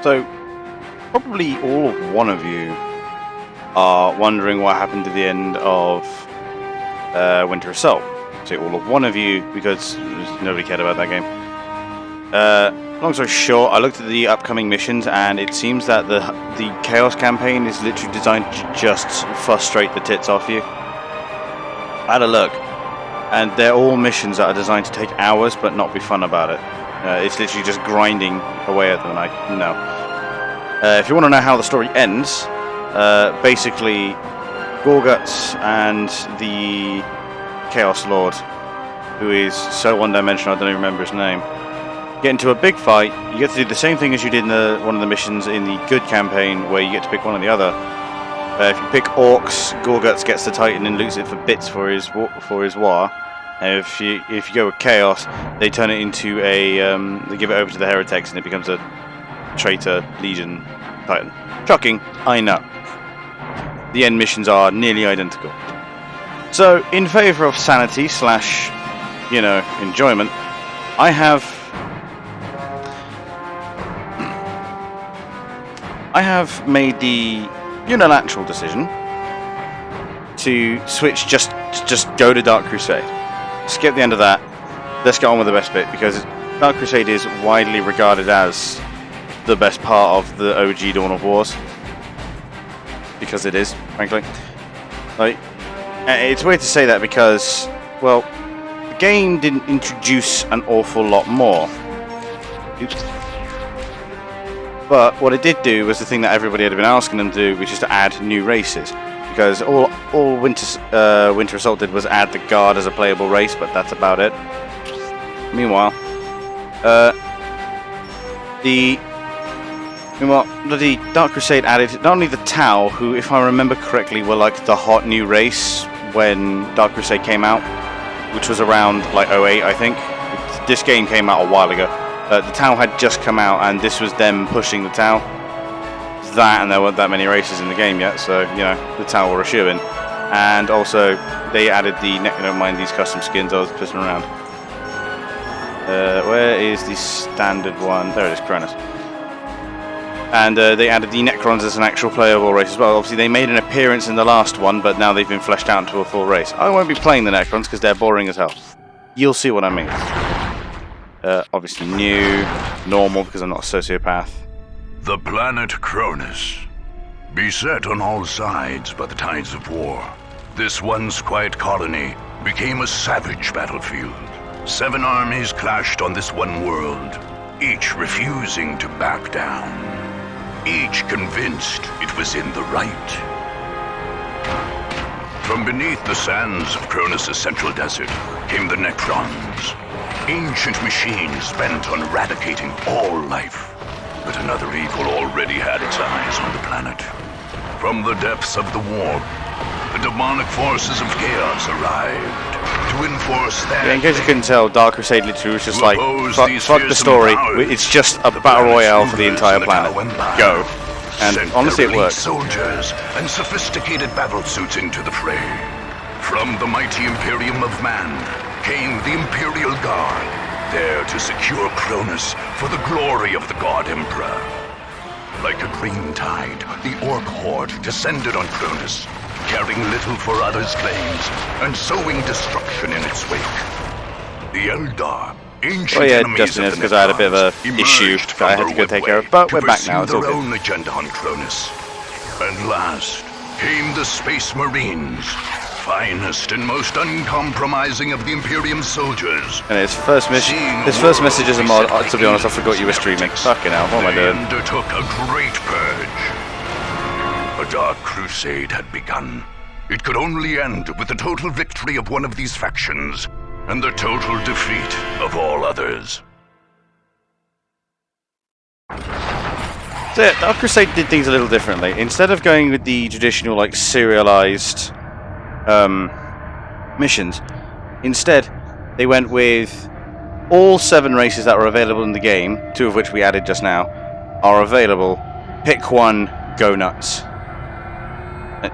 So, probably all of one of you are wondering what happened to the end of Winter Assault. So all of one of you, because nobody cared about that game. Long story short, I looked at the upcoming missions, and it seems that the Chaos campaign is literally designed to just frustrate the tits off you. I had a look, and they're all missions that are designed to take hours but not be fun about it. It's literally just grinding away at them, and if you want to know how the story ends, basically Gorguts and the Chaos Lord, who is so one-dimensional I don't even remember his name, get into a big fight. You get to do the same thing as you did in one of the missions in the Good campaign, where you get to pick one or the other. If you pick Orcs, Gorguts gets the Titan and loots it for bits for his war. And if you go with Chaos, they turn it into they give it over to the Heretics, and it becomes a traitor Legion Titan. Shocking, I know. The end missions are nearly identical. So, in favour of sanity / enjoyment, I have made the unilateral decision to switch, just go to Dark Crusade. Skip the end of that. Let's get on with the best bit, because Dark Crusade is widely regarded as the best part of the OG Dawn of Wars. Because it is, frankly. It's weird to say that because, well, the game didn't introduce an awful lot more. Oops. But what it did do was the thing that everybody had been asking them to do, which is to add new races. Because all Winter Assault did was add the Guard as a playable race, but that's about it. Meanwhile, the Dark Crusade added not only the Tau, who, if I remember correctly, were like the hot new race when Dark Crusade came out, which was around like 08, I think. This game came out a while ago. The Tau had just come out, and this was them pushing the Tau. That, and there weren't that many races in the game yet, so the Tau were a shoo-in. And also, they added don't mind these custom skins. I was pissing around. Where is the standard one? There it is, Cronus. And they added the Necrons as an actual playable race as well. Obviously, they made an appearance in the last one, but now they've been fleshed out into a full race. I won't be playing the Necrons because they're boring as hell. You'll see what I mean. Obviously new, normal because I'm not a sociopath. The planet Cronus. Beset on all sides by the tides of war, this once quiet colony became a savage battlefield. 7 armies clashed on this one world, each refusing to back down. Each convinced it was in the right. From beneath the sands of Cronus' central desert came the Necrons. Ancient machines bent on eradicating all life. But another evil already had its eyes on the planet. From the depths of the warp, the demonic forces of chaos arrived to enforce their... in case you couldn't tell, Dark Crusade literally was just like, fuck the story, it's just a battle royale for the entire planet. Go. And honestly it worked. Soldiers and sophisticated battle suits into the fray. From the mighty Imperium of Man came the Imperial Guard, there to secure Cronus for the glory of the God Emperor. Like a green tide, the Orc horde descended on Cronus, caring little for others' claims and sowing destruction in its wake. The Eldar, ancient enemies Justin, of it's the because I had a bit of a issue that I had to go take care of, but we're back now, it's all their good. own agenda on Cronus. And last came the Space Marines, finest and most uncompromising of the Imperium soldiers. And his first message is a mod. To be honest, I forgot you were streaming. Fucking hell, what am I doing? They undertook a great purge. A dark crusade had begun. It could only end with the total victory of one of these factions, and the total defeat of all others. So yeah, Dark Crusade did things a little differently. Instead of going with the traditional, like, serialized missions, instead they went with all 7 races that were available in the game, 2 of which we added just now, are available. Pick one, go nuts.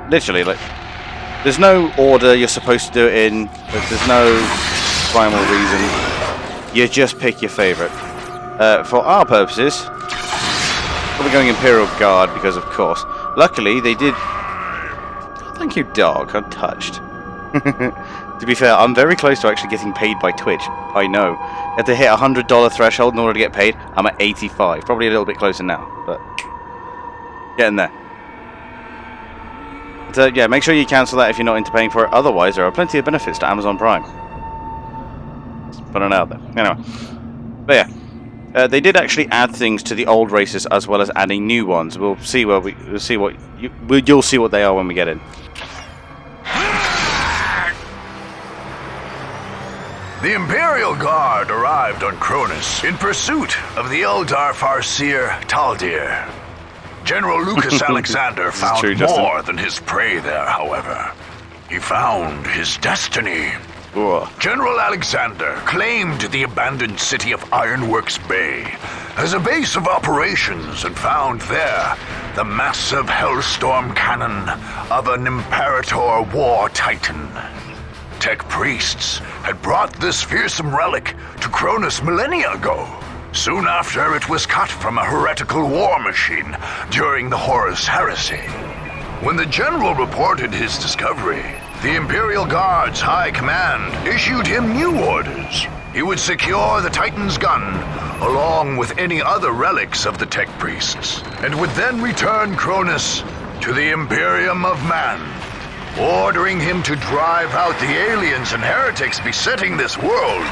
Literally, like, there's no order you're supposed to do it in, there's no primal reason, you just pick your favourite. For our purposes, We're going Imperial Guard because, of course. Luckily, they did... Thank you, dog. I'm touched. To be fair, I'm very close to actually getting paid by Twitch. I know. You have to hit a $100 threshold in order to get paid. I'm at 85. Probably a little bit closer now, but... Getting there. But, yeah, make sure you cancel that if you're not into paying for it. Otherwise, there are plenty of benefits to Amazon Prime. Just put it out there. Anyway. But yeah. They did actually add things to the old races as well as adding new ones. We'll see where you'll see what they are when we get in. The Imperial Guard arrived on Cronus in pursuit of the Eldar Farseer Taldir. General Lucas Alexander found more than his prey there, however. He found his destiny. Ooh. General Alexander claimed the abandoned city of Ironworks Bay as a base of operations and found there the massive Hellstorm cannon of an Imperator war titan. Tech priests had brought this fearsome relic to Cronus millennia ago, soon after it was cut from a heretical war machine during the Horus Heresy. When the general reported his discovery, the Imperial Guard's High Command issued him new orders. He would secure the Titan's gun, along with any other relics of the Tech Priests, and would then return Cronus to the Imperium of Man, ordering him to drive out the aliens and heretics besetting this world.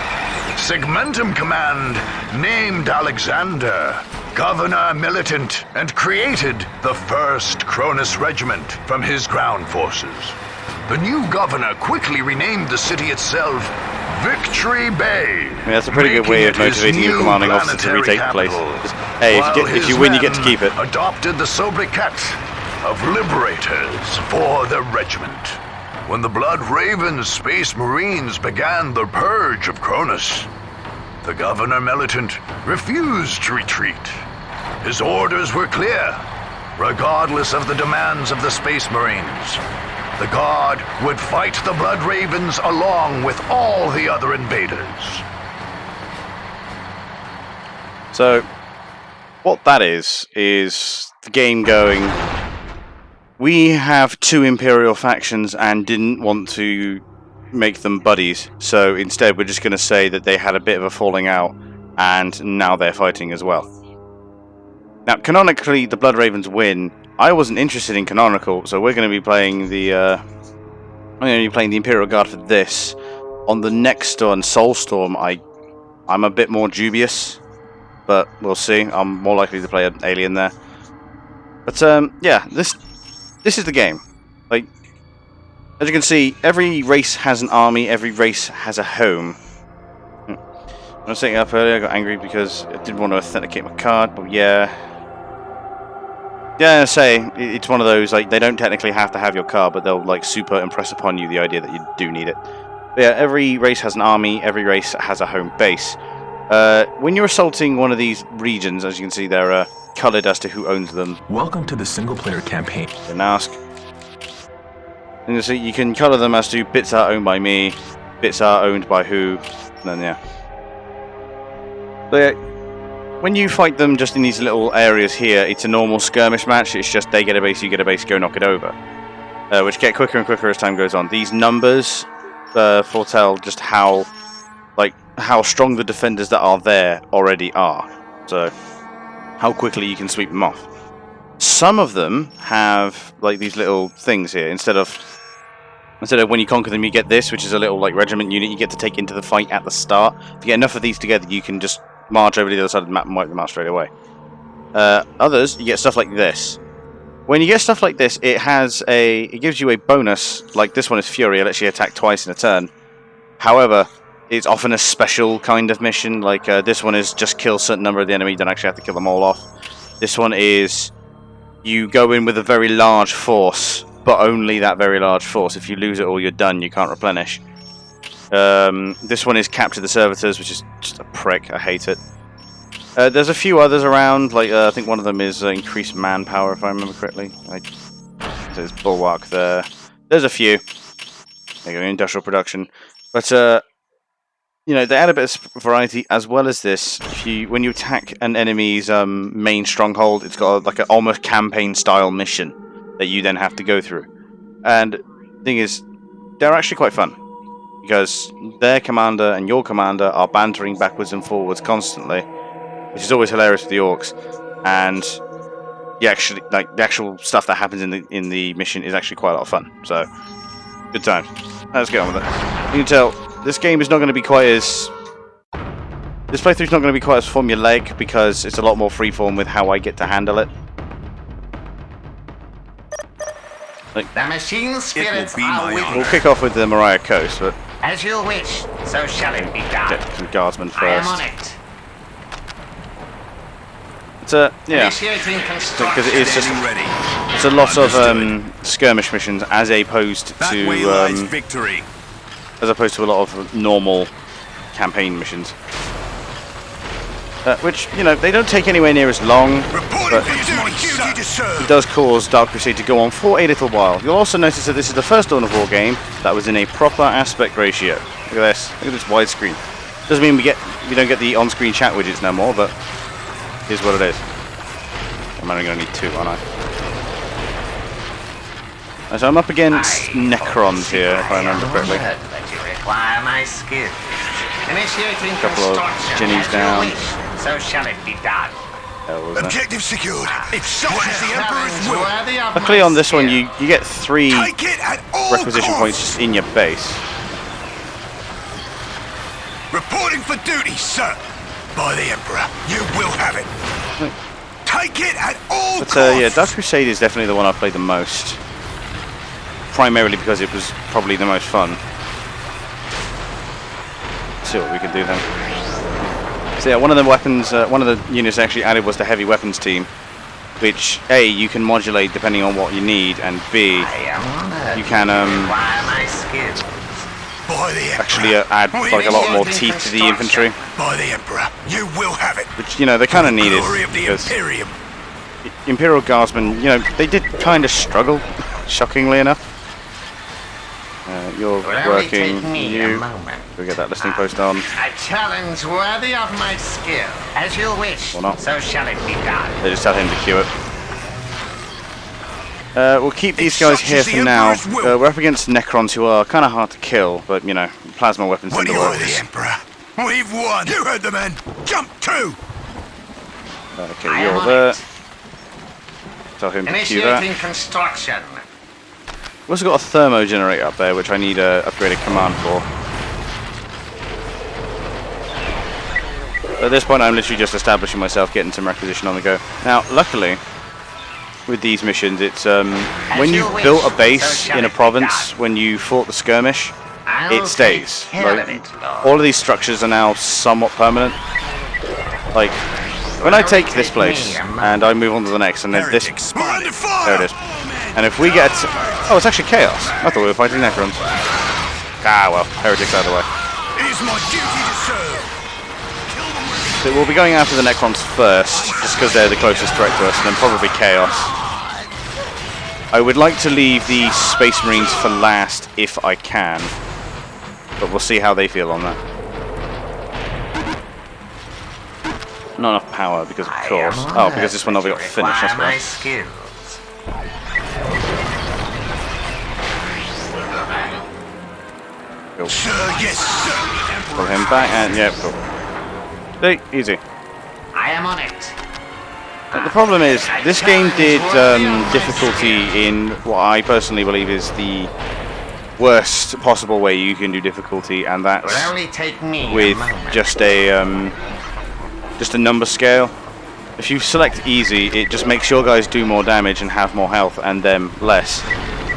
Segmentum Command named Alexander Governor Militant and created the 1st Cronus Regiment from his ground forces. The new governor quickly renamed the city itself Victory Bay. I mean, that's a pretty good way of motivating your commanding officer to retake the place. Hey, if you win, you get to keep it. Adopted the sobriquet of Liberators for their regiment. When the Blood Ravens Space Marines began the purge of Cronus, the Governor Militant refused to retreat. His orders were clear. Regardless of the demands of the Space Marines, the Guard would fight the Blood Ravens along with all the other invaders. So, what that is the game going, we have 2 Imperial factions and didn't want to make them buddies, so instead we're just going to say that they had a bit of a falling out and now they're fighting as well. Now, canonically, the Blood Ravens win. I wasn't interested in canonical, so we're going to be playing the Imperial Guard for this. On the next one, Soulstorm, I'm a bit more dubious, but we'll see. I'm more likely to play an alien there. But yeah, this is the game. Like, as you can see, every race has an army, every race has a home. I was setting up earlier, I got angry because I didn't want to authenticate my card, but yeah. Yeah, I say, it's one of those, like, they don't technically have to have your card, but they'll, like, super impress upon you the idea that you do need it. But yeah, every race has an army, every race has a home base. When you're assaulting one of these regions, as you can see, they're coloured as to who owns them. Welcome to the single-player campaign. You can ask. And you see, you can colour them as to bits are owned by me, bits are owned by who, and then yeah. So yeah, when you fight them just in these little areas here, it's a normal skirmish match. It's just they get a base, you get a base, go knock it over. Which get quicker and quicker as time goes on. These numbers foretell just how strong the defenders that are there already are. So how quickly you can sweep them off. Some of them have like these little things here. Instead of when you conquer them, you get this, which is a little like regiment unit you get to take into the fight at the start. If you get enough of these together, you can just march over to the other side of the map and wipe them out straight away. Others, you get stuff like this. When you get stuff like this, it gives you a bonus. Like this one is Fury, it lets you attack twice in a turn. However, it's often a special kind of mission. Like this one is just kill a certain number of the enemy. You don't actually have to kill them all off. This one is you go in with a very large force, but only that very large force. If you lose it all, you're done. You can't replenish. This one is capture the servitors, which is just a prick. I hate it. There's a few others around. Like I think one of them is increased manpower, if I remember correctly. There's bulwark there. There's a few. There you go, industrial production. But you know, they add a bit of variety as well as this. When you attack an enemy's main stronghold, it's got like an almost campaign-style mission that you then have to go through. And the thing is, they're actually quite fun because their commander and your commander are bantering backwards and forwards constantly, which is always hilarious for the orcs. And the actual stuff that happens in the mission is actually quite a lot of fun. So, good times. Let's get on with it. You can tell this game is not going to be quite as. This playthrough is not going to be quite as formulaic because it's a lot more freeform with how I get to handle it. The machine spirits are with We'll you. kick off with the Mariah Coast, but As you wish, so shall it be done. get some guardsmen I am on first. it. It's a yeah, Initiating construction. because it is just Ready. it's a lot of skirmish missions as opposed to victory. as opposed to a lot of normal campaign missions. Which, you know, they don't take anywhere near as long, but it does cause Dark Crusade to go on for a little while. You'll also notice that this is the first Dawn of War game that was in a proper aspect ratio. Look at this. Look at this widescreen. Doesn't mean we don't get the on-screen chat widgets no more, but here's what it is. I'm only going to need 2, aren't I? So I'm up against Necrons here, if I remember correctly. That you require my skill. Initiating Couple of construction. Jennies As down. you wish, so shall it be done. Hell, wasn't it? Objective secured. If such is the Emperor's Challenge will, worthy of Luckily my on this one skill. you get 3 take it at all requisition points costs. just in your base. Reporting for duty, sir. By the Emperor, you will have it. Take it at all But costs. yeah, Dark Crusade is definitely the one I played the most. Primarily because it was probably the most fun. Let's see what we can do then. So yeah, one of the weapons, one of the units actually added was the heavy weapons team, which A, you can modulate depending on what you need, and B, I am honored. you can Require my skill. By the Emperor. actually add like a lot more teeth to the infantry, By the Emperor, you will have it. which, you know, they kind of needed Glory of the because Imperium. Imperial Guardsmen, you know, they did kind of struggle, shockingly enough. You're Will only working, take me a moment. we'll get that listening post on. A challenge worthy of my skill. As you wish, Or not. so shall it be done. They just tell him to queue it. We'll keep these It's guys such here is the for now. Emperor's will. We're up against Necrons who are kind of hard to kill, but, you know, plasma weapons When in the you're the works. Emperor, we've won. You heard the men. Jump 2. Okay, I am you're on there. it. Tell him to queue that. Initiating construction. We've also got a thermo generator up there, which I need a upgraded command for. At this point, I'm literally just establishing myself, getting some requisition on the go. Now, luckily, with these missions, it's when you've built a base in a province, when you fought the skirmish, it stays. Like, all of these structures are now somewhat permanent. Like, when I take this place and I move on to the next, and then this, We're under fire. there it is. And if we get, oh, it's actually chaos. I thought we were fighting Necrons. Ah, well, heretics out of the way. It is my duty to serve. So we'll be going after the Necrons first, just because they're the closest threat to us, and then probably Chaos. I would like to leave the Space Marines for last if I can, but we'll see how they feel on that. Not enough power because of course. Oh, because this one already got finished. That's my right. skills. Cool. Sir, yes, sir. Pull him back, and yeah, cool. See, easy. I am on it. The problem is, this game did difficulty in what I personally believe is the worst possible way you can do difficulty, and It will that's only take me with a moment. just a number scale. If you select easy, it just makes your guys do more damage and have more health, and them less,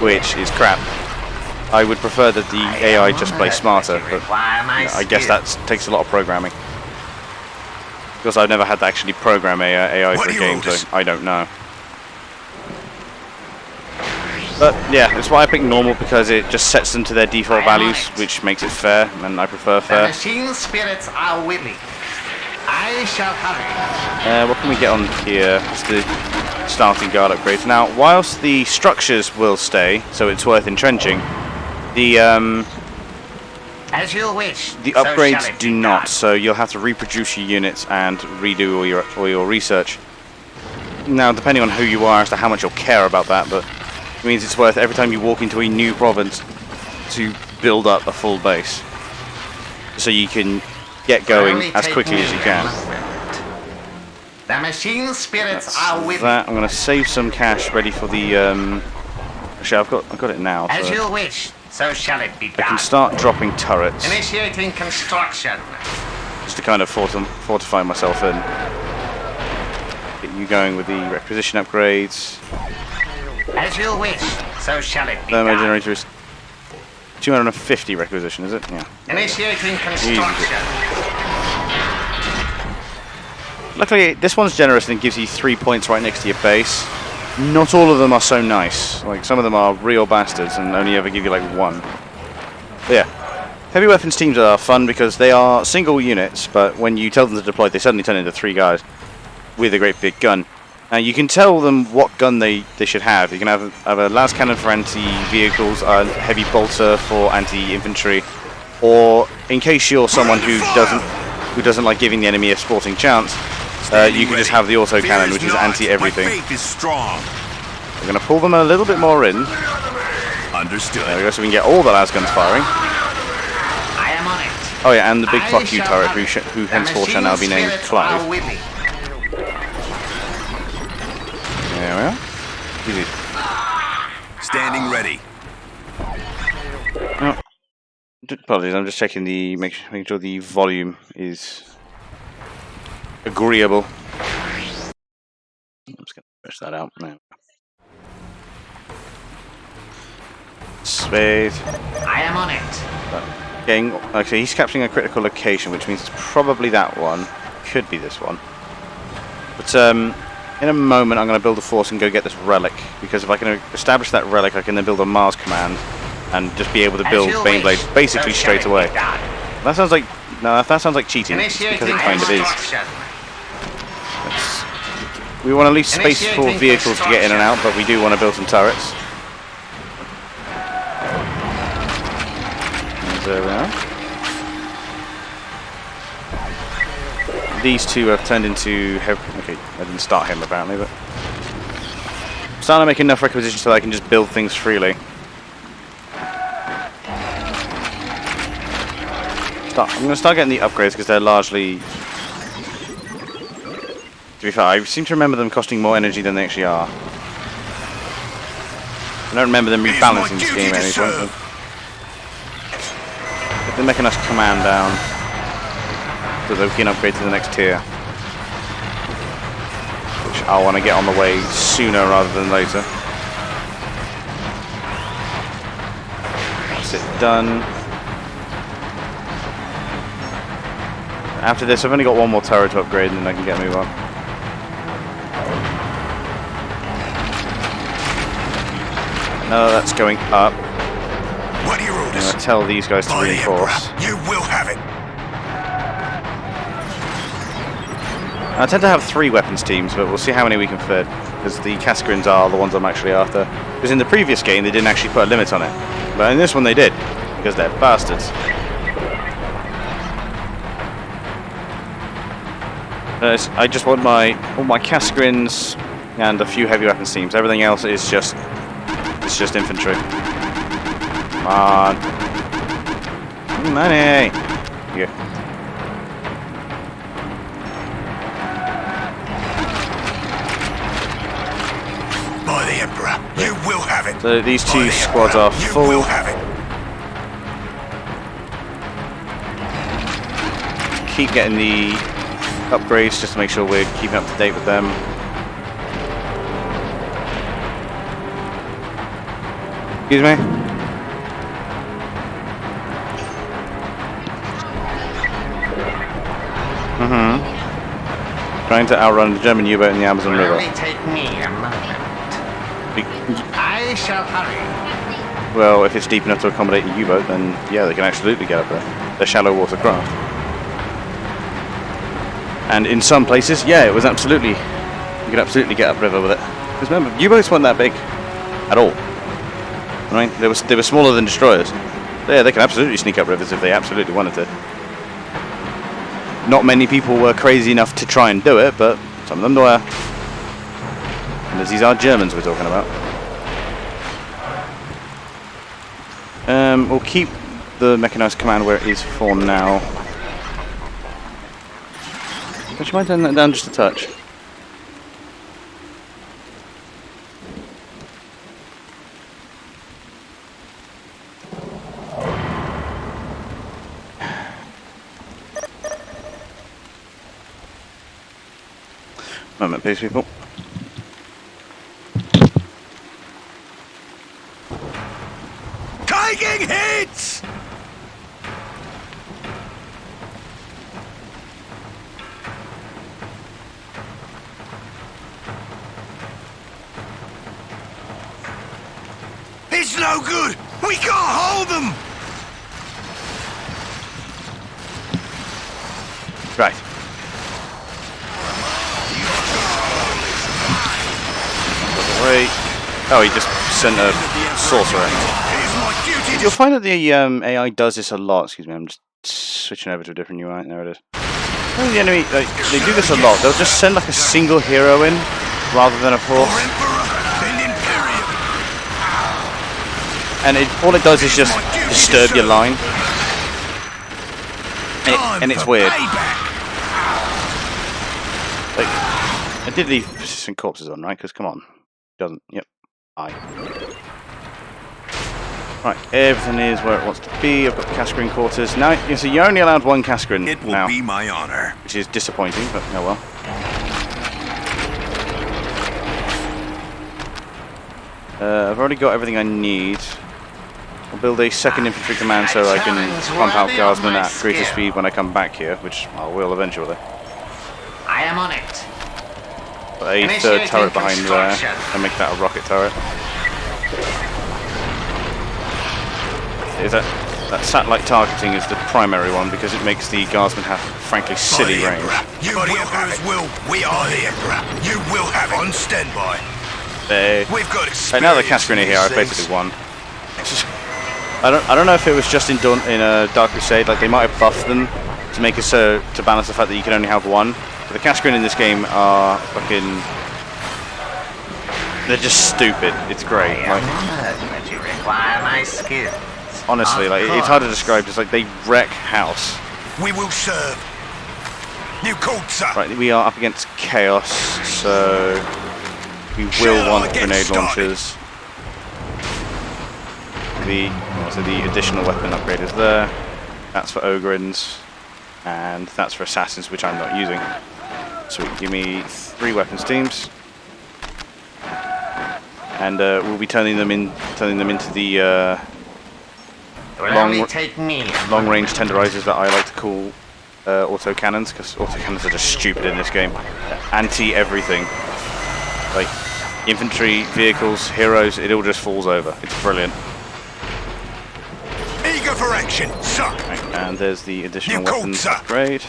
which is crap. I would prefer that the AI just play smarter, but I guess that takes a lot of programming. Because I've never had to actually program AI for a game, so I don't know. But yeah, that's why I pick normal, because it just sets them to their default values, which makes it fair, and I prefer The fair. machine spirits are willing. I shall hurry. What can we get on here? It's the starting guard upgrades. Now, whilst the structures will stay, so it's worth entrenching, the As you wish. The so shall upgrades it do be not, done. so you'll have to reproduce your units and redo all your research. Now, depending on who you are as to how much you'll care about that, but it means it's worth every time you walk into a new province to build up a full base, so you can get going Only as take quickly me as you and can. not will it. The machine spirits That's are with that. I'm going to save some cash ready for the. Actually, I've got it now, As so you wish, so shall it be I can done. start dropping turrets Initiating construction. just to kind of fortify myself and get you going with the requisition upgrades. As you wish, so shall it be Thermo done. generator is 250 requisition, is it? Yeah. Initiating construction. Luckily, this one's generous and gives you 3 points right next to your base. Not all of them are so nice. Like, some of them are real bastards and only ever give you like 1. But yeah, heavy weapons teams are fun because they are single units, but when you tell them to deploy, they suddenly turn into 3 guys with a great big gun. And you can tell them what gun they should have. You can have a las cannon for anti-vehicles, a heavy bolter for anti-infantry, or in case you're someone who doesn't like giving the enemy a sporting chance, you can just have the auto cannon, which is anti-everything. My faith is strong. We're going to pull them a little bit more in. Understood. There we go, so we can get all the las guns firing. I am on it. Oh yeah, and the big I fuck you shall turret, hurry. who The henceforth shall now be machine named spirits Clive. are with me. There we are. Easy. Standing ready. Oh, apologies, I'm just checking making sure the volume is agreeable. I'm just going to push that out now. Spade. I am on it. Getting, okay, he's capturing a critical location, which means it's probably that one. Could be this one. But in a moment, I'm going to build a force and go get this relic, because if I can establish that relic, I can then build a Mars command and just be able to build Bane Blades basically straight away. That sounds like that sounds like cheating, because Initiating it kind of is. construction. We want to leave space for vehicles to get in and out, but we do want to build some turrets. There we are. These two have turned into okay, I didn't start him apparently, but I'm starting to make enough requisitions so that I can just build things freely. I'm going to start getting the upgrades because they're largely, to be fair, I seem to remember them costing more energy than they actually are. I don't remember them rebalancing this game at any point. They're making us command down so that we can upgrade to the next tier, which I want to get on the way sooner rather than later. That's it done. After this, I've only got one more turret to upgrade and then I can get a move on. No, that's going up. What are your I'm orders? going to tell these guys to By the reinforce. Emperor, you will have it. I tend to have 3 weapons teams, but we'll see how many we can fit, because the Cascarins are the ones I'm actually after. Because in the previous game, they didn't actually put a limit on it. But in this one, they did, because they're bastards. I just want all my Cascarins and a few heavy weapons teams. Everything else is just infantry. Come on. Money! Here. By the Emperor, you will have it. So these By 2 the squads Emperor, are you full. will have it. Keep getting the upgrades just to make sure we're keeping up to date with them. Excuse me? Trying to outrun the German U-boat in the Amazon Will River. only take me a moment. I shall hurry. Well, if it's deep enough to accommodate a U-boat, then yeah, they can absolutely get up there. They're shallow water craft. And in some places, yeah, it was absolutely, you could absolutely get upriver with it. Because remember, U-boats weren't that big at all. I mean, they were smaller than destroyers. Yeah, they can absolutely sneak up rivers if they absolutely wanted to. Not many people were crazy enough to try and do it, but some of them were. And these are Germans we're talking about. We'll keep the mechanized command where it is for now. Would you mind turning that down just a touch? Moment, please, people. Taking hits! It's no good! We can't hold them! Right. Wait. Oh, he just sent a sorcerer. You'll find that the AI does this a lot. Excuse me, I'm just switching over to a different UI. There it is. The enemy, like, they do this a lot. They'll just send like a single hero in rather than a force. And all it does is just disturb your line. And it's weird. Like, I did leave persistent corpses on, right? Because come on. Doesn't. Yep. Right, everything is where it wants to be. I've got the Cascarin quarters. Now, so you're only allowed one Cascarin It will now, be my honor. which is disappointing, but oh well. I've already got everything I need. I'll build a second infantry command so I can pump out guardsmen at greater speed when I come back here, which I will eventually. I am on it. Put a third turret behind there and make that a rocket turret. Is that satellite targeting is the primary one because it makes the guardsmen have frankly silly range. You will have it. We are the Emperor. You will have it. On standby. We've got experience. Right, now the Cascarin are here, I've basically won. I don't know if it was just in Dark Crusade, like they might have buffed them to make it so to balance the fact that you can only have one. But the Cascarin in this game are fucking. They're just stupid. It's great. Like, But you require my skills. honestly, like it's hard to describe. Just like they wreck house. We will serve. You called, sir. Right, we are up against chaos, so we will want grenade launchers. So the additional weapon upgrade is there. That's for Ogrins, and that's for assassins, which I'm not using. So give me 3 weapons teams, and we'll be turning them into the long-range tenderizers that I like to call autocannons, because autocannons are just stupid in this game. Anti-everything, like infantry, vehicles, heroes, it all just falls over. It's brilliant. Eager for action, sir. Right, and there's the additional You called, weapons sir. upgrade.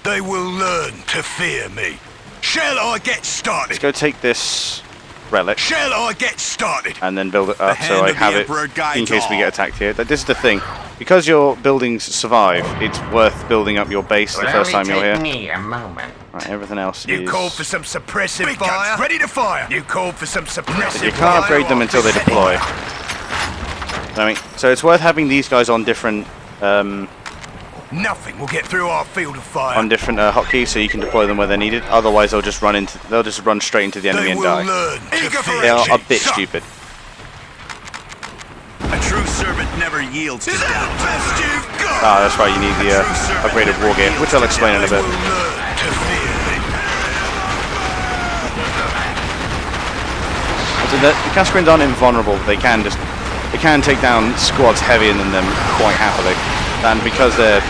They will learn to fear me. Shall I get started? Let's go take this relic Shall I get started? and then build it up The so hand I of the have it Emperor guides in case we all. get attacked here. This is the thing. Because your buildings survive, it's worth building up your base the first time you're here. Me a moment. Right, everything else You is... called for some suppressive Big fire. Guns ready to fire. You called for some suppressive You can't upgrade them until they deploy. I mean, so it's worth having these guys on different Nothing will get through our field of fire. hotkeys, so you can deploy them where they're needed. Otherwise, they'll just run straight into the enemy They and will die. learn to fear They are a me, bit sir. stupid. A true servant never yields to doubt. Best you've got. Ah, that's right. You need the upgraded war gear, which I'll explain in a bit. They will learn to fear me. So the Cascarins aren't invulnerable. They can take down squads heavier than them quite happily. And because they're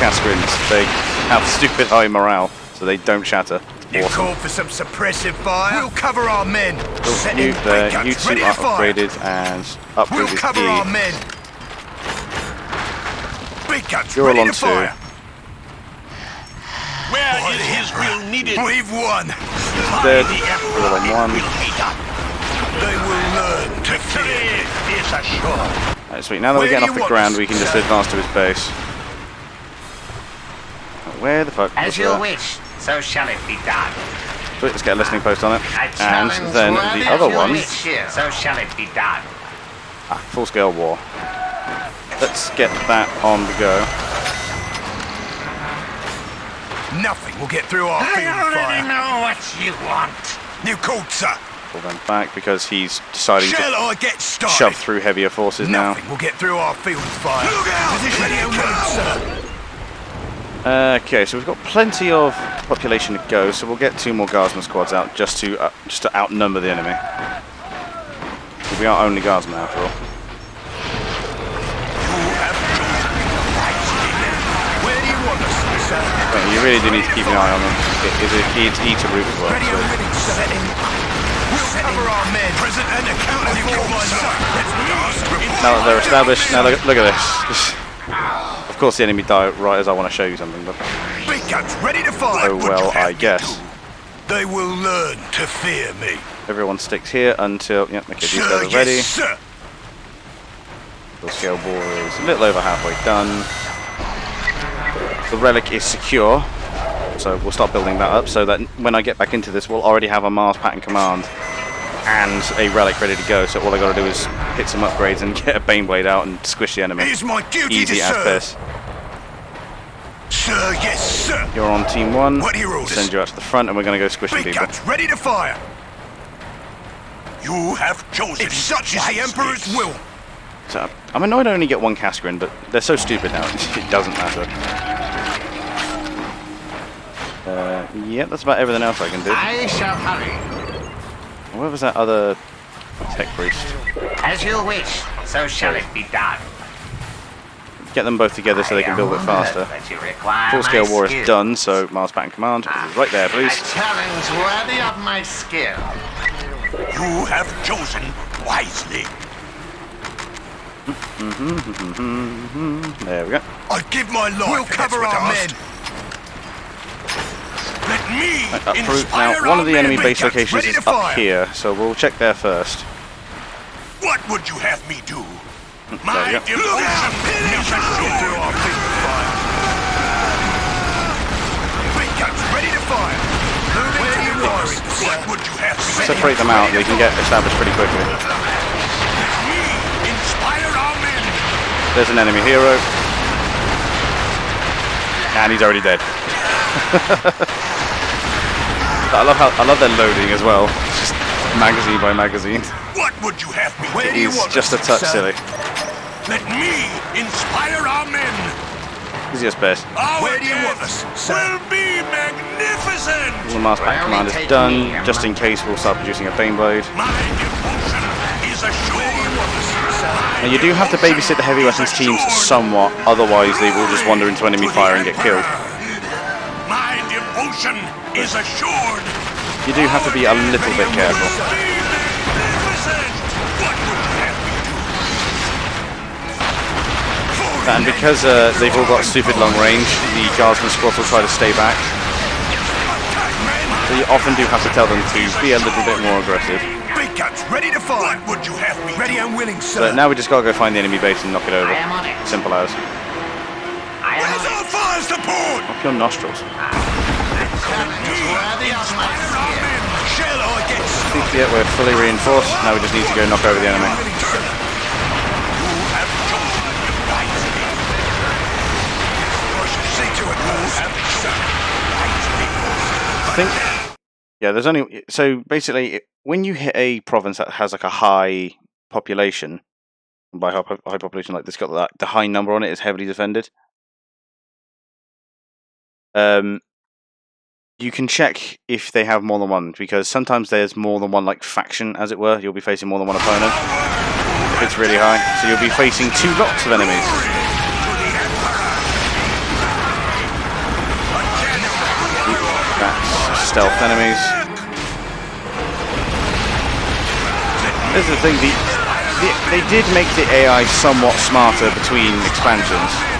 Cascarins, they have stupid high morale, so they don't shatter. You Awesome. called for some suppressive fire. We'll cover our men. Set in You big there, guns, you two ready are to fire. upgraded and We'll upgraded cover E. our men. Big guns You're all ready on to 2. fire. Where is his will needed? We've won. Dead. The Emperor All on 1. will be done. They will learn to fear. Is assured. Right, sweet. Now that we're getting off the ground, we can just advance to his base. Where the fuck was As you that? wish, so shall it be done. Sweet, let's get a listening post on it. A And challenge then worthy the of other your one, wish, so shall it be done. full-scale war. Let's get that on the go. Nothing will get through our I field already fire. know what you want. You called, sir. Pull them back because he's deciding Shall to I get started? shove through heavier forces now. Nothing will get through our field fire. Look out! Position ready and willing, sir. Okay, so we've got plenty of population to go, so we'll get 2 more guardsman squads out just to outnumber the enemy. We are only guardsmen after all. Where do you want us, sir? But you really do need to keep an eye on them. It's eater route as well. Ready and So. willing, sir. We'll cover our men. Present and accountable for my son. Now that they're established, now look at this. Of course the enemy die right as I want to show you something, but Big guns ready to fire. oh well, I guess. They will learn to fear me. Everyone sticks here until, yep, okay, these Sir, guys are ready. yes, sir. The scale ball is a little over halfway done. The relic is secure, so we'll start building that up so that when I get back into this, we'll already have a Mars pattern command and a relic ready to go. So all I got to do is hit some upgrades and get a Baneblade out and squish the enemy. It is my duty Easy to as serve. this. Sir, yes, sir. You're on team 1. What are your orders? Send you out to the front, and we're going to go squishing Big people. guns ready to fire. You have chosen. If such is the Emperor's will. So, I'm annoyed I only get 1 Cascarin, but they're so stupid now, it doesn't matter. Yeah, that's about everything else I can do. I shall hurry. Where was that other tech priest? As you wish, so shall it be done. Get them both together so they can build it faster. Full-scale war is done, so Mars Pattern Command is right there, A please. challenge worthy of my skill. You have chosen wisely. There we go. I give my life. We'll cover our men. Let me Up through. inspire Now, one our of the enemy men. base Big guns locations ready is to up fire. here, so we'll check there first. What would you have me do? There My we go. devotion. Nothing will get through our field fire. Big guns ready to fire. Moving to your firing. What would you have me do? Separate them out, they can get established pretty quickly. Me inspire our men. There's an enemy hero. And he's already dead. I love their loading as well. It's just magazine by magazine. What would you have me? Where do you He's want just a us, touch sir? silly. Let me inspire our men. Easiest best. Where do you want us, sir? Will be magnificent. All the Mars Pattern Command is done. Just in case, we'll start producing a Baneblade. My devotion is assured. Where do you want us, sir? Now you do have to babysit the heavy weapons teams somewhat, otherwise they will just wander into enemy fire and get killed. My devotion is assured. You do have to be a little bit careful. Be magnificent. What would you have me do? And because they've all got stupid long range, the guardsman squads will try to stay back. So you often do have to tell them to be a little bit more aggressive. Big guns ready to fire. What would you have me? Ready and willing, sir. But now we just gotta go find the enemy base and knock it over. I am on it. Simple as. I am Where's our fire support? Knock your nostrils. challenge worthy of my skill. Shall I get started? Yeah, we're fully reinforced. Now we just need to go knock over the enemy. You have chosen wisely. I shall see to it. You have chosen wisely. I think. Yeah, there's only. So basically, when you hit a province that has like a high population, by high population, like this got that the high number on it is heavily defended. You can check if they have more than one, because sometimes there's more than one like faction, as it were. You'll be facing more than one opponent if it's really high. So you'll be facing 2 lots of enemies. That's stealth enemies. This is the thing, they did make the AI somewhat smarter between expansions.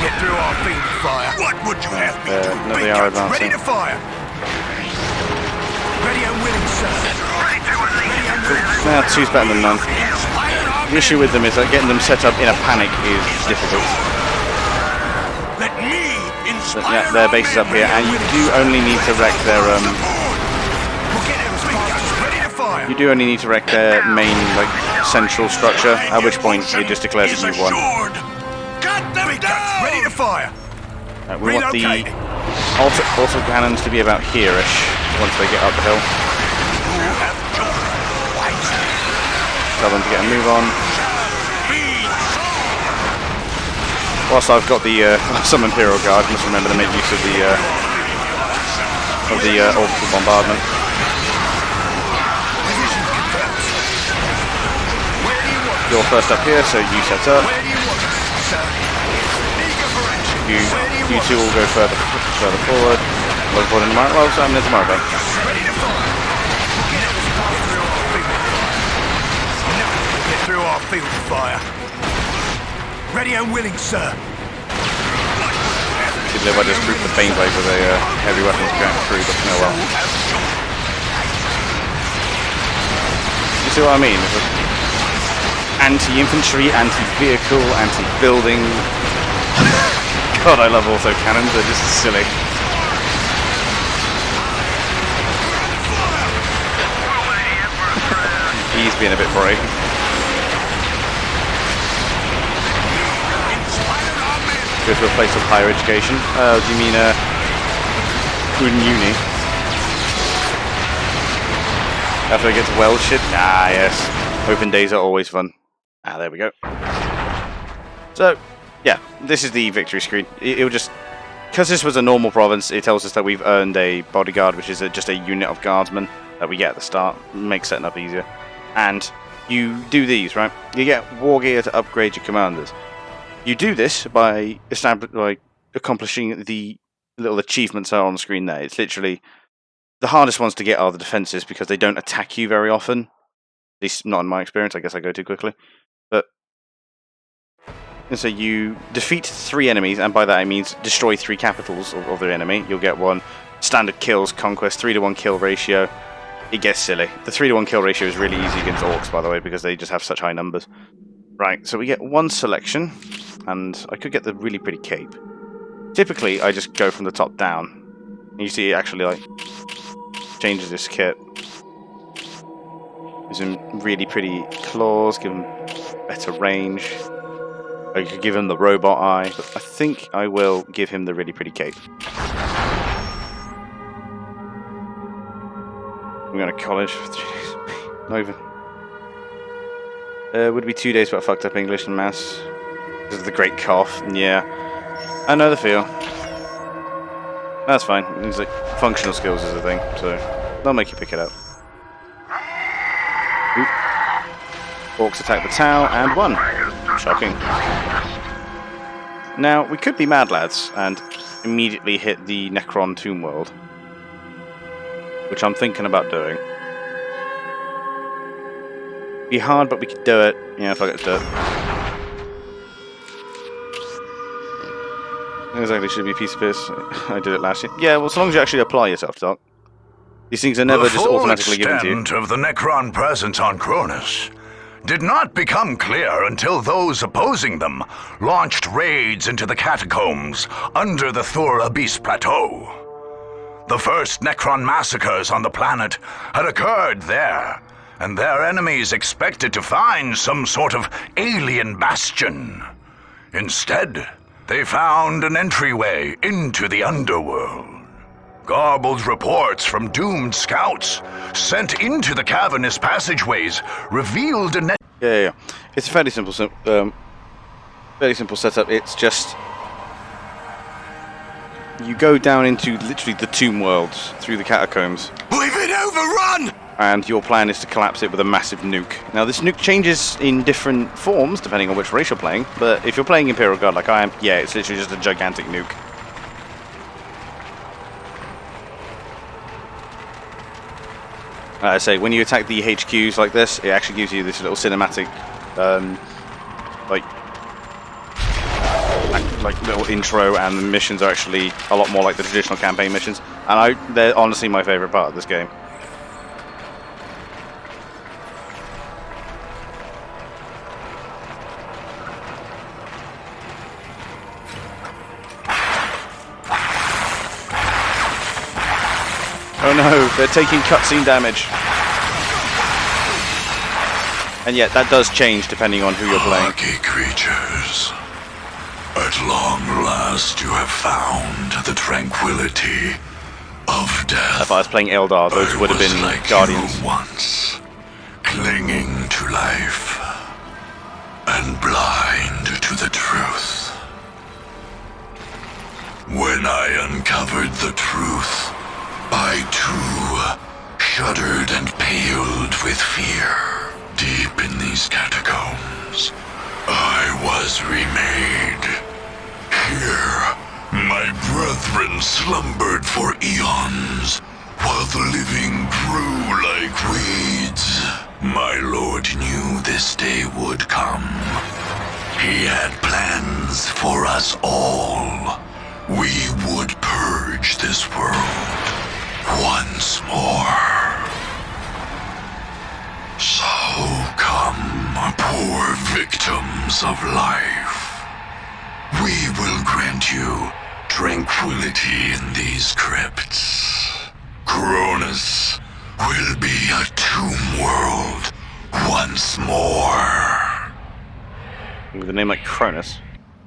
Get through our field of fire. What would you have me do? No, Big they are guns advancing. ready to fire. Ready and willing, sir. Ready and willing. Now, two's better than none. The issue with them is that getting them set up in a panic is difficult. Let me But, inspire yeah, their base is up here, and you do only need to wreck their you do only need to wreck their main central structure. At which point it just declares that you've won. Cut them down! Ready to fire. We want the auto cannons to be about here-ish once they get up the hill. Tell them to get a move on. Whilst I've got the some Imperial Guard, must remember to make use of the orbital bombardment. You're first up here, so you set up. You two will go further forward. Look forward in tomorrow. Well, so I'm there tomorrow. Get through our field of fire. Ready and willing, sir. Could live, I just group the Baneblade with a heavy weapons going through, but no well. You see what I mean? Anti-infantry, anti-vehicle, anti-building. God, I love auto cannons. They're just silly. He's being a bit brave. Go to a place of higher education. Do you mean uni? After I get to Welsh shit? Ah, yes. Open days are always fun. Ah, there we go. So, yeah, this is the victory screen. It'll just... Because this was a normal province, it tells us that we've earned a bodyguard, which is just a unit of guardsmen that we get at the start. Makes setting up easier. And you do these, right? You get war gear to upgrade your commanders. You do this by accomplishing the little achievements that are on the screen there. It's literally the hardest ones to get are the defenses because they don't attack you very often. At least not in my experience. I guess I go too quickly. And so you defeat 3 enemies, and by that I mean destroy 3 capitals of the enemy. You'll get 1 standard kills conquest, 3-to-1 kill ratio. It gets silly. The 3-to-1 kill ratio is really easy against orcs, by the way, because they just have such high numbers. Right, so we get 1 selection, and I could get the really pretty cape. Typically, I just go from the top down. And you see it actually changes this kit. Gives him really pretty claws, give him better range. I could give him the robot eye, but I think I will give him the really pretty cape. I'm going to college for 3 days. Not even. Would be 2 days, but I fucked up English and maths. This is the great cough. Yeah, I know the feel. That's fine. It's like functional skills is a thing, so they'll make you pick it up. Oop. Orcs attack the tower and 1. Shocking. Now, we could be mad lads and immediately hit the Necron Tomb World, which I'm thinking about doing. Be hard, but we could do it. Yeah, fuck it, let's do it. Exactly, should be a piece of piss. I did it last year. Yeah, well, as long as you actually apply yourself, Doc. These things are never just automatically given to you. The full extent of the Necron presence on Cronus did not become clear until those opposing them launched raids into the catacombs under the Thur Abyss Plateau. The first Necron massacres on the planet had occurred there, and their enemies expected to find some sort of alien bastion. Instead, they found an entryway into the underworld. Garbled reports from doomed scouts sent into the cavernous passageways revealed a Yeah. It's a fairly simple setup. It's just you go down into literally the tomb worlds through the catacombs. We've been overrun! And your plan is to collapse it with a massive nuke. Now, this nuke changes in different forms depending on which race you're playing, but if you're playing Imperial Guard like I am, yeah, it's literally just a gigantic nuke. I say, when you attack the HQs like this, it actually gives you this little cinematic, like little intro, and the missions are actually a lot more like the traditional campaign missions. And they're honestly my favourite part of this game. Oh no, they're taking cutscene damage. And yet, that does change depending on who you're playing. Lucky creatures. At long last you have found the tranquility of death. If I was playing Eldar, those would have been like Guardians. You once, clinging to life and blind to the truth. When I uncovered the truth, I too shuddered and paled with fear. Deep in these catacombs, I was remade. Here, my brethren slumbered for eons, while the living grew like weeds. My lord knew this day would come. He had plans for us all. We would purge this world once more. So come, poor victims of life. We will grant you tranquility in these crypts. Cronus will be a tomb world once more. With a name like Cronus,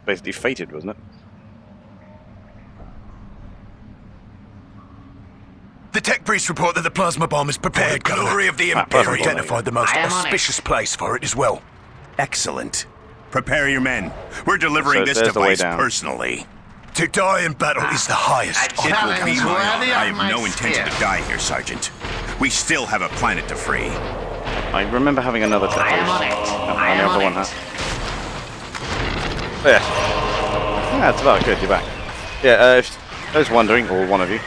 basically fated, wasn't it? The tech priests report that the plasma bomb is prepared. For the glory of the plasma Imperium. bomb. Identified the most auspicious place for it as well. Excellent. Prepare your men. We're delivering So this there's the way device down. personally. To die in battle is the highest It will honor. be my honor. I have no intention to die here, Sergeant. We still have a planet to free. I remember having another tech I am on post. it. Oh, I and the am other on one it. has. Yeah. Yeah, it's about good. You're back. Yeah, if I was wondering, or one of you.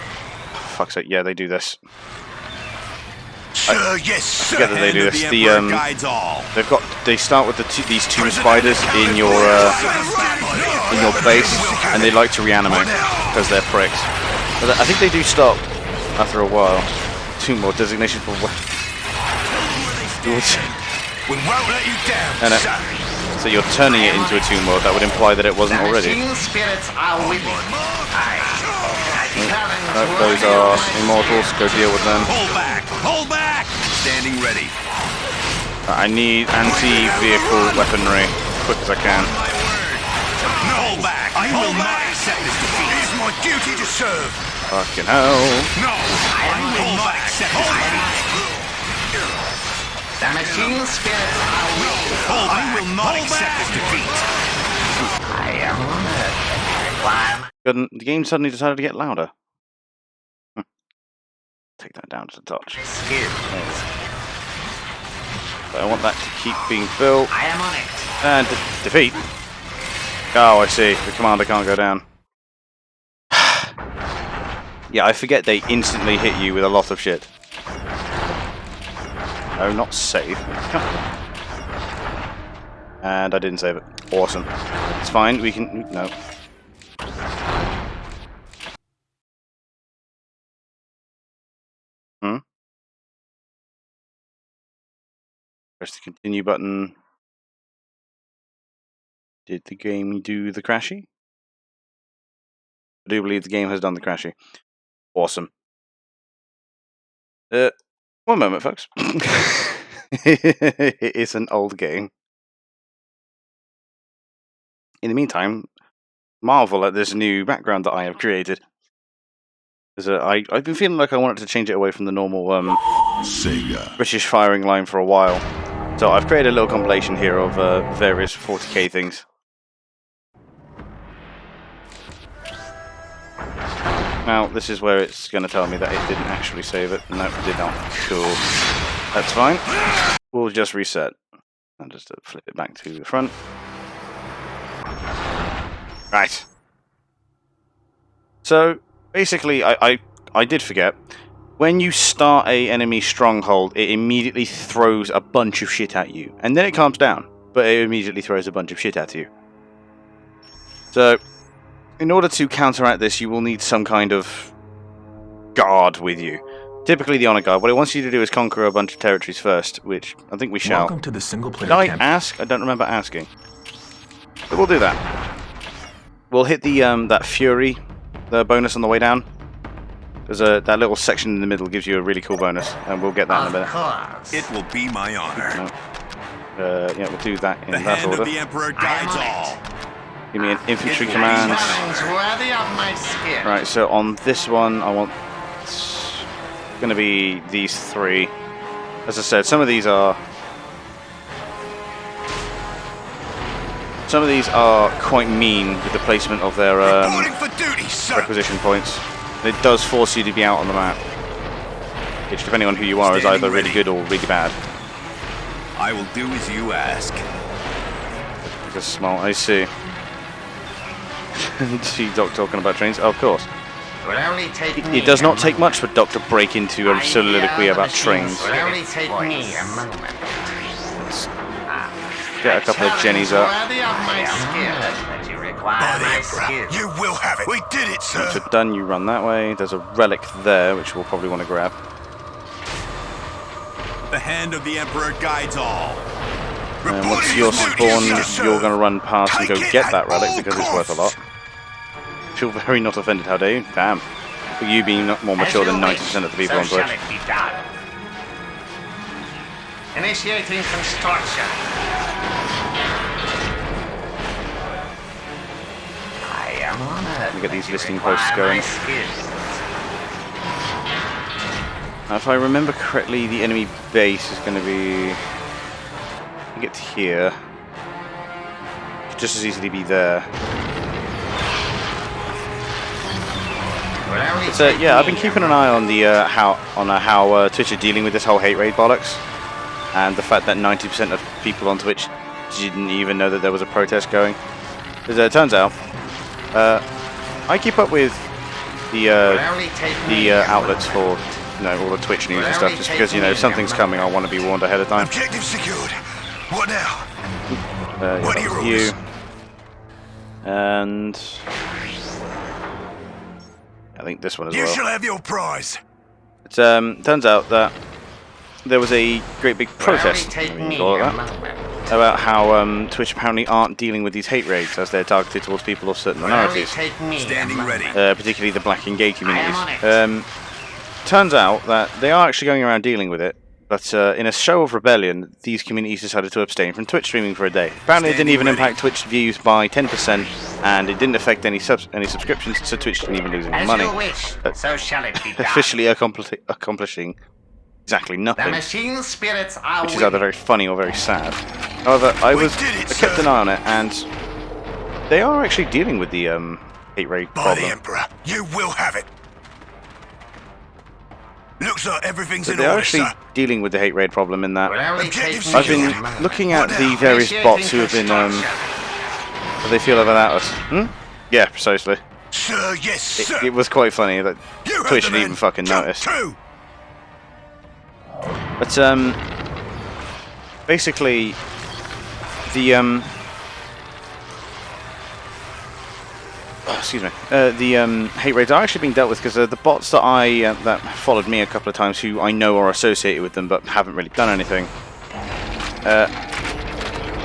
Fuck's sake, yeah, they do this. Sir, yes, sir. Forget that they do Hand of this. the Emperor guides all. They start with these two spiders in your base, and they like to reanimate because they're pricks. But I think they do stop after a while. Two more designations for what? We won't let you down, And son. so you're turning it into a tomb world. That would imply that it wasn't already. Machine spirits are with me. Those are immortals. Go deal with them. Hold back! Hold back! Standing ready. I need anti-vehicle weaponry quick as I can. Hold back! I will not accept this defeat. It is my duty to serve. Fucking hell. No! I will not accept this defeat. The machine spirits are with me. I will not accept this defeat. I am honored. Why? The game suddenly decided to get louder. Take that down to the touch. But I want that to keep being built. I am on it. And defeat. Oh, I see. The commander can't go down. Yeah, I forget they instantly hit you with a lot of shit. No, not save. And I didn't save it. Awesome. It's fine. We can... No. Press the continue button. Did the game do the crashy? I do believe the game has done the crashy. Awesome. One moment, folks. It is an old game. In the meantime, marvel at this new background that I have created. I've been feeling like I wanted to change it away from the normal Sega. British firing line for a while. So I've created a little compilation here of various 40k things. Now, this is where it's going to tell me that it didn't actually save it. No, it did not. Cool. That's fine. We'll just reset. I'll just flip it back to the front. Right. So, basically, I did forget. When you start a enemy stronghold, it immediately throws a bunch of shit at you. And then it calms down, but it immediately throws a bunch of shit at you. So, in order to counteract this, you will need some kind of guard with you. Typically the honor guard. What it wants you to do is conquer a bunch of territories first, which I think we shall. Welcome to the single player Did I campaign. ask? I don't remember asking. But we'll do that. We'll hit the that Fury, the bonus on the way down. There's that little section in the middle gives you a really cool bonus, and we'll get that in a minute. Of course. It will be my honor. Yeah, we'll do that in The that hand order. of the Emperor guides all. Give me an infantry It will be command. my Something's worthy of my skill. Right, so on this one, I want going to be these three. As I said, some of these are quite mean with the placement of their Reporting for duty, sir. requisition points. It does force you to be out on the map, which, depending on who you are, is either really good or really bad. I will do as you ask. Because small, I see. See Doc talking about trains? Oh, of course. It will only take It does not take much for Doc to break into a soliloquy about trains. It will only take me a moment. Get a couple of jennies up. Worthy of my skill. But you require By the my Emperor, skill. you will have it. We did it, sir. Once you're done, you run that way. There's a relic there, which we'll probably want to grab. The hand of the Emperor guides all. And once you're spawned, you're going to run past and go get that relic because it's worth a lot. Feel very not offended, how dare you? Damn. For you being not more mature than 90% of the people on so shall Twitch. it be done. Initiating construction. I am honored. Let me get these that you listing require posts my going. skills. Now, if I remember correctly, the enemy base is going to be... get to here. Could just as easily be there. So yeah, I've been keeping an eye on the how Twitch are dealing with this whole hate raid bollocks, and the fact that 90% of people on Twitch didn't even know that there was a protest going. Because it turns out, I keep up with the outlets for all the Twitch news and stuff, just because if something's coming, I want to be warned ahead of time. Objective secured. What now? Yeah, What that was heroes? you. And I think this one as You well. shall have your prize. It turns out that there was a great big protest, Take you can me call it a that, moment. about how Twitch apparently aren't dealing with these hate raids as they're targeted towards people of certain minorities, Take me a Standing moment. ready. particularly the black and gay communities. on it. Turns out that they are actually going around dealing with it, but in a show of rebellion, these communities decided to abstain from Twitch streaming for a day. Apparently, it didn't even impact Twitch views by 10%, and it didn't affect any subscriptions, so Twitch didn't even lose any As money. you wish, so shall it be done. Officially accomplishing exactly The nothing, machine spirits are which is either very funny or very sad. However, I kept an eye on it, and they are actually dealing with the hate raid By the problem. Emperor, you will have it. Looks like everything's So in they are order, actually sir. dealing with the hate raid problem in that Will only Objective take me I've been a moment. looking at What the now? various bots who have been Initiating how they feel about us. Yeah, precisely. Sir, yes, sir. It was quite funny that You have Twitch the didn't men. even fucking Jump notice. to. But basically, the excuse me, the hate raids are actually being dealt with because the bots that that followed me a couple of times, who I know are associated with them but haven't really done anything.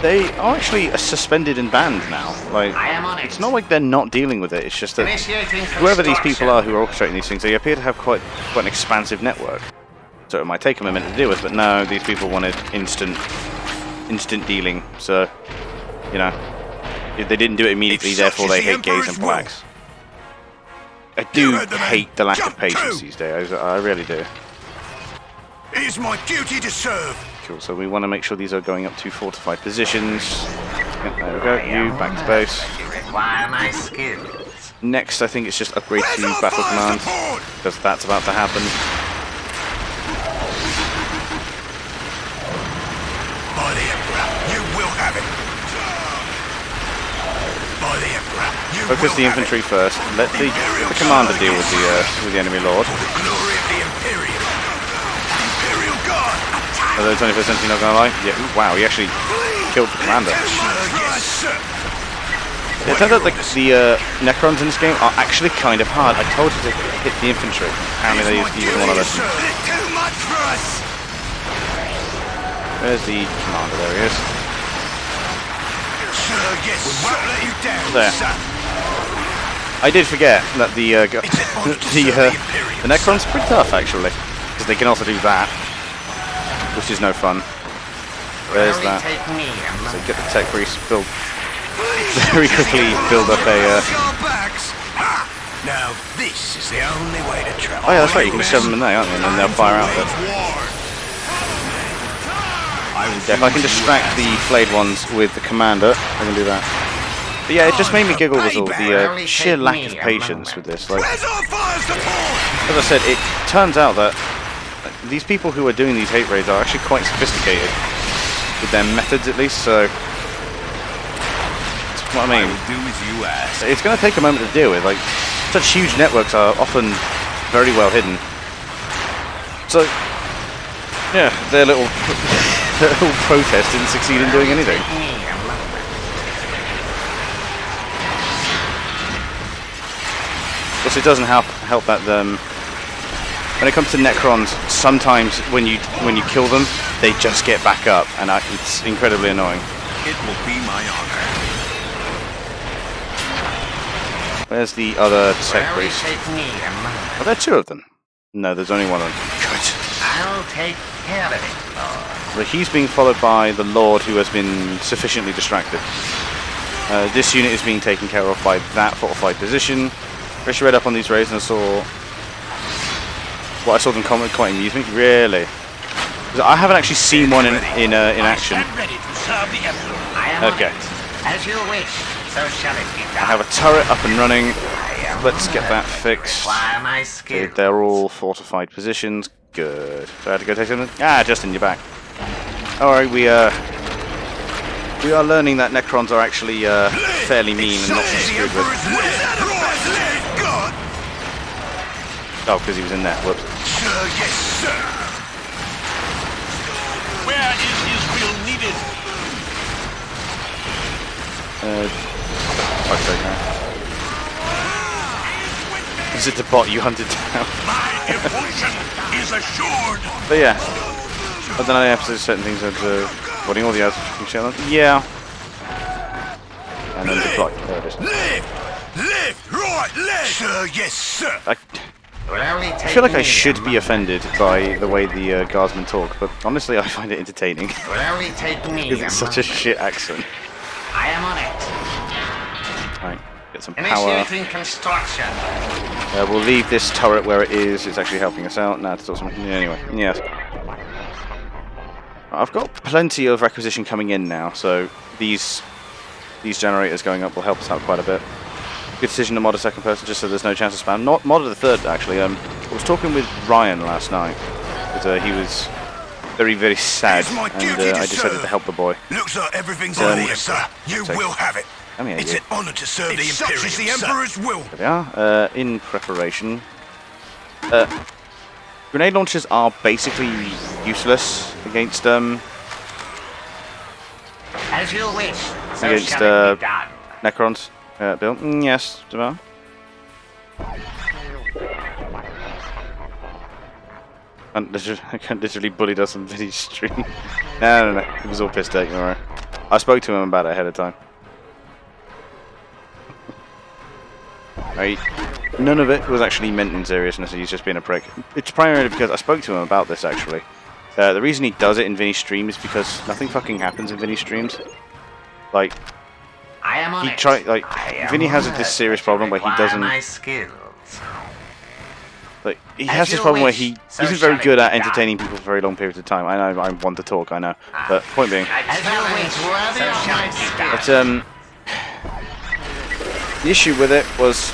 They are actually suspended and banned now. Like, I am on it. it's not like they're not dealing with it. It's just that Initiating whoever these people construction. are who are orchestrating these things, they appear to have quite an expansive network. So it might take them a minute to deal with, but no, these people wanted instant dealing. So, if they didn't do it immediately, It's therefore such they as the hate gays and Emperor's will. blacks. I You do heard the man. hate the lack of Jump patience to. these days. I really do. It is my duty to serve. Cool. So we want to make sure these are going up to fortified positions. Yep, there we go. You back to base. You require my skills. Next, I think it's just upgrade Where's to our battle fire commands, support? because that's about to happen. By the Emperor, you will have it. By the Emperor, you Focus will the have infantry it. first. Let the commander deal with the enemy lord. For the glory of the Imperium. Imperial Guard. Although 21st century, not gonna lie. Yeah. Ooh, wow, he actually killed the commander. Yes, sir. It turns out the Necrons in this game are actually kind of hard. I told you to hit the infantry. Apparently they didn't want to listen. Too much for us. There's the commander. There he is. Sir, yes, we won't let you down, There. sir. I did forget that the Necrons are pretty tough actually, because they can also do that, which is no fun. There's Only that. take me a So moment. get the tech priest build very quickly. Build up a. Now this is the only way to travel. Oh yeah, that's right. You can just shove them in there, aren't you? And then they'll fire out. But yeah, if I can distract the flayed ones with the commander, I can do that. But yeah, it just made me giggle with all the sheer lack of patience with this. Like, Where's our fire support? as I said, it turns out that these people who are doing these hate raids are actually quite sophisticated with their methods, at least. So that's what I mean. Do as you ask. It's going to take a moment to deal with. Like, such huge networks are often very well hidden. So yeah, their little protest didn't succeed in doing anything. Take me a moment. Plus, it doesn't help that when it comes to Necrons, sometimes when you kill them, they just get back up, and it's incredibly annoying. It will be my honor. Where's the other tech Only priest? take me a moment. Are there two of them? No, there's only one of them. Good. I'll take care of it, Lord. But he's being followed by the Lord, who has been sufficiently distracted. This unit is being taken care of by that fortified position. Fresh read up on these raids and I saw what I saw them comment quite amused me. Really? 'Cause I haven't actually seen one in action. Stand ready to serve the Emperor. I am on Okay. it. As you wish, so shall it be I done. have a turret up and running. I am Let's get that honored to fixed. acquire my Okay, skills. they're all fortified positions. Good. So I had to go take something? Ah, just in your back. Alright, we are learning that Necrons are actually fairly mean and not to be The screwed with. Emperor's will. Right, left, God. Oh, because he was in there. Whoops. Sir, yes, sir. Where is his will needed? Fuck's sake, man. Is it the bot you hunted down? My devotion is assured. But yeah. I don't know, episodes, certain things are putting all the others from channel. Yeah. And then deploy. There it is. Left, right, left. Sir, yes, sir. Will only I take feel like I me should a be moment. offended by the way the guardsmen talk, but honestly I find it entertaining. Will only take me Because a it's such a moment. shit accent. I am on it. Right, get some power. Initiating construction. We'll leave this turret where it is. It's actually helping us out. Now to talk something. Anyway, yes. I've got plenty of requisition coming in now, so these generators going up will help us out quite a bit. Good decision to mod a second person just so there's no chance of spam. Not modded the third actually. I was talking with Ryan last night because he was very, very sad, It's my and duty to I decided serve. to help the boy. Looks like everything's Um, in order, sir. You so- will have it. Come here, It's you. an honor to serve the It's Imperium. such is the sir. Emperor's will. There we are. In preparation. Grenade launchers are basically useless against As you wish, so Against, shall it be done. Necrons. Bill? Yes, Jamal. I can't literally bullied us on video stream. No. He was all pissed at you, alright. I spoke to him about it ahead of time. Right. None of it was actually meant in seriousness, he's just being a prick. It's primarily because I spoke to him about this actually. The reason he does it in Vinny's stream is because nothing fucking happens in Vinny's streams. Like, I am on he it. I am Vinny has honored this serious to problem where he require doesn't. my skills. Like, he As has this you problem where wish, he so isn't very shall it good be at done. entertaining people for very long periods of time. I know I'm one to talk, I know. But point being, As you wish, so shall it be done. but the issue with it was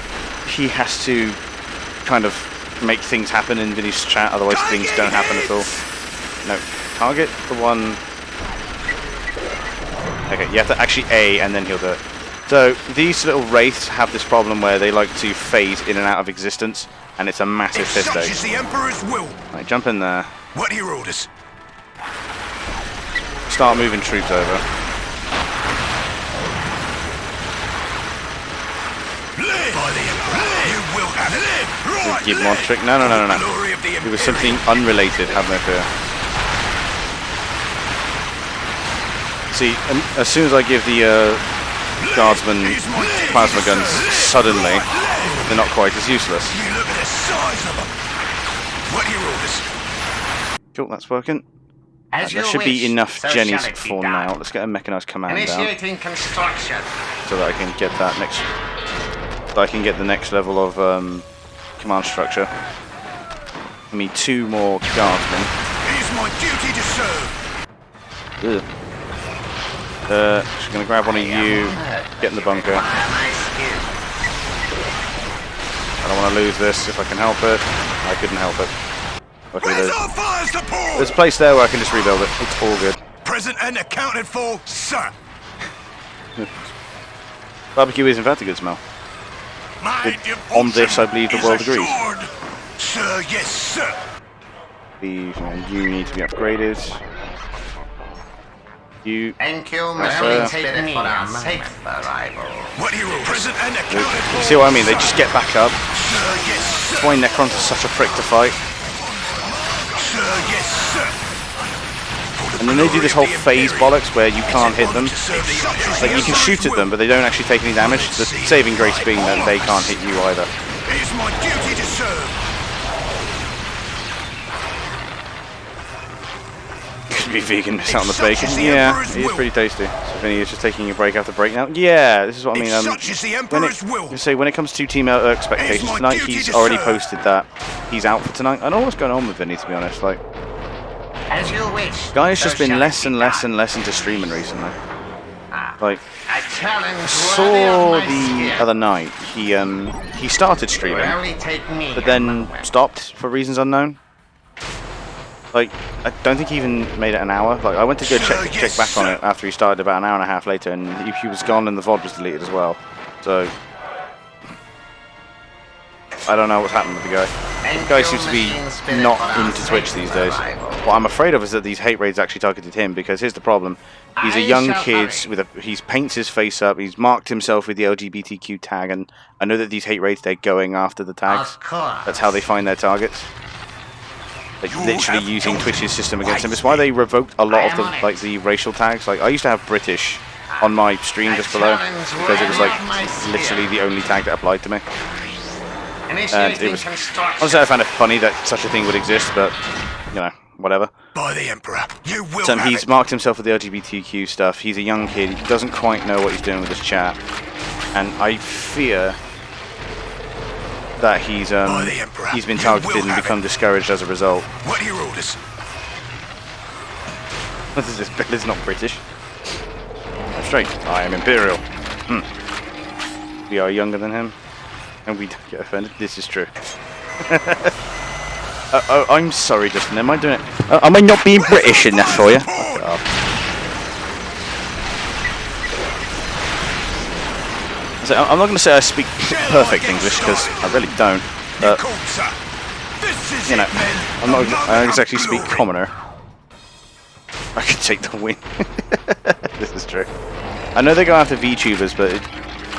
he has to kind of make things happen in Vinny's chat, otherwise things don't happen at all. No, target the one. Okay, you have to actually A and then he'll do it. So these little wraiths have this problem where they like to phase in and out of existence, and it's a massive It's piss such take. is the Emperor's will. Right, jump in there. What are your orders? Start moving troops over. Live! By the Emperor. You will have it. Live! Right, Give live! more trick. No. Glory of the It was Imperium. something unrelated, have no fear. See, as soon as I give the guardsmen plasma guns suddenly, they're not quite as useless. You look at the size of them. What are your orders? Cool, that's working. As There you should be wish, enough so Jennies shall it be for done. now. Let's get a mechanized command down Initiating construction. so that I can get that next. So I can get the next level of command structure. I need 2 more guardsmen. It is my duty to serve. Ugh. Just gonna grab one of you, get in the bunker. I don't want to lose this if I can help it. I couldn't help it. Okay, Where's our fire support? there's a place there where I can just rebuild it. It's all good. Present and accounted for, sir. Barbecue is in fact a good smell. My On this, I believe the is world agrees. assured. Sir, yes, sir. You need to be upgraded. You. Thank you, Yes, Mr. sir. Spirit, for our safe arrival. What are your orders? Present and accounted for. You see what I mean? They just get back up. Sir, yes, sir. That's why Necrons are such a prick to fight. Sir, yes, sir. And then they do this whole phase bollocks where you can't hit them. Like you can shoot at them, but they don't actually take any damage. The saving grace being that they can't hit you either. It is my duty to serve. Could be vegan, miss out on the bacon. Yeah, it is pretty tasty. So Vinny is just taking a break after break now. Yeah, this is what I mean. Such is the When Emperor's will. when it comes to team expectations tonight, he's already posted that he's out for tonight. I don't know what's going on with Vinny, to be honest. Like, As you wish. guy's so just been shall less it and be less done. and less into streaming recently. Like, A challenge I worthy saw of my the skill. other night he started It will streaming, only take me but a then moment. stopped for reasons unknown. Like, I don't think he even made it an hour. Like, I went to go check back on it after he started about an hour and a half later, and he was gone and the VOD was deleted as well. So, I don't know what's happened with the guy. The guy seems to be not into Twitch these days. What I'm afraid of is that these hate raids actually targeted him, because here's the problem. He's a young kid he paints his face up, he's marked himself with the LGBTQ tag, and I know that these hate raids, they're going after the tags. Of course. That's how they find their targets. Like, literally using Twitch's system against them. It's why they revoked a lot of the racial tags. Like, I used to have British on my stream just below, because it was like literally the only tag that applied to me. And it was, honestly, I found it funny that such a thing would exist, but you know, whatever. By the Emperor, you will So have he's it. marked himself with the LGBTQ stuff. He's a young kid. He doesn't quite know what he's doing with his chat, and I fear that he's been targeted and become discouraged as a result. What are your orders? This bill is not British. I'm straight. I am Imperial. We are younger than him, and we don't get offended. This is true. Oh, I'm sorry, Justin. Am I doing it? Am I not being British enough for you? Fuck it off. So, I'm not going to say I speak perfect English, because I really don't. But you know, I don't exactly speak commoner. I could take the win. This is true. I know they go after VTubers, but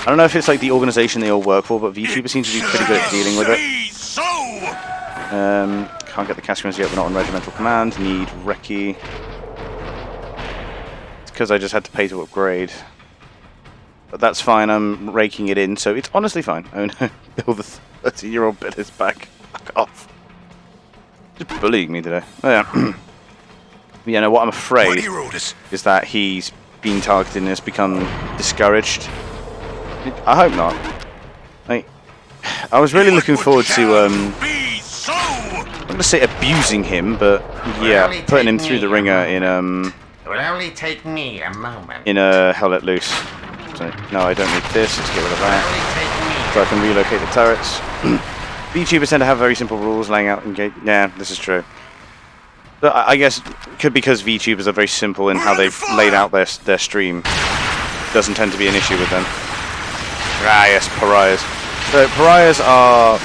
I don't know if it's like the organisation they all work for, but VTubers seem to be pretty good at dealing with it. Can't get the Cascans yet, we're not on regimental command. Need Recce. It's because I just had to pay to upgrade. But that's fine, I'm raking it in, so it's honestly fine. Oh no, Bill the 30-year-old Bill is back. Fuck off. Just bullying me today. Oh yeah. You know, what I'm afraid is that he's been targeted and has become discouraged. I hope not. Like, I was really looking forward to, I'm going to say abusing him, but yeah, putting him through the ringer in, It will only take me a moment. in Hell Let Loose. So, no, I don't need this, let's get rid of that. So I can relocate the turrets. VTubers tend to have very simple rules, laying out and gate. Yeah, this is true. But I guess it could be because VTubers are very simple in how they've laid out their stream. Doesn't tend to be an issue with them. Ah, yes, pariahs. So pariahs are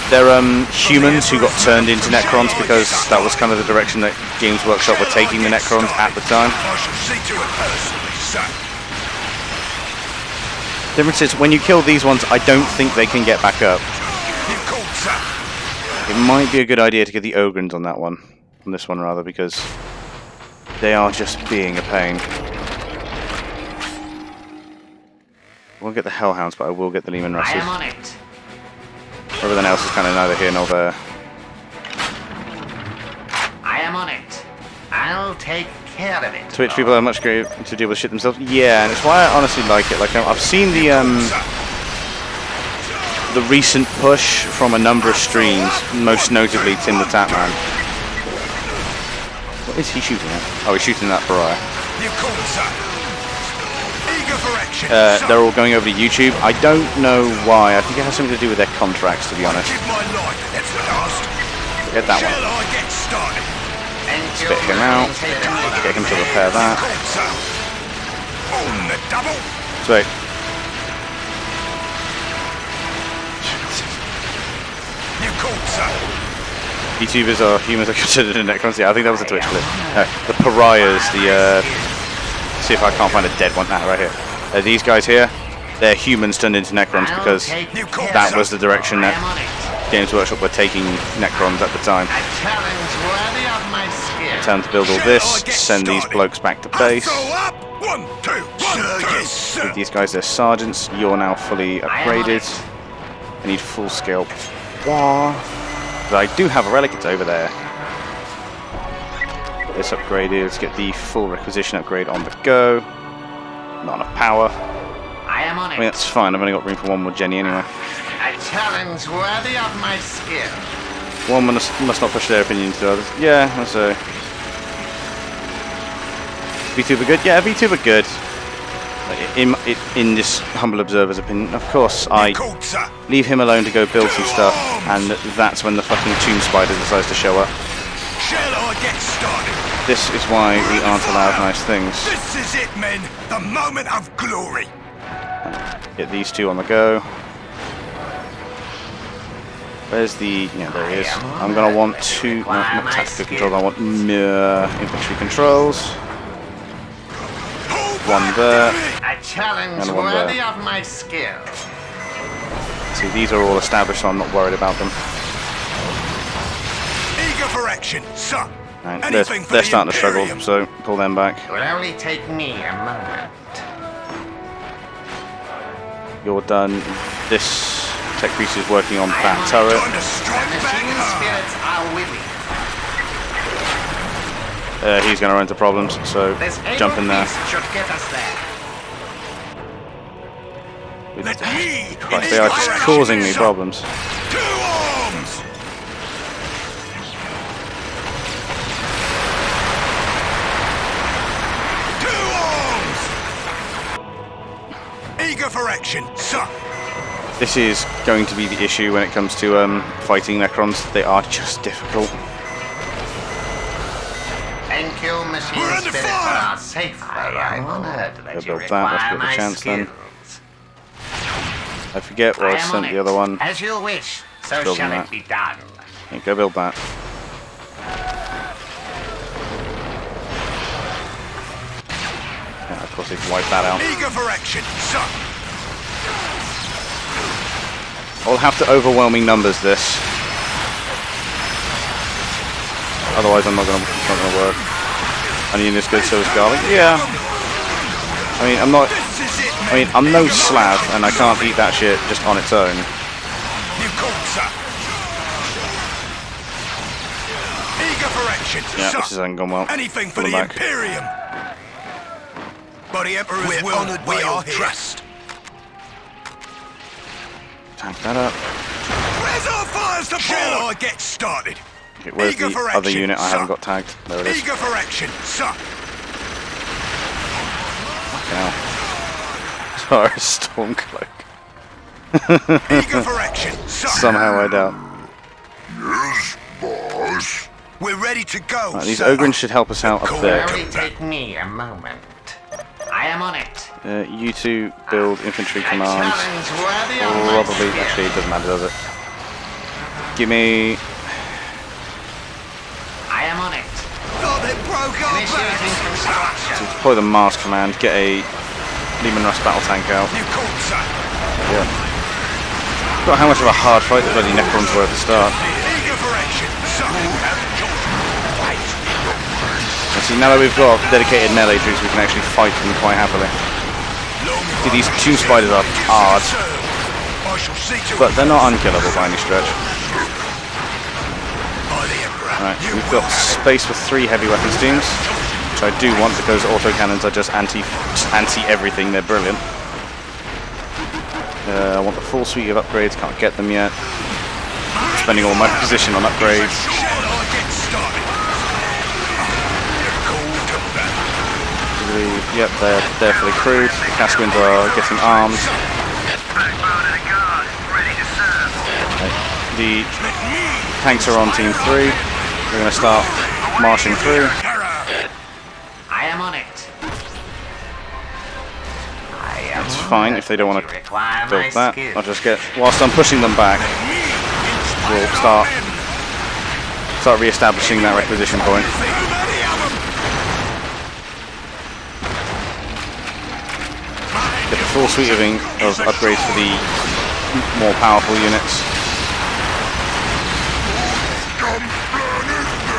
they're humans who got turned into Necrons because that was kind of the direction that Games Workshop were taking the Necrons at the time. Difference is, when you kill these ones, I don't think they can get back up. It might be a good idea to get the Ogrins on that one. On this one, rather, because they are just being a pain. won't get the Hellhounds, but I will get the Lehman I Russes. am on it. Everything else is kind of neither here nor there. I am on it. I'll take care of it. Twitch people are much greater to deal with shit themselves. Yeah, and it's why I honestly like it. Like I've seen the recent push from a number of streams, most notably Tim the Tatman. What is he shooting at? Oh, he's shooting that pariah. You called, sir. Eager for action. They're all going over to YouTube. I don't know why. I think it has something to do with their contracts, to be honest. Give my life, that's the last. Get that Shall one. I get started? Spit him out. Get him to repair that. Called, sir. On the double. Sweet. You called, sir. YouTubers or humans are considered in Necrons. Yeah, I think that was a Twitch clip. The pariahs, see if I can't find a dead one. Ah, right here. These guys here, they're humans turned into Necrons because that was the direction that Games Workshop were taking Necrons at the time. A challenge worthy of my skill. Time to build all this, send these blokes back to base. Go up. 1, 2, 1, 2. Yes, sir. With these guys, they're sergeants. You're now fully upgraded. I need full scale war. But I do have a relic, it's over there. Get this upgraded. Let's get the full requisition upgrade on the go. Not enough power. I am on I it. mean, that's fine. I've only got room for one more Jenny anyway. A challenge worthy of my skill. One must not push their opinion to others. Yeah, that's a. VTuber good? Yeah, VTuber good. In this humble observer's opinion, of course, I Called, sir. leave him alone to go build some stuff, and that's when the fucking tomb spider decides to show up. Shall I get started? This is why we aren't allowed nice things. This is it, men. The moment of glory. Get these two on the go. Where's the... yeah, there he is. I'm going to want two... no, not tactical controls, I want infantry controls. One there. A challenge And one worthy there. of my skill. See, these are all established, so I'm not worried about them. Eager for action, sir. And Anything for they're the starting to struggle, Imperium. so pull them back. It will only take me a moment. You're done. This tech piece is working on that turret. Time to strike back Machine hard. spirits are willing. He's going to run into problems, so This jump in there. beast should get us there. Let me Christ, they are just causing me problems. 2 arms. Eager for action, sir. This is going to be the issue when it comes to fighting Necrons. They are just difficult. Thank you, machine We're under spirits fire! are safe. I am honored that Go you build that, let's require get the my chance then. skills. I forget where I am on sent it. the other one. As you wish, so Building shall that. it be done. Yeah, go build that. Yeah, of course, they've wiped that out. Eager for action, sir. I'll have to overwhelming numbers this. Otherwise, it's not gonna work. Onion is good, so is garlic. Yeah. I mean, I'm not. This is it, I mean, men. I'm no Eager for Slav, action. and I can't eat that shit just on its own. You called, sir. Eager for action, Yeah, sir. this hasn't gone well. Anything for Pull the them back. Imperium. By the Emperor's will, honored by we your are here. trust. Tank that up. Where's our fires to Shall I get started? Okay, where's Eager the for other action, unit I sir. haven't got tagged? There it is. Eager for action, sir. Now. Sorry, Stormcloak. Eager for action, sir. Somehow I doubt. Yes, boss. We're ready to go. Right, these sir. Ogrins should help us out up It there. will only take me a moment. I am on it. You two build infantry A commands. challenge worthy of my Probably, skill. actually, it doesn't matter, does it? Give me. I am on it. Oh, they broke our Initiating backs. construction. Deploy the Mars command. Get a Lehman Russ battle tank out. You called, sir. Yeah. Forgot how much of a hard fight the bloody Necrons were at the start. Eager for action, sir. And see, now that we've got dedicated melee troops, we can actually fight them quite happily. Long See, these two spiders are hard, I shall see to but it. they're not unkillable by any stretch. By the Emperor. Right, we've got space for 3 heavy weapons teams, which I do want because autocannons are just anti everything. They're brilliant. I want the full suite of upgrades. Can't get them yet. Spending all my position on upgrades. Shall I get started? You're cold to battle. Yep, they're fully crewed. The Casquins are getting armed. The tanks are on team 3. We're going to start marching through. I am on it. It's fine if they don't want to Require my build that. skill. I'll just get, whilst I'm pushing them back, we'll start re-establishing that requisition point. Get the full suite of upgrades for the more powerful units.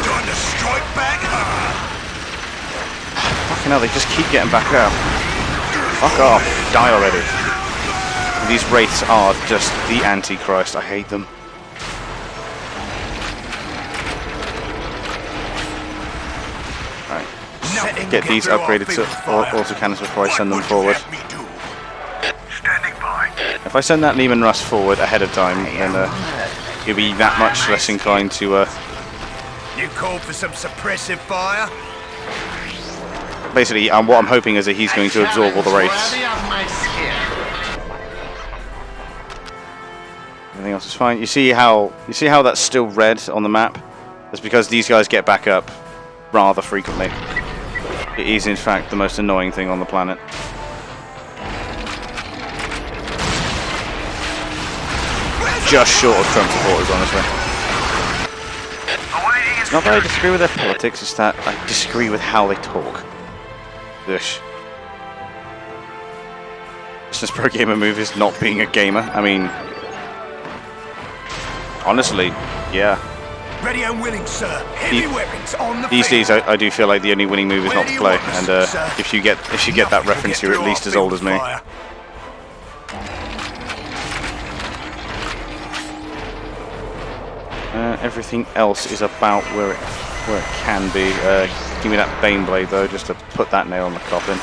Time to strike back hard. Fucking hell, they just keep getting back up. Fuck off. Die already. These wraiths are just the Antichrist. I hate them. Right. Get these upgraded to autocannons before I send them forward. Standing by. If I send that Lehman Russ forward ahead of time, then he'll be that much less inclined to... You called for some suppressive fire? basically, what I'm hoping is that he's going to absorb all the wraiths. Worthy of my skill. Everything else is fine. You see how that's still red on the map? That's because these guys get back up rather frequently. It is in fact the most annoying thing on the planet. Just short of Trump supporters, honestly. It's not that I disagree with their politics, it's that I disagree with how they talk. Ugh. Business pro gamer move is not being a gamer. I mean, honestly, yeah. Ready and willing, sir. Heavy weapons on the These field. days, I do feel like the only winning move is not to play, and if you get that reference, you're at least as old as me. Everything else is about where it can be. Give me that Bane Blade though, just to put that nail in the coffin.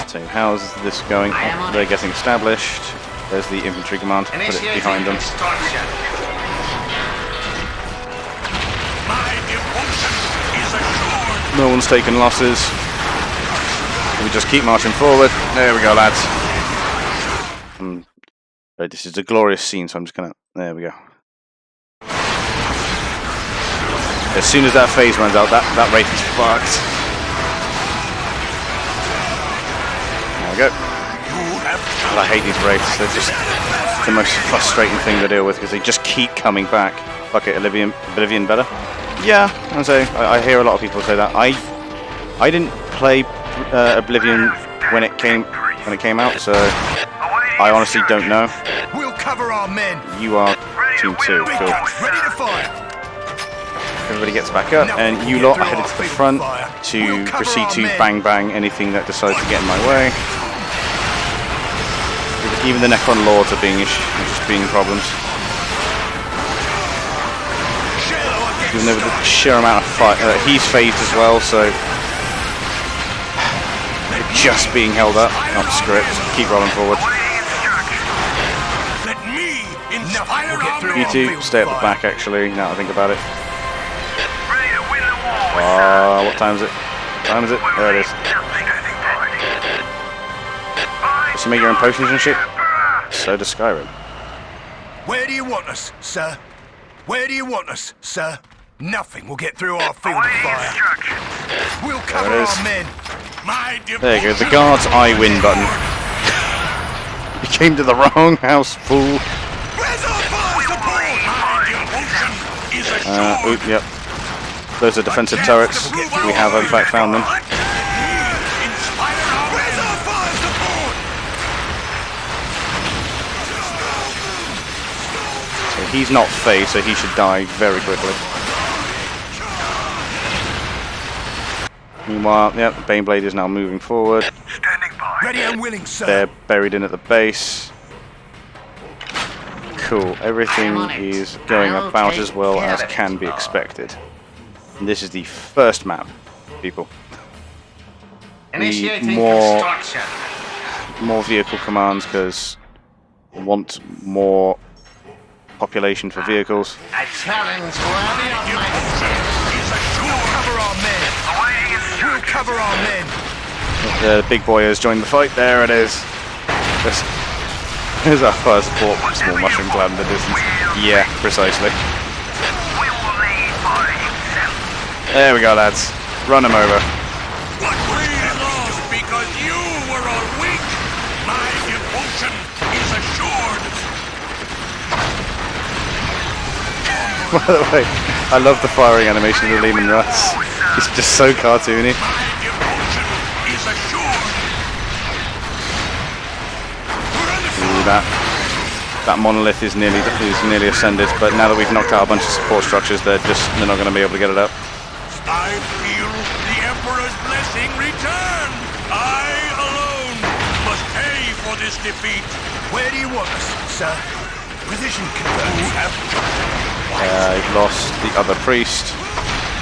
So how's this going? They're getting established. There's the infantry command. Put it behind them. Extortion. My devotion is assured. No one's taken losses. We just keep marching forward. There we go, lads. This is a glorious scene, so I'm just gonna... There we go. As soon as that phase runs out, that Wraith is fucked. There we go. God, I hate these Wraiths. They're just the most frustrating thing to deal with because they just keep coming back. Fuck it, Oblivion better? Yeah, I hear a lot of people say that. I didn't play Oblivion when it came out, so I honestly don't know. We'll cover our men. You are team 2, Big cool. guns ready to fire. Everybody gets back up, and you lot are headed to the front to proceed to bang bang anything that decides to get in my way. Even the Necron Lords are being problems. Even though with the sheer amount of fight, he's phased as well, so just being held up. Oh, screw it, just keep rolling forward. Let me inspire our You two stay at the back, actually. Now I think about it. What time is it? Time is it? There it is. Does you make your own potions and shit? So does Skyrim. Where do you want us, sir? Where do you want us, sir? Nothing will get through our field of fire. We'll cover There it is. our men. My There you go, the guard's I win button. You came to the wrong house, fool. Where's our fire support? My devotion is assured. Yep. Those are defensive turrets. We have in fact found them. Where's our fire support? So he's not phased, so he should die very quickly. Meanwhile, yeah, the Baneblade is now moving forward. Standing by. Ready and willing, sir. They're buried in at the base. Cool. Everything is going about as well as can be expected. And this is the first map, people. Initiating more construction. vehicle commands because I want more population for vehicles. I challenge worthy of my We'll cover our men. We'll cover our men. The big boy has joined the fight. There it is. There's our fire support. Small mushroom cloud in the distance. Yeah, precisely. There we go, lads. Run him over. What we lost because you were all weak. My devotion is assured. By the way, I love the firing animation of the Lehman Russ. It's just so cartoony. My devotion is assured. Ooh, that monolith is nearly ascended, but now that we've knocked out a bunch of support structures, they're not going to be able to get it up. I feel the Emperor's blessing return. I alone must pay for this defeat. Where do you want us, sir? Position confirmed. I've lost the other priest.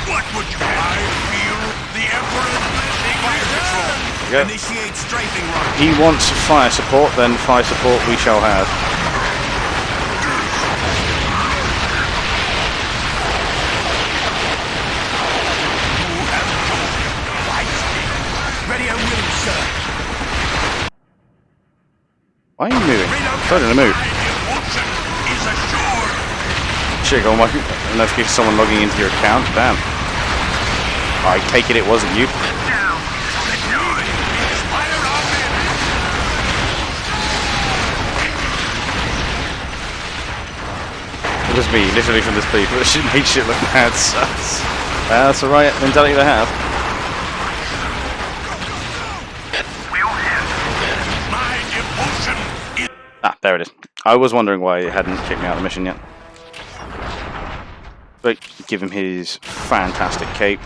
What would you have? I feel the Emperor's blessing return. There we go. Initiate strafing run. He wants fire support, then fire support we shall have. Ready and willing, sir. Why are you moving? Try to move. My devotion is assured. Shit, oh my, notification someone logging into your account? Damn. I take it wasn't you. It was me, literally from this beef, but it made shit look mad sus. That's the right mentality to have. My devotion is... Ah, there it is. I was wondering why it hadn't kicked me out of the mission yet. But give him his fantastic cape.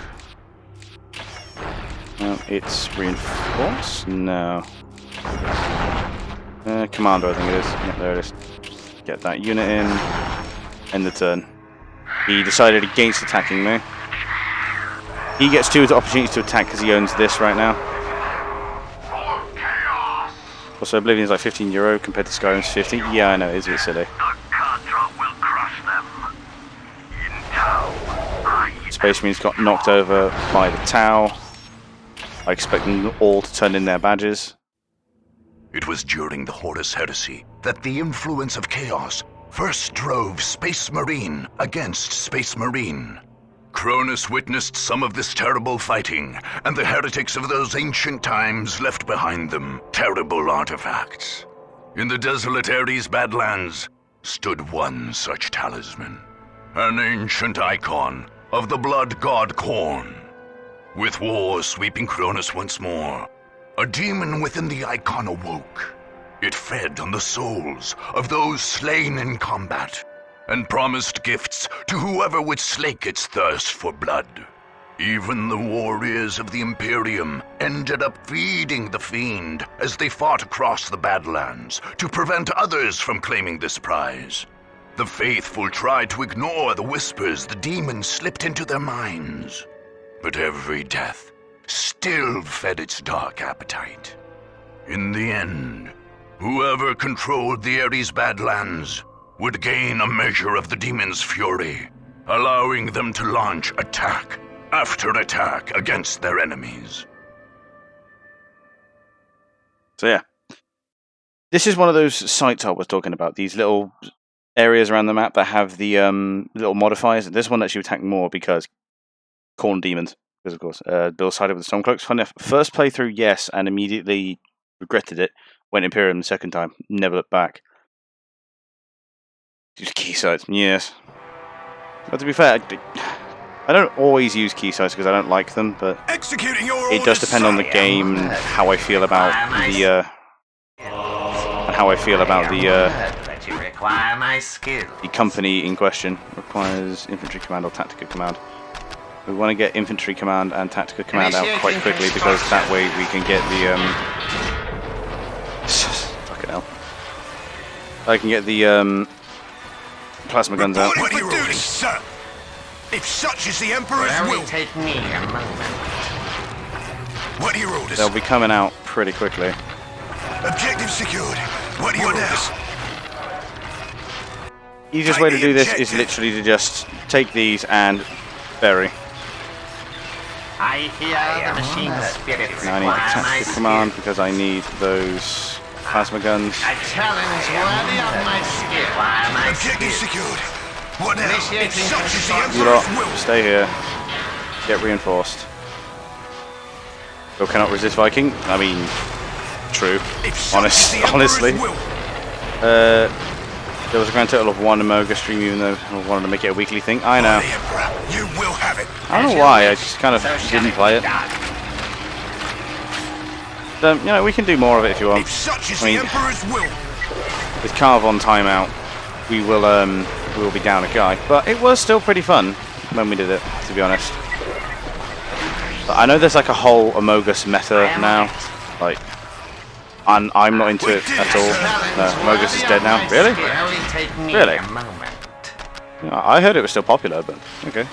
It's reinforced? No. Commander, I think it is. Yeah, there it is. Get that unit in. End the turn. He decided against attacking me. He gets 2 opportunities to attack because he owns this right now. Also, Oblivion is like €15 compared to Skyrim's 50. Yeah, I know, it's a bit silly. Space Marines got knocked over by the Tau. I expect them all to turn in their badges. It was during the Horus Heresy that the influence of chaos first drove Space Marine against Space Marine. Cronus witnessed some of this terrible fighting, and the heretics of those ancient times left behind them terrible artifacts. In the desolate Ares Badlands stood one such talisman, an ancient icon of the blood god Khorne. With war sweeping Cronus once more, a demon within the icon awoke. It fed on the souls of those slain in combat, and promised gifts to whoever would slake its thirst for blood. Even the warriors of the Imperium ended up feeding the fiend as they fought across the Badlands to prevent others from claiming this prize. The faithful tried to ignore the whispers the demon slipped into their minds, but every death still fed its dark appetite. In the end, whoever controlled the Ares Badlands would gain a measure of the demon's fury, allowing them to launch attack after attack against their enemies. So yeah, this is one of those sites I was talking about, these little areas around the map that have the little modifiers. This one lets you attack more because Khorne demons, because of course Bill sided with the Stormcloaks. Funny enough, first playthrough, yes, and immediately regretted it. Went Imperium the second time, never looked back. Use key sites, yes. But to be fair, I don't always use key sites because I don't like them, but Executing your it does depend on the game and how I feel about the But you require my skill. the company in question. Requires infantry command or tactical command. We want to get infantry command and tactical command out quite quickly because that way we can get the fucking hell. I can get the plasma guns out. What do you do, sir? If such is the Emperor's Will will, only take me a moment. what are your orders? They'll be coming out pretty quickly. Objective secured. What are your orders? Easiest way to do this is literally to just take these and bury. I hear the machine spirits. Now I need the tactical command because I need those plasma guns. A challenge worthy of my skill. Why my Objective skill? secured. What now? If Initiating such is the You Emperor's lot, will, stay here. Get reinforced. Still cannot resist Viking. I mean, true. if such is the Emperor's Honestly. will, There was a grand total of 1 Amoga stream, even though I wanted to make it a weekly thing. I know. the Emperor, you will have it. I don't know why. I just kind of didn't play it. You know, we can do more of it if you want. If such is I mean, the Emperor's will, With Carve on timeout, we will be down a guy. But it was still pretty fun when we did it, to be honest. But I know there's like a whole Amogus meta now. Like, I'm not into it at all. No, Amogus is dead now. Really? Really? Yeah, I heard it was still popular, but okay.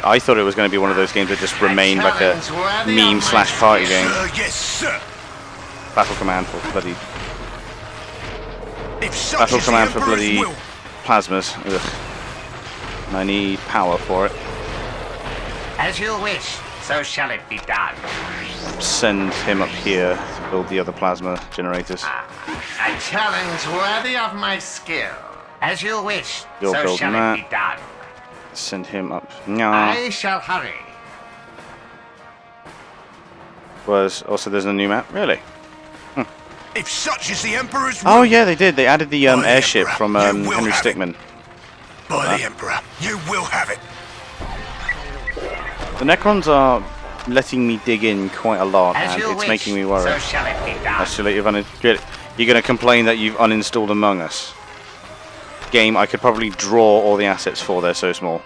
I thought it was going to be one of those games that just remained like a meme/party game. yes, sir. Battle command for bloody If such battle is the command for Emperor's bloody will, plasmas. Ugh. And I need power for it. As you wish, so shall it be done. Send him up here to build the other plasma generators. A challenge worthy of my skill. As you wish, You're so building shall that. it be done. Send him up. Nah. I shall hurry. Was also there's a new map. Really? if such is the Emperor's will, Oh yeah, they did. They added the By the airship Emperor, from you will Henry have it. Stickmin. by the Emperor, you will have it. The Necrons are letting me dig in quite a lot, As and you it's wish, making me worry. so shall it be done. Actually, you're going to complain that you've uninstalled Among Us. Game I could probably draw all the assets for. They're so small.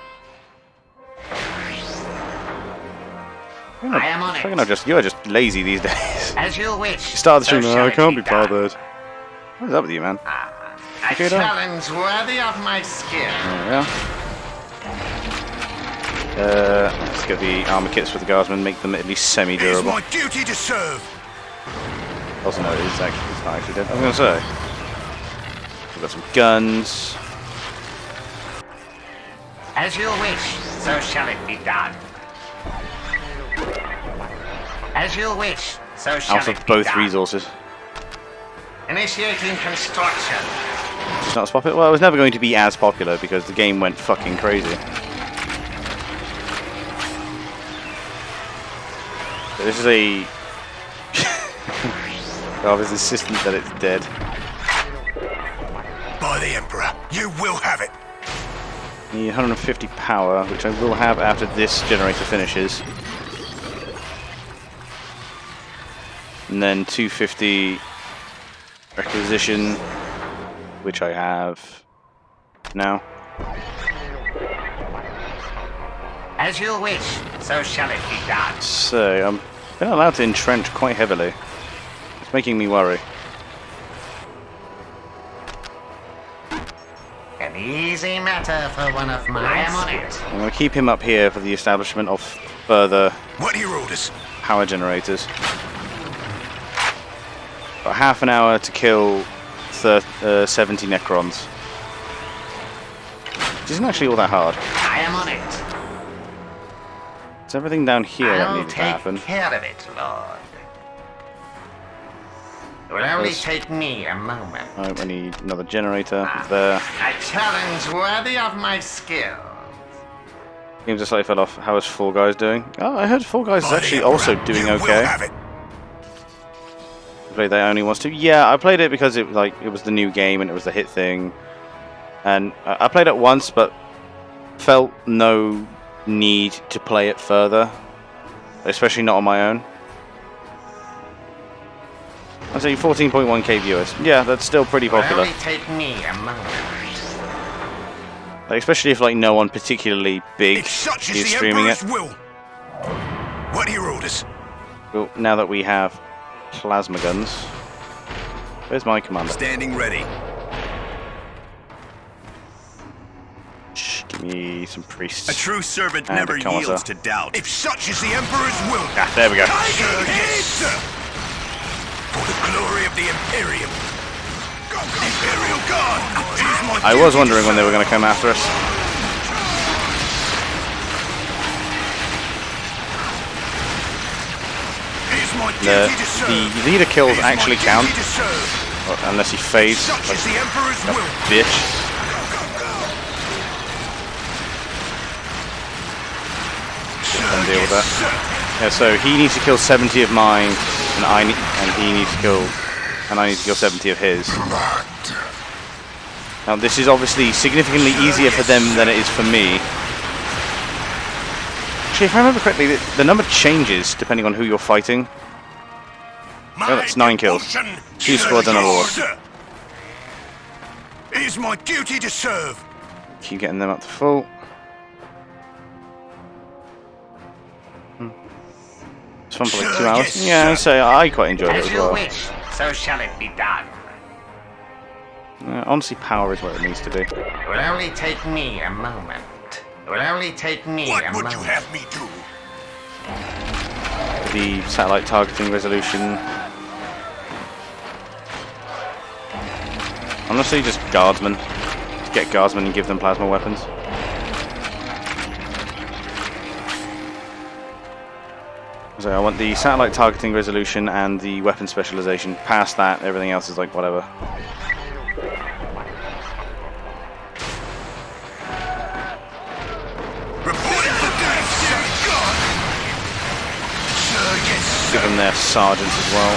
I am on it. You are just lazy these days. As you wish. Start the so stream. shall I it can't be done. bothered. What is up with you, man? A Okay, done. challenge worthy of my skill. There we are. Let's get the armor kits for the guardsmen. Make them at least It is semi-durable. my duty to serve. Also, no, it's not actually dead. I was going to say. We've got some guns. As you wish, so shall it be done. As you wish, so shall Out it of be both done. resources. Initiating construction. It's not as popular. Well, it was never going to be as popular because the game went fucking crazy. But this is a. Garv is insistent that it's dead. By the Emperor, you will have it. Need 150 power, which I will have after this generator finishes. And then 250 requisition, which I have now. As you wish, so shall it be done. So, I'm been allowed to entrench quite heavily. It's making me worry. An easy matter for one of my I am on it. I'm going to keep him up here for the establishment of further What are your orders? power generators. Got half an hour to kill 70 Necrons. Which isn't actually all that hard. I am on it. It's everything down here that I'll needs to take happen. care of it, Lord. It will only Yes. take me a moment. Oh, I need another generator there. A challenge worthy of my skill. Game just slightly fell off. How is Fall Guys doing? Oh, I heard Fall Guys is By the actually Emperor, also doing you will okay. have it. Played that only wants to. Yeah, I played it because it was the new game and it was the hit thing. And I played it once, but felt no need to play it further, especially not on my own. I'd say 14.1k viewers. Yeah, that's still pretty popular. Will only take me a moment. Like, especially if like no one particularly big If such is is the streaming Emperor's it. will. What are your orders? Well, now that we have plasma guns, where's my commander? Standing ready. Shh, give me some priests. A true servant And never a commissar. yields to doubt. If such is the Emperor's will. Ah, there we go. Sir, yes, sir. For the glory of the Imperium. Imperial Guard. It is my I was duty wondering to when they were serve. going to come after us. It is my The, duty to serve. the leader kills It is my actually duty count, to serve. unless he fades Such like is the Emperor's a will. bitch. Can deal with that. Yeah, so he needs to kill 70 of mine, and I need to kill 70 of his. Now this is obviously significantly easier for them than it is for me. Actually, if I remember correctly, the number changes depending on who you're fighting. Yeah, that's 9 kills. 2 squads and a war. It is my duty to serve. Keep getting them up to full. It's fun for like 2 hours. Yes, Yeah, sir. so I quite enjoyed it As as you well. wish, so shall it be done. Honestly, power is what it needs to do. It will only take me a moment. It will only take me What a would moment. you have me do? The satellite targeting resolution. Honestly, just guardsmen. Just get guardsmen and give them plasma weapons. So I want the satellite targeting resolution and the weapon specialization. Past that, everything else is like whatever. Reporting for duty, sir. God. Sir, yes, Give them their sergeants as well.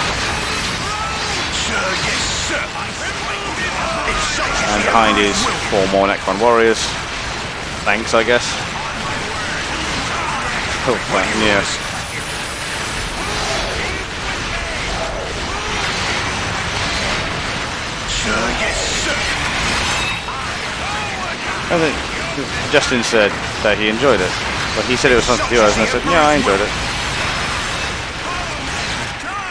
sir, yes, sir. If such is And the behind is Emperor's 4 more Necron warriors. Thanks, I guess. Oh, fine, yes. Sir, yes, sir. I think Justin said that he enjoyed it. But he said it was fun for viewers, and I said, yeah, I enjoyed it.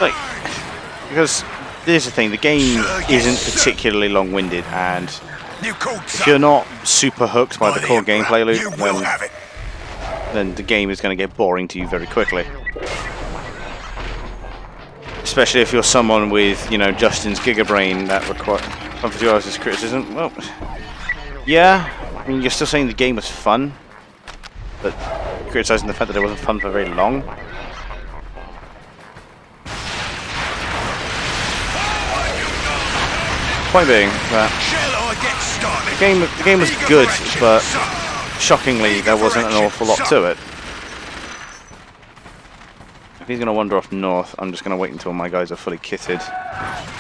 Like, because here's the thing, the game isn't particularly long-winded, and You called, if sir. you're not super hooked by the core Emperor, gameplay loop, you will have it. then the game is going to get boring to you very quickly. Especially if you're someone with, you know, Justin's gigabrain that requires fun for 2 hours as criticism. Well, yeah, I mean, you're still saying the game was fun, but criticizing the fact that it wasn't fun for very long. Point being that Shall I get started? the game was good, Eager but for action, sir. shockingly there wasn't an awful lot to it. If he's going to wander off north, I'm just going to wait until my guys are fully kitted,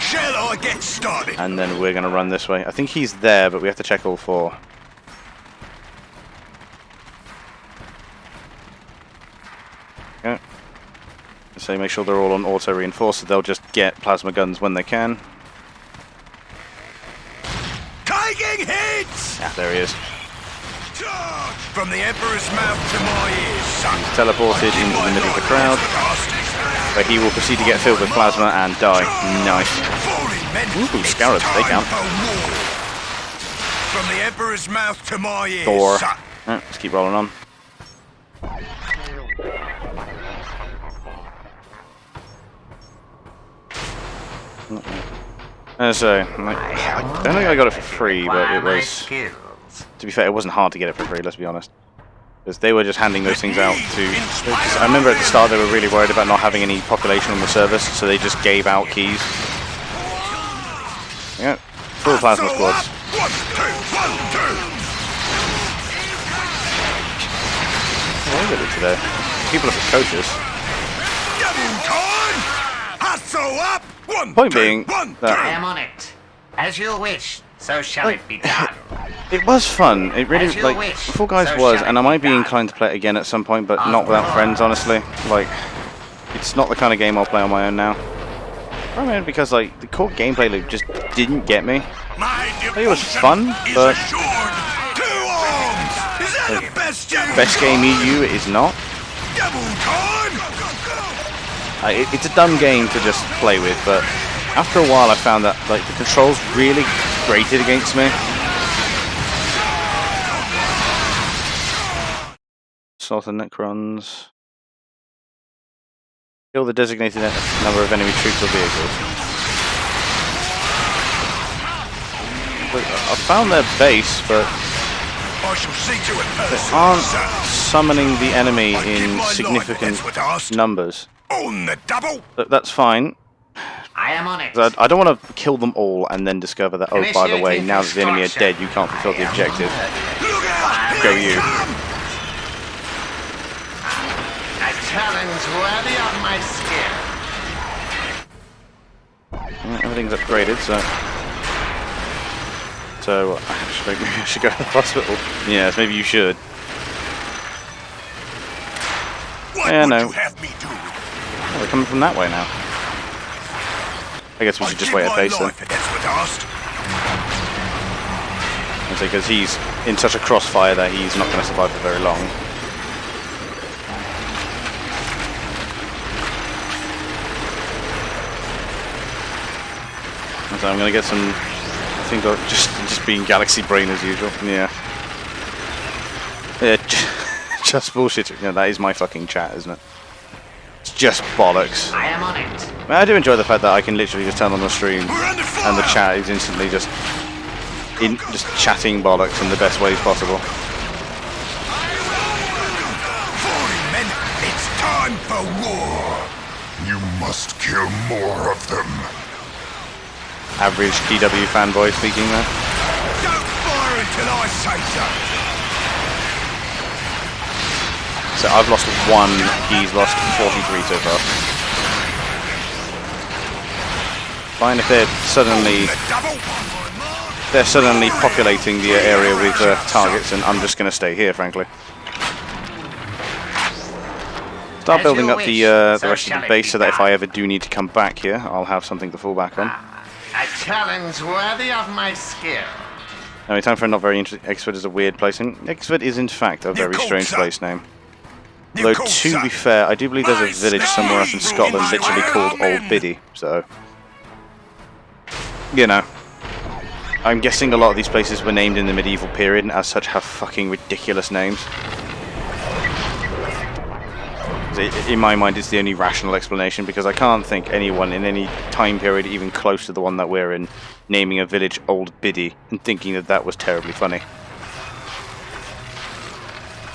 Shall I get started? and then we're going to run this way. I think he's there, but we have to check all 4. Okay. So make sure they're all on auto reinforced, so they'll just get plasma guns when they can. Taking hits! Yeah, there he is. Charge! From the Emperor's mouth to my ears, son. He's teleported into the middle of the crowd, where he will proceed to get filled with plasma and die. Nice. Ooh, scarabs, they count. From the Emperor's mouth to my ears, Thor. son. Right, let's keep rolling on. So, I don't think I got it for free, but it My was, skills. to be fair, it wasn't hard to get it for free, let's be honest. Because they were just handing those things out to... I remember at the start they were really worried about not having any population on the service, so they just gave out keys. Yeah, full plasma squads. 1, 2, 1, 2. What is it today? People are precocious. Double time! Hustle up! 1, Point 2, being 1, that- I am on it. As you wish, so shall it be done. It was fun. It really, As you like, wish, Fall Guys so was, shall and it I might be be done. inclined to play it again at some point, but not without friends, honestly. Like, it's not the kind of game I'll play on my own now. I mean, because like the core gameplay loop just didn't get me. My It was fun, devotion is but assured. 2 arms! Is that the best you best game EU it is not. Double time! It's a dumb game to just play with, but after a while I found that like the controls really grated against me. Assault and Necrons. Kill the designated number of enemy troops or vehicles. I found their base, but I shall see to it they personally, aren't sir. summoning the enemy I'd give in my life if significant that's what asked. numbers. On the double! That's fine. I am on it. I don't want to kill them all and then discover that, oh, by the way, Initiating now that the enemy are construction. dead, you can't fulfill the objective. Look out! Go Here they you. come! A challenge worthy of my skill. Well, everything's upgraded, so maybe I should go to the hospital. Yes, maybe you should. What Yeah, would no. you have me do? Oh, they're coming from that way now. I guess we should I'd just give wait at my base then. life if that's what asked. Because he's in such a crossfire that he's not going to survive for very long. So I'm going to get some. I think I'll just being Galaxy Brain as usual. Yeah. Yeah. Just bullshit. Yeah, that is my fucking chat, isn't it? It's just bollocks. I am on it. I mean, I do enjoy the fact that I can literally just turn on the stream We're under fire! and the chat is instantly just chatting bollocks in the best ways possible. Forward, men! It's time for war! You must kill more of them. Average DW fanboy speaking there. Don't fire until I say so! So I've lost 1, he's lost 43 so far. Fine if they're suddenly populating the area with targets, and I'm just going to stay here, frankly. Start As building you up wish, the so rest of shall the it base be so that if done. I ever do need to come back here, I'll have something to fall back on. A challenge worthy of my skill. Anyway, time for a not very interesting. Exford is a weird place, and Exford is in fact a very called, strange sir? place name. You Although, called, to sir? be fair, I do believe there's a village somewhere up in Scotland My literally way, called amen. Old Biddy, so... You know. I'm guessing a lot of these places were named in the medieval period, and as such have fucking ridiculous names. In my mind, it's the only rational explanation, because I can't think anyone in any time period even close to the one that we're in naming a village Old Biddy and thinking that that was terribly funny.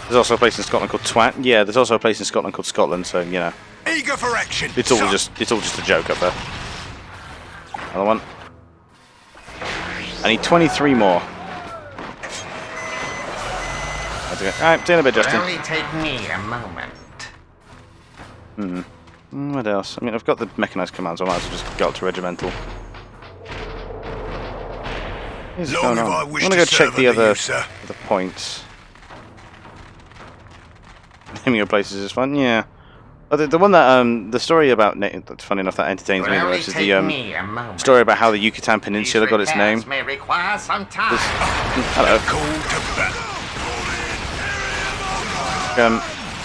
There's also a place in Scotland called Twat. Yeah, there's also a place in Scotland called Scotland, so, you know. Eager for action! It's all sir. just a joke up there. Another one. I need 23 more. Alright, see you in a bit, It'll Justin. only take me a moment. What else? I mean, I've got the mechanized commands, so I might as well just go up to regimental. What's Long going have on? I I'm wished gonna to go check serve the under other you, sir. points. Naming your places is fun, yeah. Oh, the one that the story about that's funny enough that entertains me It'll the only most is take the me a moment. story about how the Yucatan Peninsula These got its repairs name. may require some time. Hello. Call to battle.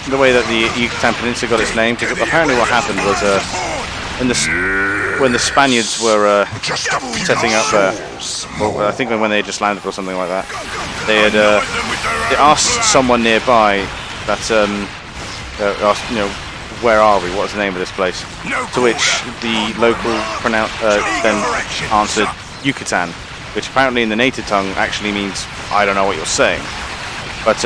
The way that the Yucatan Peninsula got its name, because apparently what happened was when the Spaniards were Just a few setting up well, I think when they just landed or something like that, they had they asked someone nearby that asked, you know, where are we? What's the name of this place? No To which the local then answered Yucatan, which apparently in the native tongue actually means I don't know what you're saying. But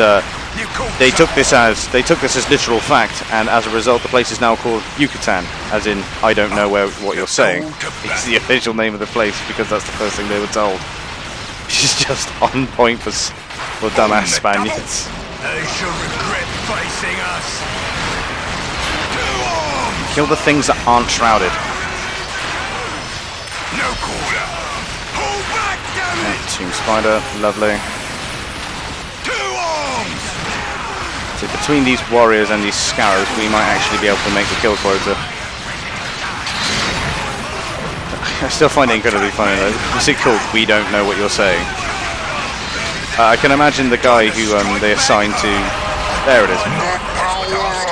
You called, they sir. took this as literal fact, and as a result, the place is now called Yucatan, as in I don't know what you're saying. It's the official name of the place because that's the first thing they were told. Which is just on point for dumbass Spaniards. They shall regret facing us. To arms! Kill the things that aren't shrouded. No quarter. Hold back, damn it! Tomb Spider, lovely. To arms! So between these warriors and these scarabs, we might actually be able to make the kill quota. I still find it incredibly funny though. What's it called? We don't know what you're saying. I can imagine the guy who they assigned to. There it is.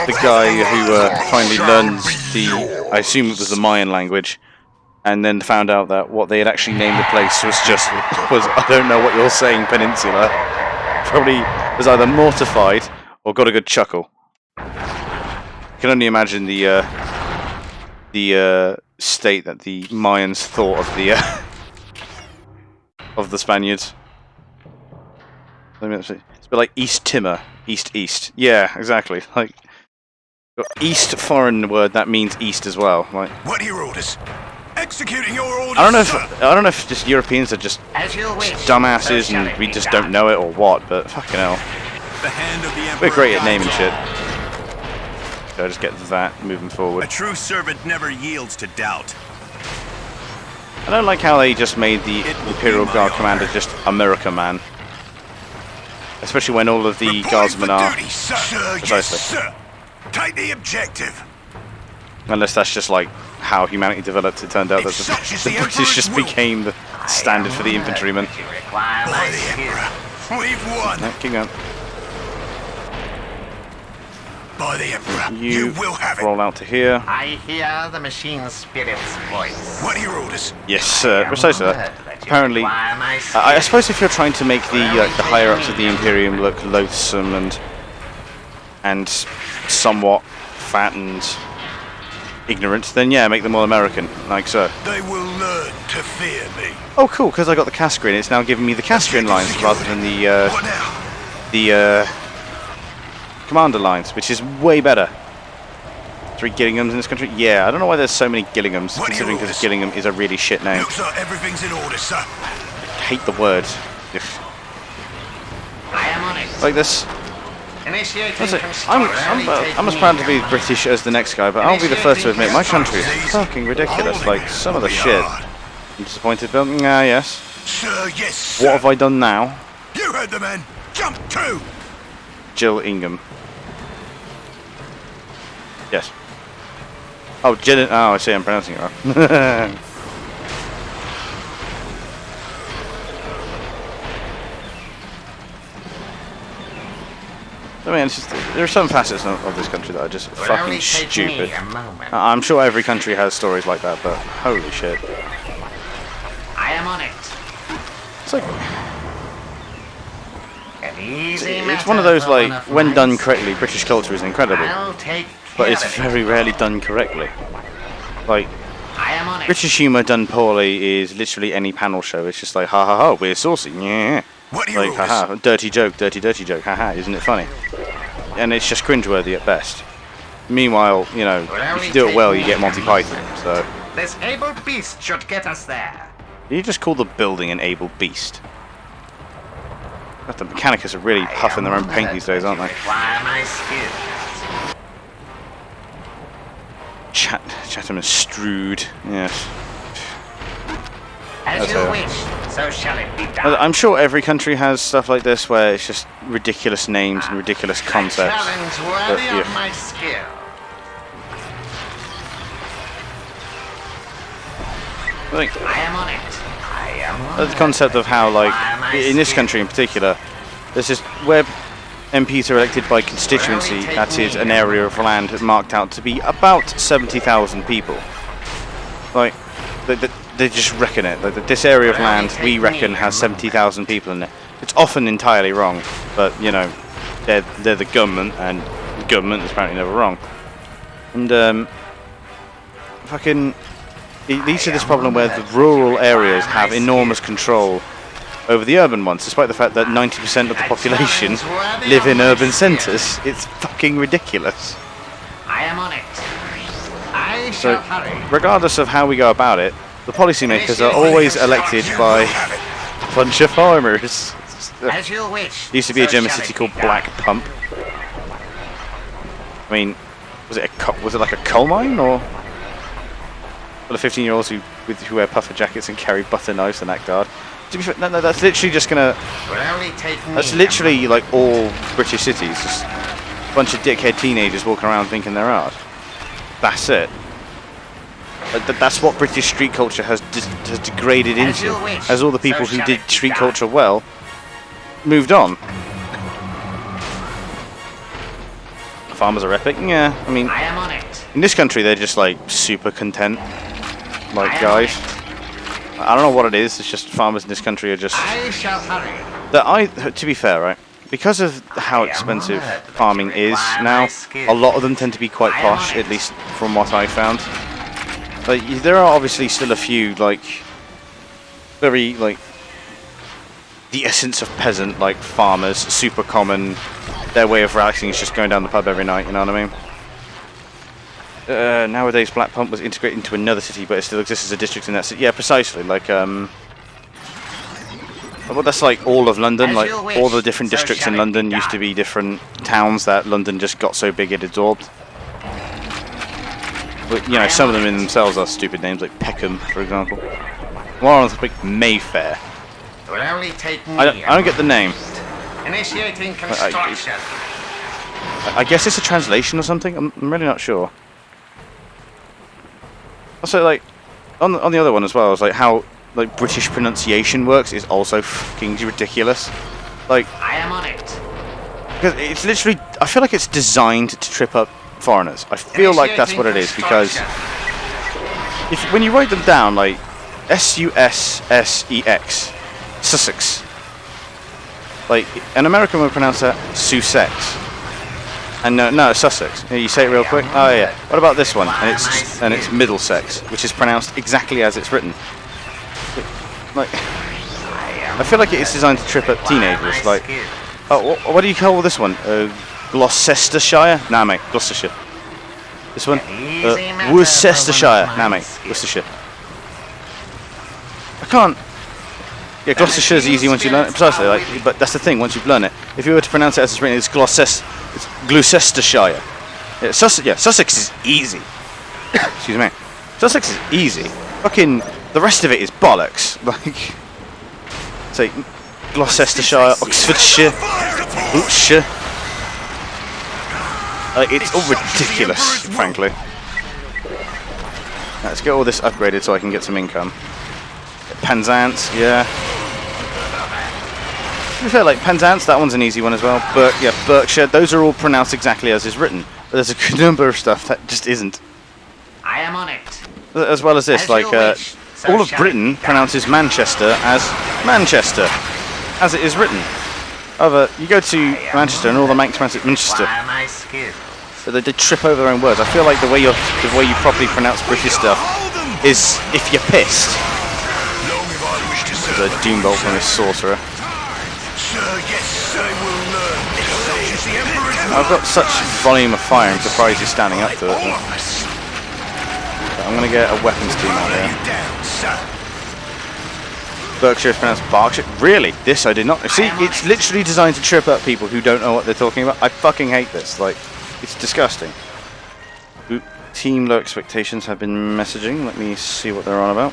The guy who finally learns the. I assume it was the Mayan language, and then found out that what they had actually named the place was I don't know what you're saying Peninsula. Probably was either mortified or got a good chuckle. I can only imagine the state that the Mayans thought of the Spaniards. It's a bit like East Timor, East. Yeah, exactly. Like East, foreign word that means East as well. Like, what are your orders? Executing your orders. I don't know if just Europeans are just dumbasses and we just don't know it or what. But fucking hell, The hand of the Emperor we're great at naming guides shit. all. So I just get that moving forward. A true servant never yields to doubt. I don't like how they just made the Imperial Guard commander just America man. Especially when all of the guardsmen are. Duty, sir. Sir, yes, Precisely. sir. Take the objective. Unless that's just like how humanity developed, it turned out that If such is the the British Emperor's just will. became the standard for the infantrymen. Require By my the skill. Emperor, we've won. No, keep going. By the Emperor, You you will have it. roll out to here. I hear the machine spirit's voice. What are your orders? Yes, precisely that. Apparently, I suppose if you're trying to make the higher ups of the Imperium look loathsome and somewhat fat and ignorant, then yeah, make them all American, like so. They will learn to fear me. Oh, cool! Because I got the Caspian, it's now giving me the Caspian lines rather than What now? the commander lines, which is way better. 3 Gillinghams in this country? Yeah, I don't know why there's so many Gillinghams, What are considering your because orders? Gillingham is a really shit name. Looks like everything's in order, sir. I hate the word. Ugh. I am on it. Like this. Initiating That's it. construction. I'm as proud to be British as the next guy, but I'll be the first to admit my country is fucking ridiculous. Like some of the shit. I'm disappointed, but yes. Sir, yes, sir. What have I done now? You heard the man. Jump to. Jill Ingham. Yes. Oh, Jill. Oh, I see. I'm pronouncing it wrong. I mean, it's just, there are some facets of this country that are just Will only fucking take me stupid. a moment. I'm sure every country has stories like that, but holy shit. I am on it. It's like, An easy it's one of those, like, when done correctly, British culture is incredible, I'll take but care it's of it. very rarely done correctly. Like, I am on it. British humour done poorly is literally any panel show. It's just like, ha ha ha, we're saucy, yeah. What are your Like, orders? haha, dirty joke, haha, isn't it funny? And it's just cringeworthy at best. Meanwhile, you know, if you do it well, you get Monty Python, so... This able beast should get us there. You just call the building an able beast. God, the Mechanicus are really puffing their own paint these days, aren't they? Require my skills. Chatham is Strood, yes. As That's you a- wish, so shall it be done. I'm sure every country has stuff like this where it's just ridiculous names and ridiculous concepts. Challenge worthy But, yeah. of my skill. I think I am on it. I am on the concept of how, like, in this country in particular, there's just where MPs are elected by constituency, that is an area of land marked out to be about 70,000 people. Like, they just reckon it. Like, this area of land, we reckon, has 70,000 people in it. It's often entirely wrong, but, you know, they're the government, and the government is apparently never wrong. And, fucking... It leads to this problem where the rural areas have enormous control over the urban ones, despite the fact that 90% of the population live in urban centres. It's fucking ridiculous. I am on it. I So, shall hurry. regardless of how we go about it, the policymakers are always elected by a bunch of farmers. As you wish. There used to be a so German shall city it called be done. Black Pump. I mean, was it like a coal mine, or full of 15-year-olds who wear puffer jackets and carry butter knives and act guard? To be fair, no, that's literally just gonna. Will only take me That's a literally like all British cities, just a bunch of dickhead teenagers walking around thinking they're art. That's it. That's what British street culture has degraded As into. you wish, As all the people so who shall did it be street done. culture well moved on. Farmers are epic. Yeah, I mean, I am on it. in this country they're just like super content, like I am guys. on I don't know what it is. It's just farmers in this country are just. I shall hurry. To be fair, right? Because of how expensive farming is now, a lot of them tend to be quite posh, at least from what I found. Like, there are obviously still a few, like, very, like, the essence of peasant, like, farmers, super common. Their way of relaxing is just going down the pub every night, you know what I mean? Nowadays, Black Pump was integrated into another city, but it still exists as a district in that city. Yeah, precisely. Like, well, that's like all of London. As Like, you wish, all the different so districts shall in it London be used to done. be different towns that London just got so big it absorbed. But, you know, some of them in themselves are stupid names, like Peckham, for example. More on like Mayfair. It will only take me. I don't get the name. Initiating construction. I guess it's a translation or something. I'm really not sure. Also, like, on the other one as well, is like how like British pronunciation works is also fucking ridiculous. Like, I am on it. because it's literally, I feel like it's designed to trip up foreigners. I feel like that's what it is, because when you write them down, like Sussex, Sussex, like an American would pronounce that Sussex, and no, Sussex. You say it real quick. Oh yeah. What about this one? And it's Middlesex, which is pronounced exactly as it's written. Like, I feel like it's designed to trip up teenagers. Like, oh, what do you call this one? Gloucestershire? Nah, mate, Gloucestershire. This one? Worcestershire? Nah, mate, Worcestershire. I can't. Yeah, Gloucestershire's easy once you learn it. Precisely, like, but that's the thing. Once you've learned it, if you were to pronounce it as it's written, it's Gloucestershire. Yeah, Sussex is easy. Excuse me. Sussex is easy. Fucking the rest of it is bollocks. Like, say Gloucestershire, Oxfordshire, Wiltshire. It's all ridiculous, frankly. Let's get all this upgraded so I can get some income. Penzance, yeah. To be fair, like Penzance, that one's an easy one as well. But yeah, Berkshire, those are all pronounced exactly as is written. But there's a good number of stuff that just isn't. I am on it. As well as this, As like you wish, so all of shall Britain it be done. pronounces Manchester as Manchester, as it is written. However, you go to Manchester and all the Mancs pronounce it Manchester. Why my skills? So they trip over their own words. I feel like the way you properly pronounce British stuff is if you're pissed. Long if I wish to serve. There's a doombolt from this sorcerer. Sir, yes, they will learn. Such is the Emperor's I've got such volume of fire, I'm surprised he's standing up to it. orders. But I'm going to get a weapons team out Lay here. you down, sir. Berkshire is pronounced Berkshire. Really? This I did not. See, it's literally designed to trip up people who don't know what they're talking about. I fucking hate this. Like, it's disgusting. Ooh, Team Low Expectations have been messaging. Let me see what they're on about.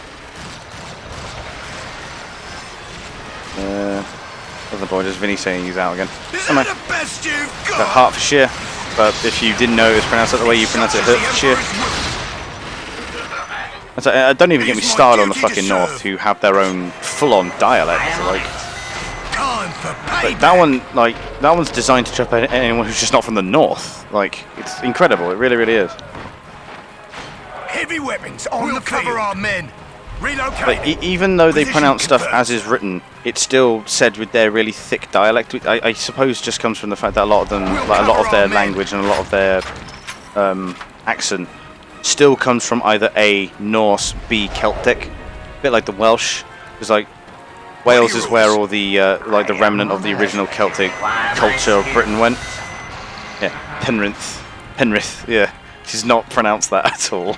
Doesn't bother, just Vinny saying he's out again. Is Am I? that the best you've The got? Hertfordshire. But if you didn't know it was pronounced the way you pronounce it, Hertfordshire. Don't even get me started on the fucking north, who have their own full-on dialect. Like, Time for but payback. that one's designed to trip anyone who's just not from the north. Like, it's incredible. It really, really is. Heavy weapons on the cover our men. Relocate. Like, even though they Position pronounce stuff confirmed. as is written, it's still said with their really thick dialect. Which I suppose just comes from the fact that a lot of them, like a lot of their language and a lot of their accent, still comes from either A, Norse, B, Celtic. A bit like the Welsh. It's like Wales is where all the like the remnant of the original Celtic culture of Britain went. Yeah, Penrith. Yeah, she's not pronounced that at all.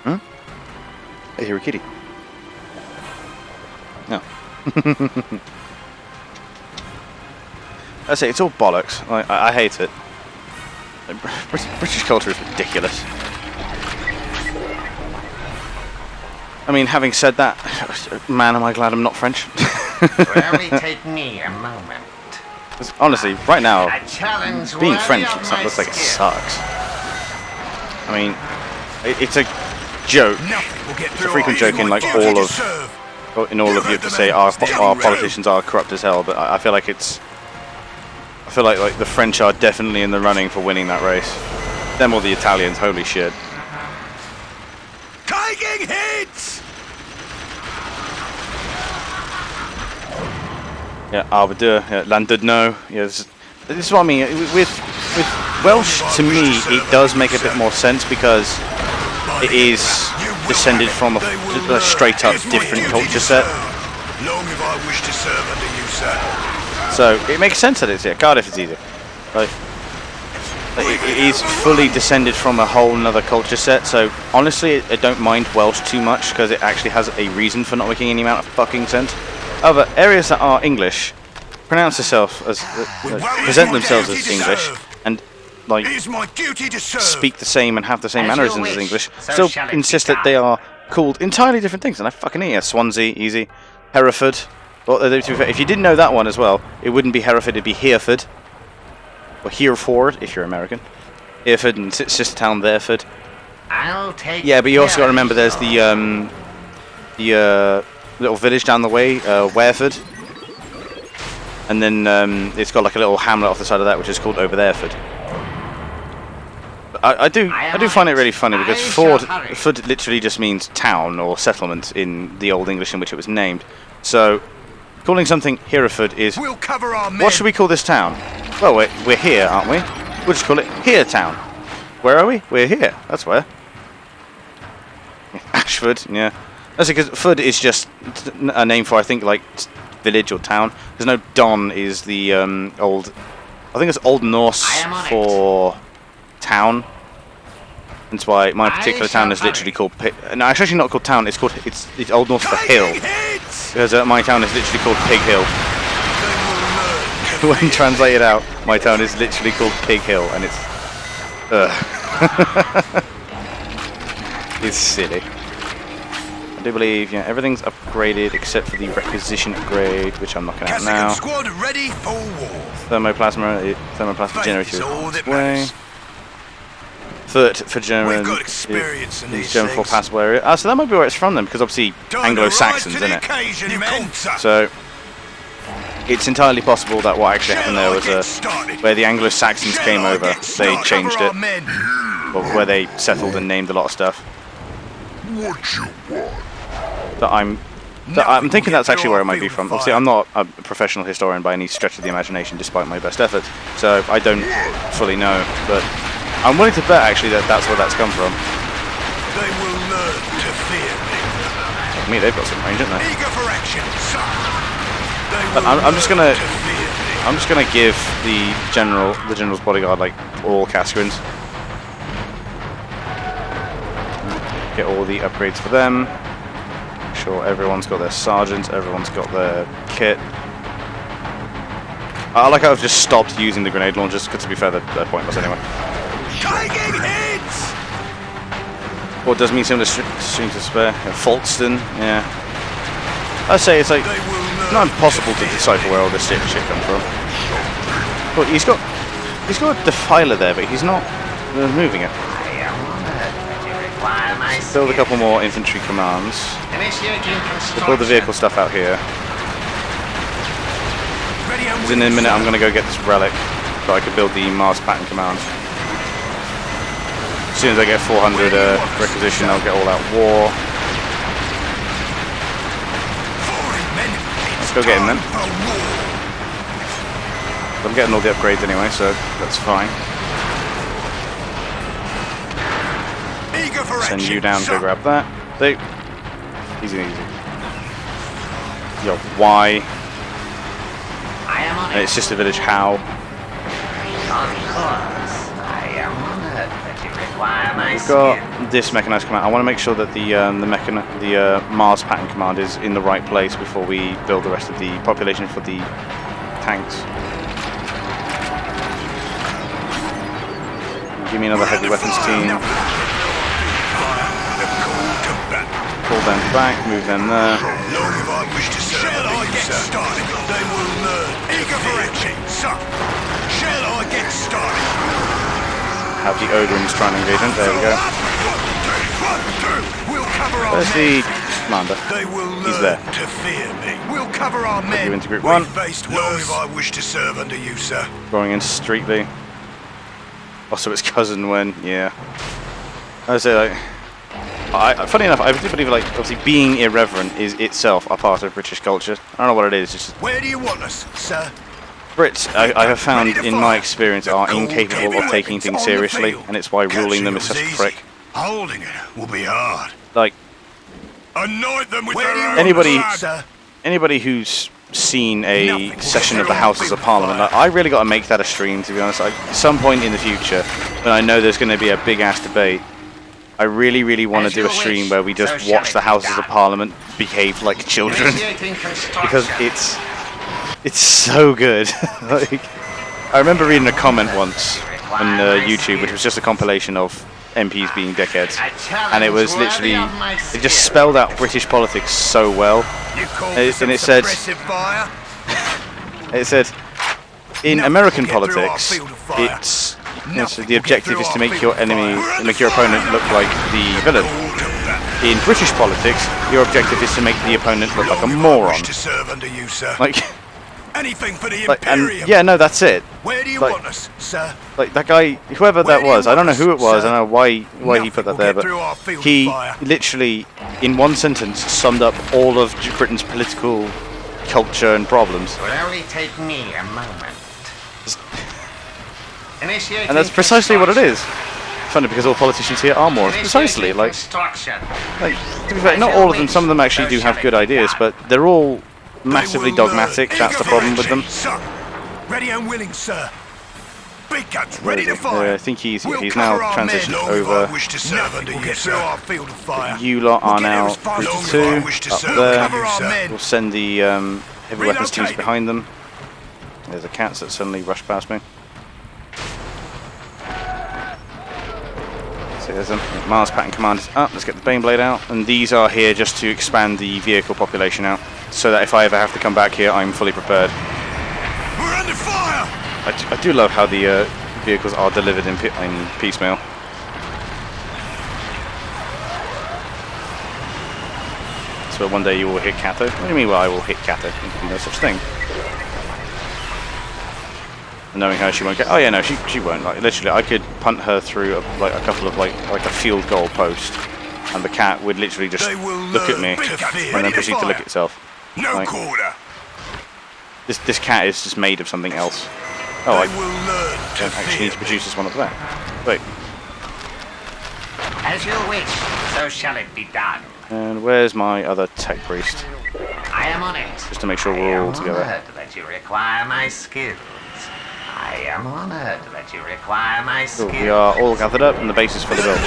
Hmm? I hear a kitty. No. I say it's all bollocks. I hate it. British culture is ridiculous. I mean, having said that, man, am I glad I'm not French. It will only take me a moment. 'Cause honestly, right now, A challenge being worthy French of my looks like it skill. sucks. I mean, It's a joke. Nothing will get It's a through frequent our joke in like duty all to of serve. in all of you to say our politicians are corrupt as hell, but I feel like it's. I feel like the French are definitely in the running for winning that race. Them or the Italians, holy shit. Taking hits! Yeah, Arbiter, yeah, Landudno. Yeah, this is what I mean. With Welsh, to me, it does make a bit more sense because it is descended from a straight up different culture set. Long if I wish to serve under you, sir. So it makes sense that it's here. Cardiff is easier. Like it is fully descended from a whole nother culture set. So honestly, I don't mind Welsh too much because it actually has a reason for not making any amount of fucking sense. However, areas that are English pronounce themselves as present themselves as English and like It is my duty to serve. speak the same and have the same As you mannerisms as wish, English, so still shall it insist be that they done. are called entirely different things. And I fucking hate it. Swansea, easy. Hereford. Well, to be fair, if you didn't know that one as well, it wouldn't be Hereford, it'd be Hereford. Or Hereford, if you're American. Hereford and sister town Thereford. I'll take Yeah, but you also got to care remember of there's the little village down the way, Wareford. And then it's got like a little hamlet off the side of that, which is called Over Thereford. I do find it really funny because Ford literally just means town or settlement in the Old English in which it was named. So calling something Hereford is. We'll cover our men. What should we call this town? Well, we're here, aren't we? We'll just call it Here Town. Where are we? We're here. That's where. Ashford, yeah. That's because Ford is just a name for, I think, like village or town. There's no Don is the old. I think it's Old Norse for town. That's why my particular town is literally called. No, it's actually not called town. It's called. It's Old Norse for hill. Because my town is literally called Pig Hill. When translated out, my town is literally called Pig Hill, and it's. It's silly. I do believe, yeah, everything's upgraded except for the requisition upgrade, which I'm looking at now. Squad ready for war. Thermoplasma generator all that way. matters. Third for German. We've got experience in these German for things. passable area. So that might be where it's from then, because obviously Anglo-Saxons, isn't it? So it's entirely possible that what actually happened there was where the Anglo-Saxons came over, they changed it, or where they settled and named a lot of stuff. What you want? I'm thinking that's actually where it might be from. Obviously, I'm not a professional historian by any stretch of the imagination, despite my best efforts, so I don't fully know, but I'm willing to bet actually that that's where that's come from. They will learn to fear me. I mean, they've got some range, haven't they? Eager for action, son. They But will I'm just learn gonna- to fear me. I'm just gonna give the general's bodyguard like all Cascarins. Get all the upgrades for them. Make sure everyone's got their sergeants, everyone's got their kit. I like how I've just stopped using the grenade launchers, because to be fair, they're pointless anyway. Taking hits! Or it does mean some strings to spare. Folkestone, yeah. I say it's like They will learn it's not impossible to decipher where all this shit comes from. But he's got a defiler there, but he's not moving it. Build a couple more infantry commands. We'll build the vehicle stuff out here. Ready and Because in a minute I'm going to go get this relic so I can build the Mars pattern command. As soon as I get 400 requisition, I'll get all out war. Let's go get him then. I'm getting all the upgrades anyway, so that's fine. Eager for Send action, you down to son. go grab that. Easy. Yo, why? I am on And it's just a village. How? Of course. I am honored that you require my We've skill. got this mechanized command. I want to make sure that the Mars pattern command is in the right place before we build the rest of the population for the tanks. Give me another heavy weapons team. Pull them back, move them there. Long if I wish to serve. Shall I get started? They will learn. Eager for action, son. Shall I get started? have the Ogrins try and engage them. There we go. There's the commander. He's there. To fear me. We'll cover our You men. into group 1. Faced long if I wish to serve under you, sir. Going in streetly. Also, its cousin when, yeah. I would say, like, funny enough, I do believe, like, obviously being irreverent is itself a part of British culture. I don't know what it is. Just Where do you want us, sir? Brits, I have found, in my experience, are incapable of taking things seriously, and it's why ruling them is such a prick. Holding it will be hard. Like, Anoint them with Where do you their Anybody- own blood. anybody who's seen a session of the Houses of Parliament, like, I really got to make that a stream, to be honest. Like, at some point in the future, when I know there's going to be a big-ass debate, I really, really want to do a stream where we just watch the Houses of Parliament behave like children, because it's so good. Like, I remember reading a comment once on YouTube, which was just a compilation of MPs being dickheads, and it was literally, it just spelled out British politics so well. And it said, in American politics, it's the objective is to make your opponent look like the villain. In British politics, your objective is to make the opponent look like a moron. Like, anything for the like, and Imperium. yeah, no, that's it. Where do you like- want us, sir? Like that guy, whoever Where that do you was, I don't know want who it us, was, I sir? don't know why he put that Nothing there, will get through our but field he of fire. literally, in one sentence, summed up all of Britain's political culture and problems. Will only take me a moment. Initiating And that's precisely what it is. construction. Funny because all politicians here are more precisely Initiating like. construction. Like, to be fair, not all of them. Some of them actually do have good ideas, but they're all massively They will dogmatic. learn. That's the problem with them. Sir, ready and willing, sir. Big guns ready to I fire. think he's We'll now cover our transitioned men. over. Wish to serve under you, sir. Our field of fire. You lot are We'll get there now as fast group as 2 I wish to up serve there. under you, sir. We'll send the heavy weapons teams Relocate. behind them. There's the cats that suddenly rush past me. So there's them. Mars Pattern Command is up. Let's get the Baneblade out. And these are here just to expand the vehicle population out, so that if I ever have to come back here, I'm fully prepared. We're under fire. I do love how the vehicles are delivered in piecemeal. So one day you will hit Kato. What do you mean, well, I will hit Kato? No such thing. And knowing how she won't get. Oh yeah, no, she won't. Like literally, I could punt her through a couple of like a field goal post, and the cat would literally just They will look at learn. me Big guns and ready then to proceed to fire. lick itself. No Like, quarter. this cat is just made of something else. Oh, They I will learn to don't actually fear need to produce this one up there. Wait, As you wish, so shall it be done. and where's my other tech priest? I am on it. Just to make sure we're all I am together. honored that you require my skills. I am honored that you require my Cool, skills. we are all gathered up, and the base is fully built.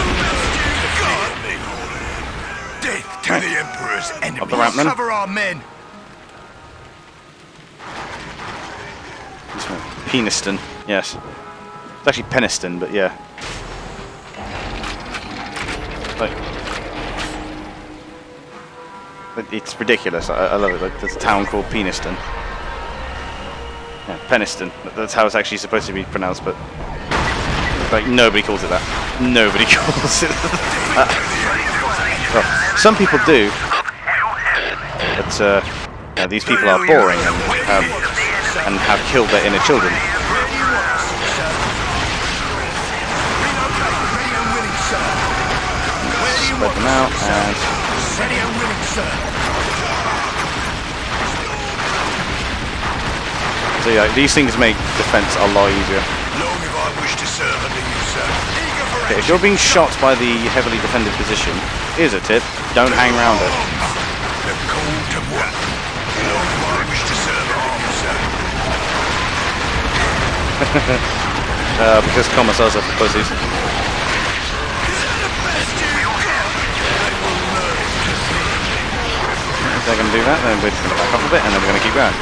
Death to the Emperor's enemies. Up the ramp then. Cover our men. Peniston, yes. It's actually Peniston, but yeah. Like, it's ridiculous. I love it. Like, there's a town called Peniston. Yeah, Peniston. That's how it's actually supposed to be pronounced, but like nobody calls it that. Nobody calls it that. Well, some people do, but yeah, these people are boring and have killed their inner children. Spread them out and Ready and willing, sir. so yeah, these things make defense a lot easier. Long if I wish to serve under you, sir. Eager for Okay, if you're being shot by the heavily defended position, here's a tip: don't hang around it. the call to what? Long if I wish to serve under you, sir. Because commissars are for pussies. If they're going to do that, then we're just going to back off a bit, and then we're going to keep going.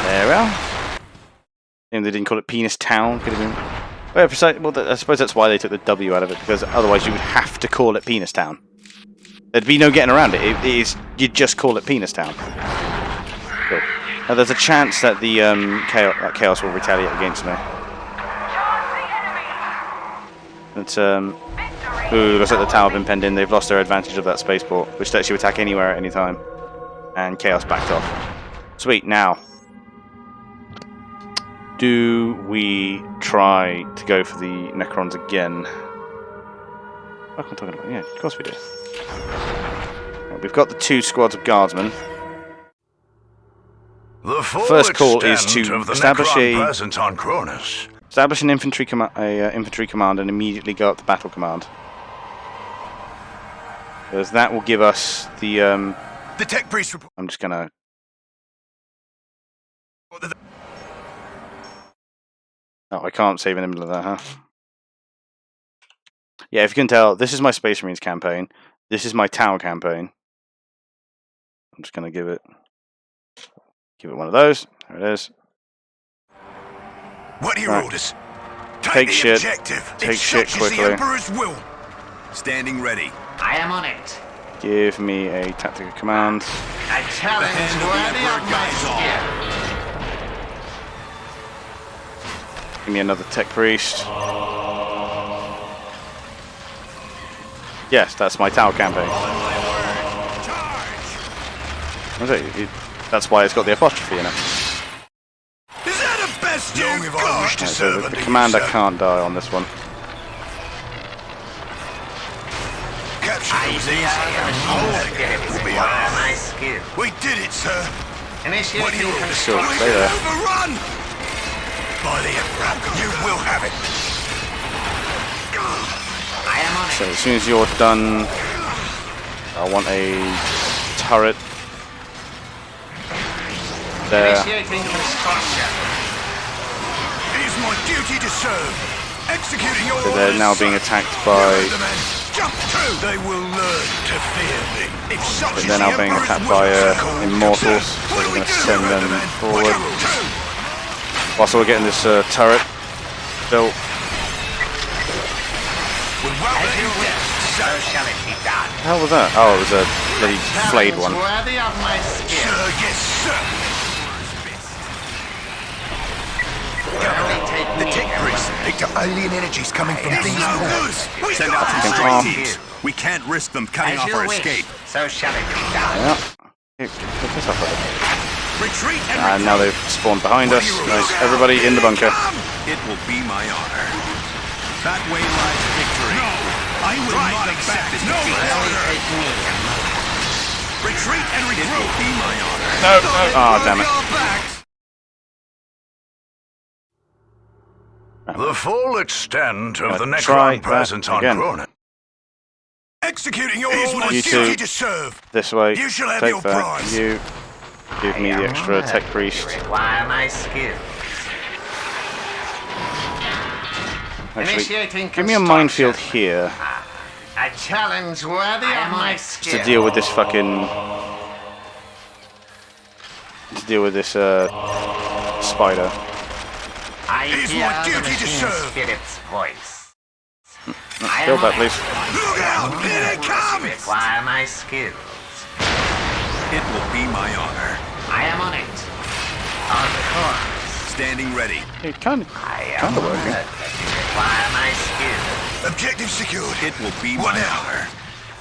There we are. And they didn't call it Penis Town. Could have been. Well, I suppose that's why they took the W out of it, because otherwise you would have to call it Penis Town. There'd be no getting around it. It is, you'd just call it Penis Town. Cool. Now there's a chance that the Chaos will retaliate against me. It's ooh, looks like the tower have been penned in. They've lost their advantage of that spaceport, which lets you attack anywhere at any time. And Chaos backed off. Sweet. Now, do we try to go for the Necrons again? What am I talking about? Yeah, of course we do. We've got the 2 squads of guardsmen. The full First call is extent to of the establish Necron a- presence on Cronus. Establish an infantry command and immediately go up to battle command. Because that will give us the. The tech priest report. I'm just gonna. Oh, I can't save in the middle of that, huh? Yeah, if you can tell, this is my Space Marines campaign. This is my Tower campaign. I'm just gonna give it one of those. There it is. What are your Right. orders? Take the shit. objective. Take It's shit such as quickly. the Emperor's will. Standing ready. I am on it. Give me a tactical command. I challenge hand of the worthy Emperor of my guides all. skill. Give me another Tech Priest. Yes, that's my Tower campaign. That's why it's got the apostrophe in it. Is that the best Long you've if I got? wish to So serve the under you, commander sir. can't die on this one. Capture those I easy. am Holding it will be require hard. my skill. We did it, sir. What are Initiating your orders? Sure, construction. stay there. Overrun! By the Emperor, you will have it. I am on So it. as soon as you're done, I want a turret there. Initiating construction. It is my duty to serve. Executing your So orders. they're now being sir. attacked You by. heard the man. Jump through. They will learn to fear me. If such But is they're the now being Emperor's attacked will, by so-called. immortals, Sir, so what we're do we going to do? send You heard them the man. forward. What do we do? Whilst we're getting this turret built. We'll well As let you you wish, down. so shall it be done. What the hell was that? Oh, it was a bloody flayed one. Worthy of my skill. Sir, yes, sir. Only take The me tech and priest picked up alien energies coming from Yes, these no points. We Send got out some it. Fucking strike bomb. teams. We can't risk them cutting As off you our wish, escape. so shall it be done. Yeah. Get this off of it. Retreat and And now they've spawned behind us. Nice. Everybody in the bunker. It will be my honor. That way lies victory. No, I will not accept this defeat. Only take me and move. retreat and It regroup. will be my honor. No, no. Oh, damn it. The full extent of the Try Necron that presence on again. Cronus. Executing your You orders, two. duty to serve. This way. You shall have Take your that. prize. You give me I the am extra honored Tech to Priest. require my skill. Actually, Initiating give me a minefield construction. here A challenge worthy of my skill. to deal with this fucking. To deal with this spider. I It is hear my the duty to machine serve. spirit's voice. I Kill am that, on please. Look out! Here they come! Require my skills. It will be my honor. I am on it. On course. Standing ready. It kind of. I am Kinda honored working. that you require my skills. Objective secured. It will be What my now? honor.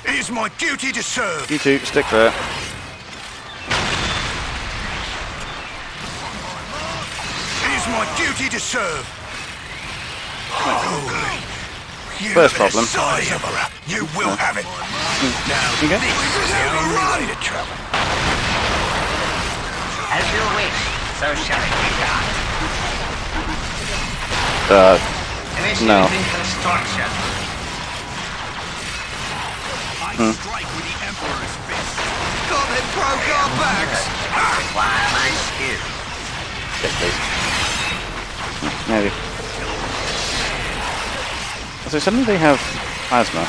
It is my duty to serve. You two, stick there. It is my duty to serve. Holy. You First have problem. it, Emperor. You will have it. Now, Okay. this is the only way to travel. As you wish, so shall it be done. Initiating construction. I strike with the Emperor's fist. God, they broke our backs. Require my skills. Stick, please. Maybe. So suddenly they have plasma.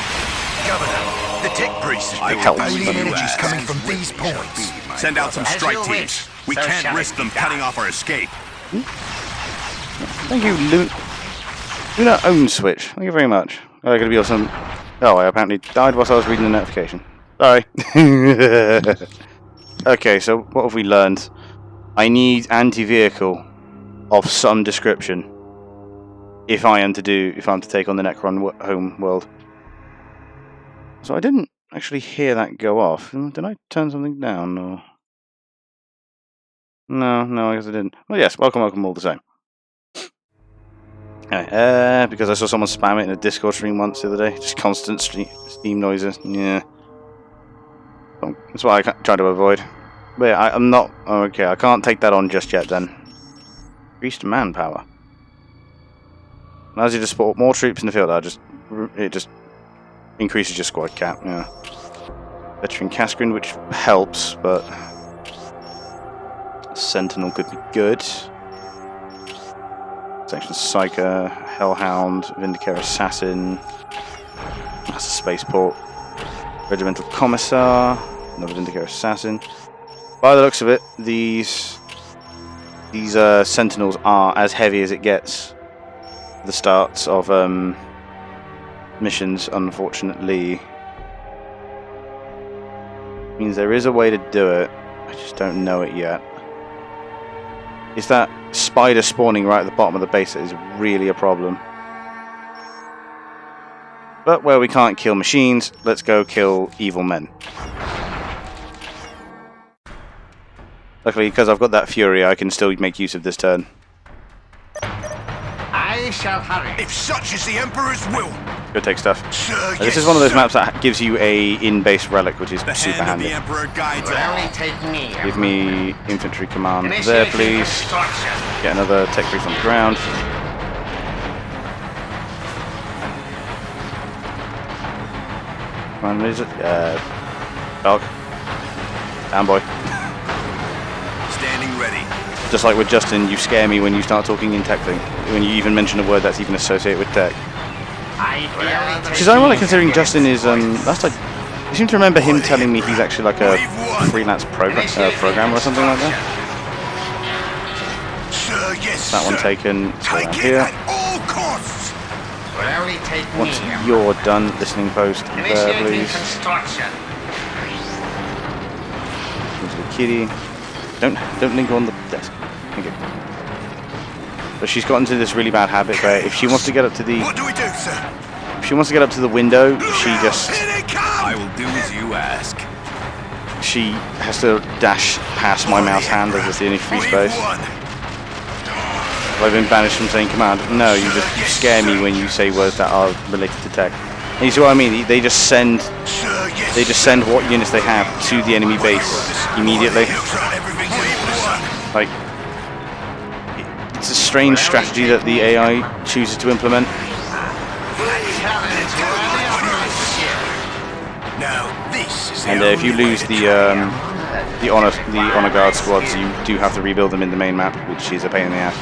Governor, the tech priest has I picked will up be alien you energies ask. coming from these points. Send out some As strike you teams. wish, We so can't shall risk it them be cutting done. off our escape. Thank you, Luna Own Switch. Thank you very much. Oh, going to be awesome. Oh, I apparently died whilst I was reading the notification. Sorry. Okay, so what have we learned? I need anti-vehicle of some description. if I'm to take on the Necron home world. So I didn't actually hear that go off. Did I turn something down? Or... No, I guess I didn't. Well, yes, welcome all the same. Anyway, because I saw someone spam it in a Discord stream once the other day. Just constant Steam noises. Yeah. That's what I try to avoid. But yeah, I'm not... Okay, I can't take that on just yet then. Increased manpower. Allows you to support more troops in the field. It just increases your squad cap, yeah. Veteran Cascrin, which helps, but... Sentinel could be good. Section Psyker, Hellhound, Vindicator Assassin. That's a Spaceport. Regimental Commissar, another Vindicator Assassin. By the looks of it, these Sentinels are as heavy as it gets. The starts of missions, unfortunately, means there is a way to do it. I just don't know it yet. Is that spider spawning right at the bottom of the base that is really a problem. But where we can't kill machines, let's go kill evil men. Luckily, because I've got that fury, I can still make use of this turn. I shall hurry. If such is the Emperor's will. Go take stuff. Sir, This is one of those maps that gives you a in-base relic, which is super handy. The Emperor guides Will all. only take me. Give me infantry command there, Initiating please. construction. Get another tech brief on the ground. Come on, is it? Dog. Down, boy. Standing ready. Just like with Justin, you scare me when you start talking in tech thing. When you even mention a word that's even associated with tech. Which is ironic considering Justin is, last I seem to remember him telling me he's actually like a freelance programmer or something like that. Sir, yes, That one sir. taken. Let's go Take around it here. at all costs. Will only take Once me. you're done, listening post there, Initiating please. construction. Into the kitty. Don't linger on the desk. Thank you. But she's gotten to this really bad habit where if she wants to get up to the What do we do, sir? window, she just Here they come! I will do as you ask. she has to dash past my mouse hand as it's the only free space. We've won. I've been banished from saying command. No, you just scare me when you say words that are related to tech. And you see what I mean? They just send Sir, yes, they just send what units they have to the enemy base immediately. looks like everything's in order. Like, it's a strange strategy that the AI chooses to implement. Now, this is And the if you only way lose to the honor guard squads, you do have to rebuild them in the main map, which is a pain in the ass.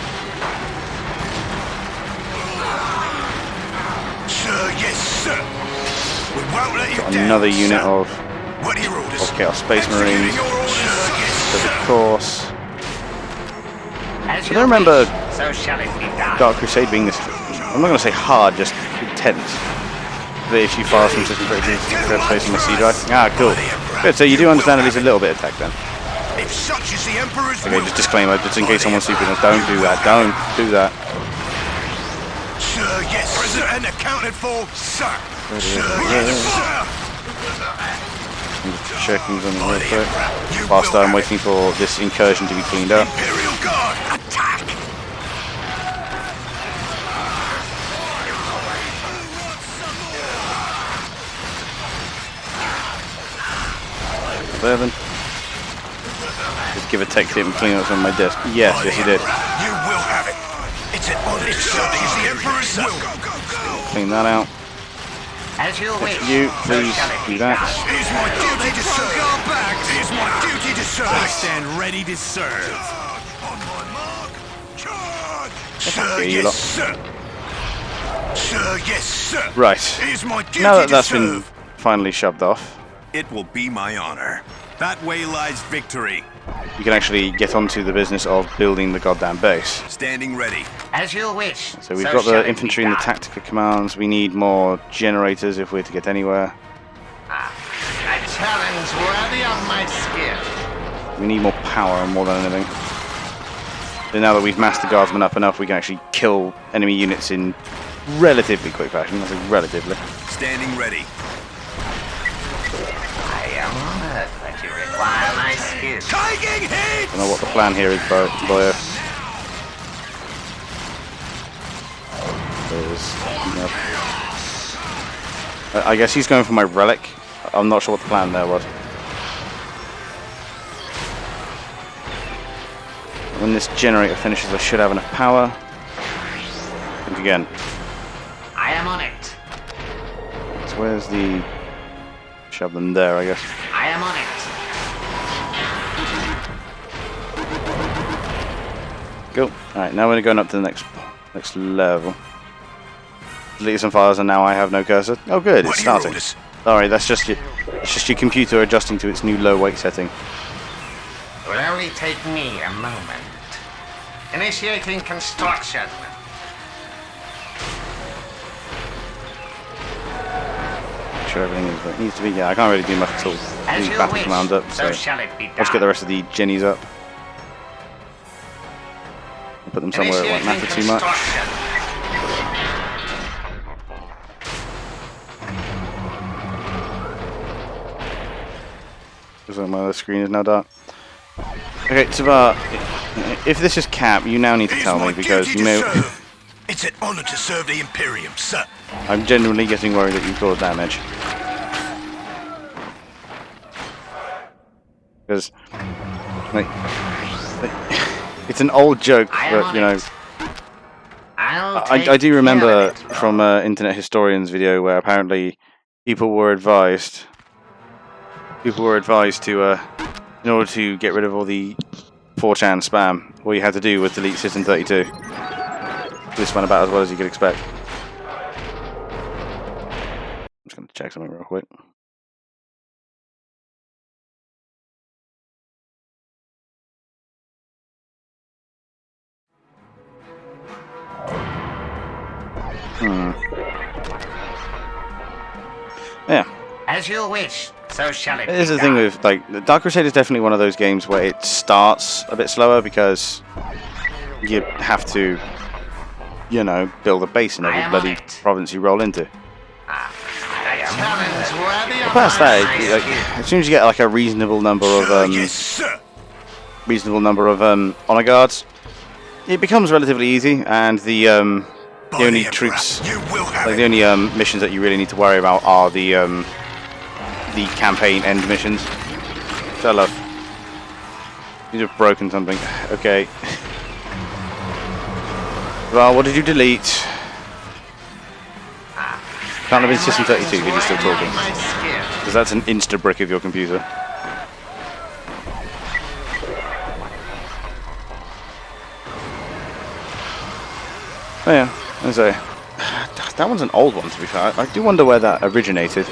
Sir, yes, sir. We won't let you Got down, another unit sir. of What are your orders? Chaos Space Executing Marines. your orders, sir, yes, So the sir. course. As I you don't remember wish, so shall it be done. Dark Crusade being this. I'm not going to say hard, just intense. That if you fire from system breakthroughs, facing the C drive. Ah, cool. Good. So you do understand at least a little bit of tech then. If such is the Emperor's Okay, will. just disclaimer, just in case someone's stupid. Don't do that. Don't do that. Sir, yes, present and accounted for, sir. Sir, yes, sir. I'm just checking something real quick. Whilst I'm waiting for this incursion to be cleaned up. Imperial Guard, attack! Seven. Just give a tech tip and clean up some of my desk. Yes, yes, you did. You will have it. It's an honor. If such is the Emperor's will. Go, go, go. Clean that out. As you wish, You, so please shall it do be that. done. It is my duty to serve. It is my duty to serve. I stand ready to serve. On my mark, charge! Sir, Okay, you yes, lot. sir. Sir, yes, sir. Right. It is my duty Now that to that's serve. been finally shoved off, It will be my honor. That way lies victory. you can actually get onto the business of building the goddamn base. Standing ready. As you wish. So we've got shall the it be infantry and the done. tactical commands. We need more generators if we're to get anywhere. A challenge worthy of my skill. We need more power more than anything. So now that we've massed the guardsmen up enough, we can actually kill enemy units in relatively quick fashion. I think relatively. Standing ready. I am honored that you require my skills. Taking hit! I don't know what the plan here is, Boyo. I guess he's going for my relic. I'm not sure what the plan there was. When this generator finishes, I should have enough power. Think again. I am on it. So where's the... Shove them there, I guess. I am on it. Go. Alright, now we're going up to the next level. Delete some files and now I have no cursor. Oh good, it's starting. Sorry, it's just your computer adjusting to its new low weight setting. It will only take me a moment. Initiating construction. Make sure everything is where it needs to be. Yeah, I can't really do much at all. As Leave you battle wish, command up, so so shall it be done. let's get the rest of the jennies up. I'll put them somewhere it won't matter too much. So my other screen is now dark. Okay, Tavar, if this is Cap, you now need to tell me because you may. It's an honor to serve the Imperium, sir. I'm genuinely getting worried that you caused damage. Because, like, it's an old joke, but you know, I do remember from Internet Historian's video where apparently people were advised to, in order to get rid of all the 4chan spam, all you had to do was delete System 32. This went about as well as you could expect. I'm just going to check something real quick. Yeah. As you wish, so shall it be Here's the done. thing with, like, Dark Crusade is definitely one of those games where it starts a bit slower because you have to, you know, build a base in every bloody province you roll into. Past that, like, as soon as you get like a reasonable number of honor guards, it becomes relatively easy, and the only troops, like the only missions that you really need to worry about are the campaign end missions. So love. You've just broken something. Okay. Well, what did you delete? Can't have been System 32 if you're still talking. Because that's an insta-brick of your computer. Oh yeah, I say. That one's an old one, to be fair. I do wonder where that originated.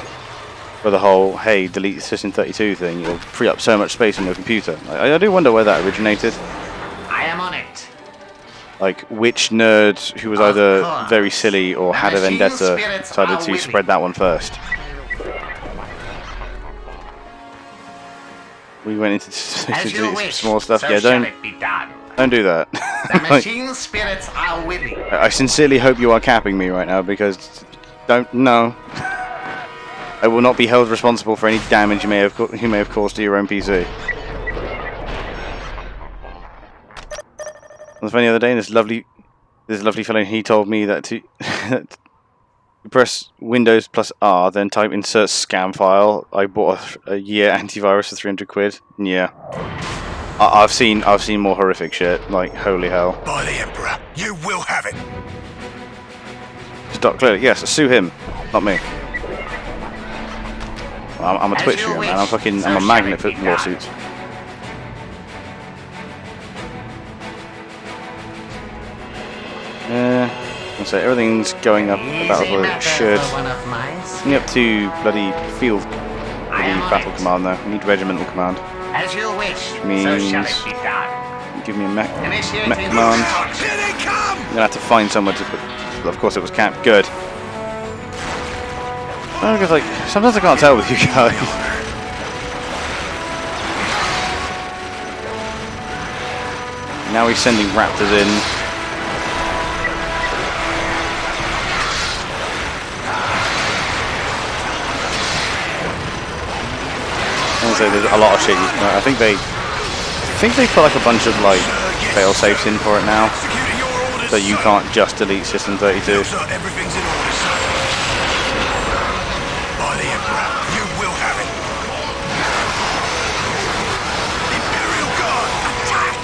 For the whole, hey, delete System 32 thing, you'll free up so much space on your computer. I do wonder where that originated. I am on it. Like, which nerd who was either very silly or had a vendetta decided to spread that one first. We went into small stuff. Yeah, don't do that. The machine spirits are willing. I sincerely hope you are capping me right now because no. I will not be held responsible for any damage you may have caused to your own PC. On the funny other day, this lovely fellow, he told me that to press Windows plus R, then type insert scam file. I bought a year antivirus for 300 quid. Yeah, I've seen more horrific shit. Like holy hell. By the Emperor, you will have it. Stop clearly. Yes, sue him, not me. I'm a Twitch streamer, man. I'm a magnet for lawsuits. So everything's going up about as well as it should. Getting up to bloody field, battle command though. We need regimental command. As you wish, means so shall it be done. Give me a mech command. I'm gonna have to find somewhere to put. Of course, it was Cap. Good. Because like sometimes I can't tell with you guys. now he's sending raptors in. So there's a lot of shit. I think they put like a bunch of like fail safes in for it now, so you can't just delete System 32. Everything's in order, sir. By the Emperor, you will have it. Imperial Guard, attack!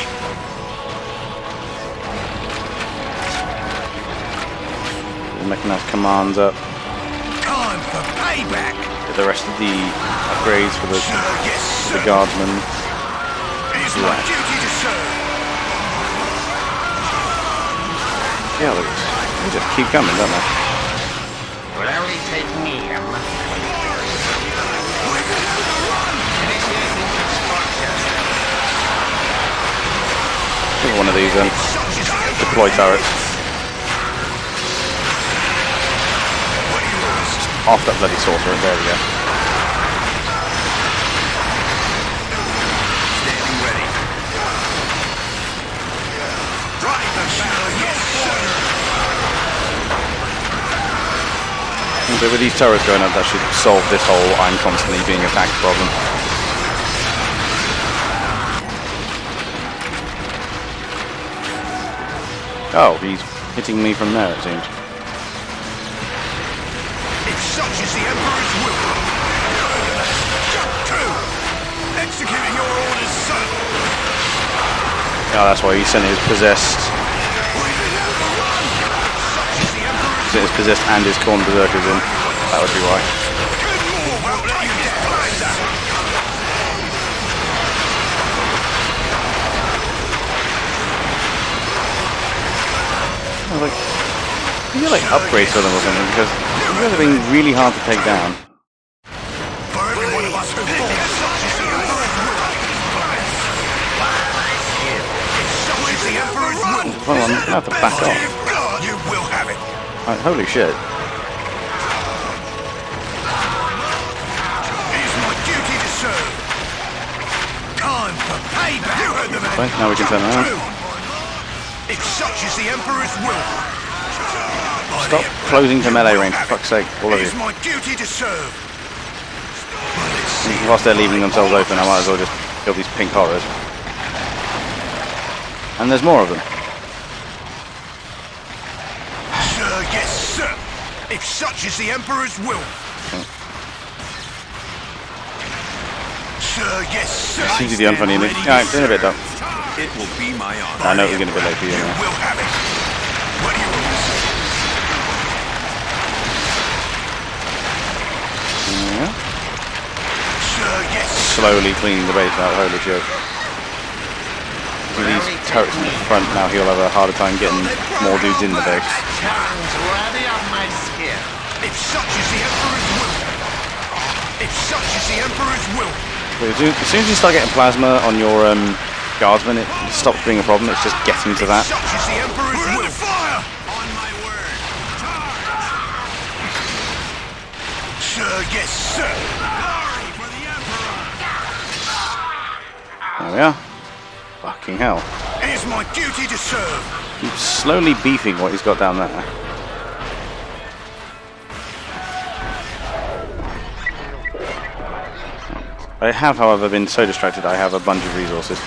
We're making those commands up. Time for payback. Get the rest of the upgrades for the guardsmen. It's my duty to serve. Yeah, they just keep coming, don't they? Will only take me a month. Here's one of these deploy turrets. Off that bloody sorcerer, there we go. Standing ready. Drive the battle, yes, sir. And so with these turrets going up, that should solve this whole I'm constantly being attacked problem. Oh, he's hitting me from there, it seems. Such is the Emperor's will. Jump to! Executing your orders, sir. Oh, that's why he sent his possessed. Sent his possessed and his corn berserkers in. That would be why. I was like, you get like upgrades for them or something, because these guys are being really hard to take down. For every one of us who falls, such is the Emperor's will. Such is the Emperor's will. Hold on, I'm gonna have to back off. You will have it. Like, holy shit. It is my duty to serve. Time for payback. You heard the man. Right, now we can turn around. If such is the Emperor's will. Stop closing to melee range, for fuck's sake, all of you. It is my duty to serve. Whilst they're leaving themselves open, I might as well just kill these pink horrors. And there's more of them. Sir, yes, sir. If such is the Emperor's will. Sir, yes, sir. Seems to be the unfunny. Alright, in a bit, Doc. It will be my honor. I know we're going to be late for you You now. will have it. What do you want? Yeah. Sir, yes. Slowly cleaning the base out, holy shit. With these turrets in the front now, he'll have a harder time getting more dudes in the base. Challenge worthy of my skill. If such is the Emperor's will. If such is the Emperor's will. As soon as you start getting plasma on your guardsmen, it stops being a problem, it's just getting to that. If such is the Emperor's will. Fire! On my word. Sir, yes, sir. Glory for the Emperor. There we are. Fucking hell. It is my duty to serve. He's slowly beefing what he's got down there. I have, however, been so distracted I have a bunch of resources.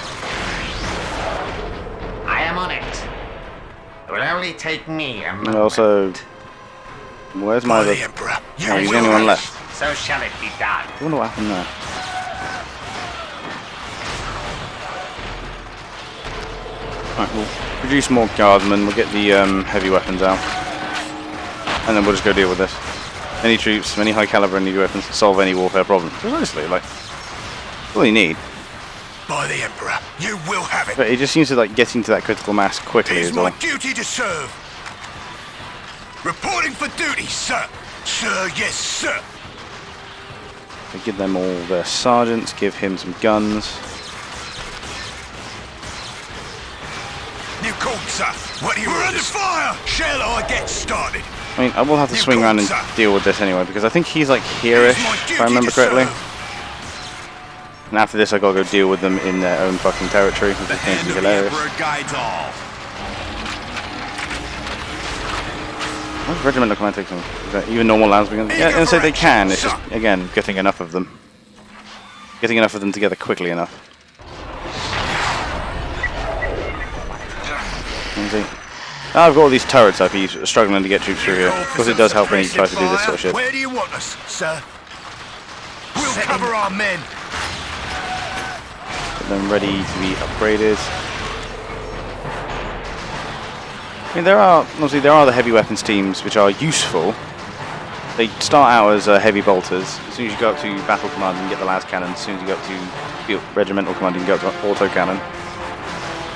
I am on it. It will only take me a moment. And also, where's my By other... the Emperor. You Oh, he's the will only one have left. So shall it be done. I wonder what happened there. Right, we'll produce more guardsmen, we'll get the heavy weapons out. And then we'll just go deal with this. Any troops, any high caliber and heavy weapons to solve any warfare problem. So honestly, like, all you need. By the Emperor. You will have it. But it just seems to like get into that critical mass It quickly is as my well. duty to serve. Reporting for duty, sir. Sir, yes, sir. So give them all their sergeants, give him some guns. New call, sir. What do you We're under fire! Shall I get started? I mean, I will have to swing around and deal with this anyway, because I think he's like here-ish, if I remember correctly. And after this, I gotta go deal with them in their own fucking territory, which The is going to hand be of the hilarious. Emperor guides all. What's regimental command take them? Even normal lands begin. Yeah, and so they can. It's just again getting enough of them. Getting enough of them together quickly enough. I've got all these turrets up. He's struggling to get troops through here because it does help when he tries to do this sort of shit. Where do you want us, sir? We'll cover our men. Get them ready to be upgraded. I mean, there are the heavy weapons teams which are useful. They start out as heavy bolters. As soon as you go up to battle command, you can get the las cannon. As soon as you go up to regimental command, you can go up to auto cannon,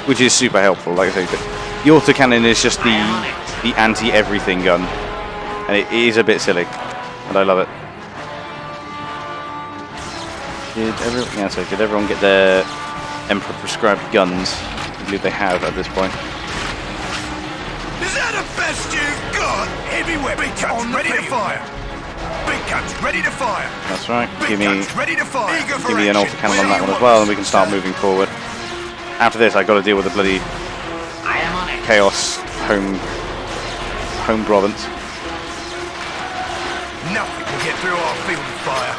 which is super helpful. Like I say, the auto cannon is just the anti-everything gun, and it is a bit silly, and I love it. Did everyone get their Emperor prescribed guns? I believe they have at this point. Is that the best you've got? Heavy weapon guns ready to fire. Big guns ready to fire. That's right. Big guns ready to fire. Give me an auto cannon on that one as well, and we can start moving forward. After this, I got to deal with the bloody chaos home province. Nothing will get through our field of fire.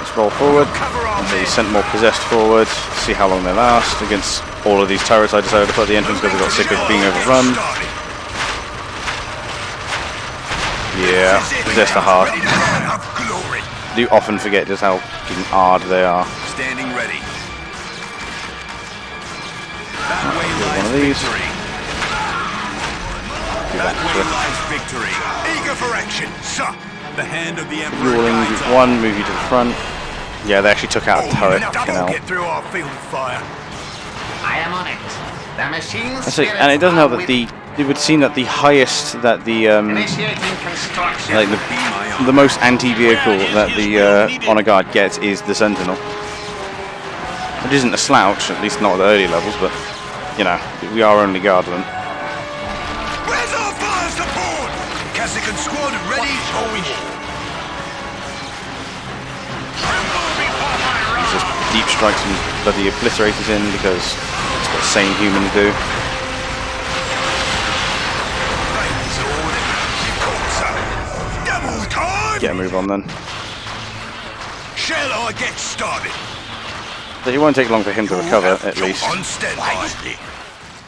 Let's roll forward. Cover our So he men. sent more possessed forward. See how long they last against all of these turrets. I decided to put at the entrance because I got sick of being overrun. Yeah, possessed are hard. Do often forget just how fucking hard they are. Standing ready. One of these. That way lies victory. Eager for action, sir. The hand of the Emperor Ruling guides group all. 1, move you to the front. Yeah, they actually took out a turret. Nothing You know. will get through our field of fire. I am on it. The machine That's it. And it doesn't help that it would seem that the highest that the initiating construction. like the most anti-vehicle that the honor guard gets is the sentinel, which isn't a slouch, at least not at the early levels, but you know, we are only guardsmen. Where's our fire support? Cassican squad ready. Let's just deep strike some bloody obliterators in because it's what sane humans do. Double time. Get a move on then. Shall I get started? But it won't take long for him to recover, at least. On standby.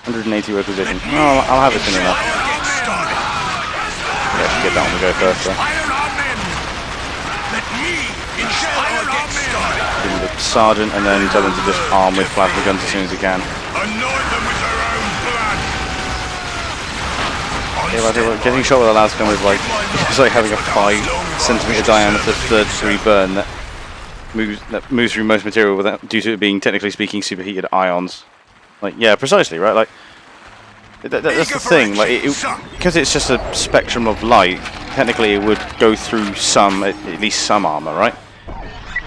180 requisition. Oh, I'll have it soon enough. Get started. Yeah, get that one to go first though. Fire our men. Let me inspire our men. Give him the sergeant and then tell him to just arm with plasma guns as soon as he can. Anoint them with their own blood. Yeah, but I tell you what, getting shot with a las gun is like it's like having a 5-centimeter diameter third-degree burn that moves through most material without, due to it being technically speaking superheated ions. Like, yeah, precisely, right? Like that's the thing. Like, because it's just a spectrum of light. Technically, it would go through some, at least some armor, right?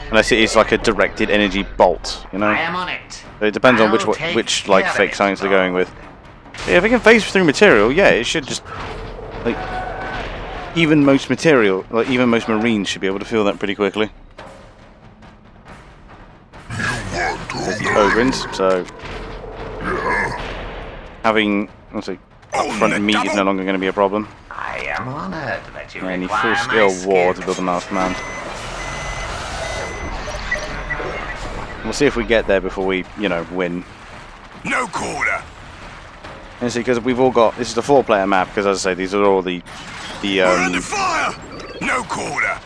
Unless it is like a directed energy bolt, you know. I am on it. So it depends on I'll take which like care of fake it, science they're though. going with. Yeah, if it can phase through material, yeah, it should just like even most material, like even most marines should be able to feel that pretty quickly. There's the Ogrins, so having obviously upfront meat is no longer going to be a problem. I am honored that you Yeah, and require full-scale my war to skills. build a masked man. We'll see if we get there before we, you know, win. No quarter. And see, because we've all got, this is a 4-player map, because as I say, these are all the We're under fire. No quarter.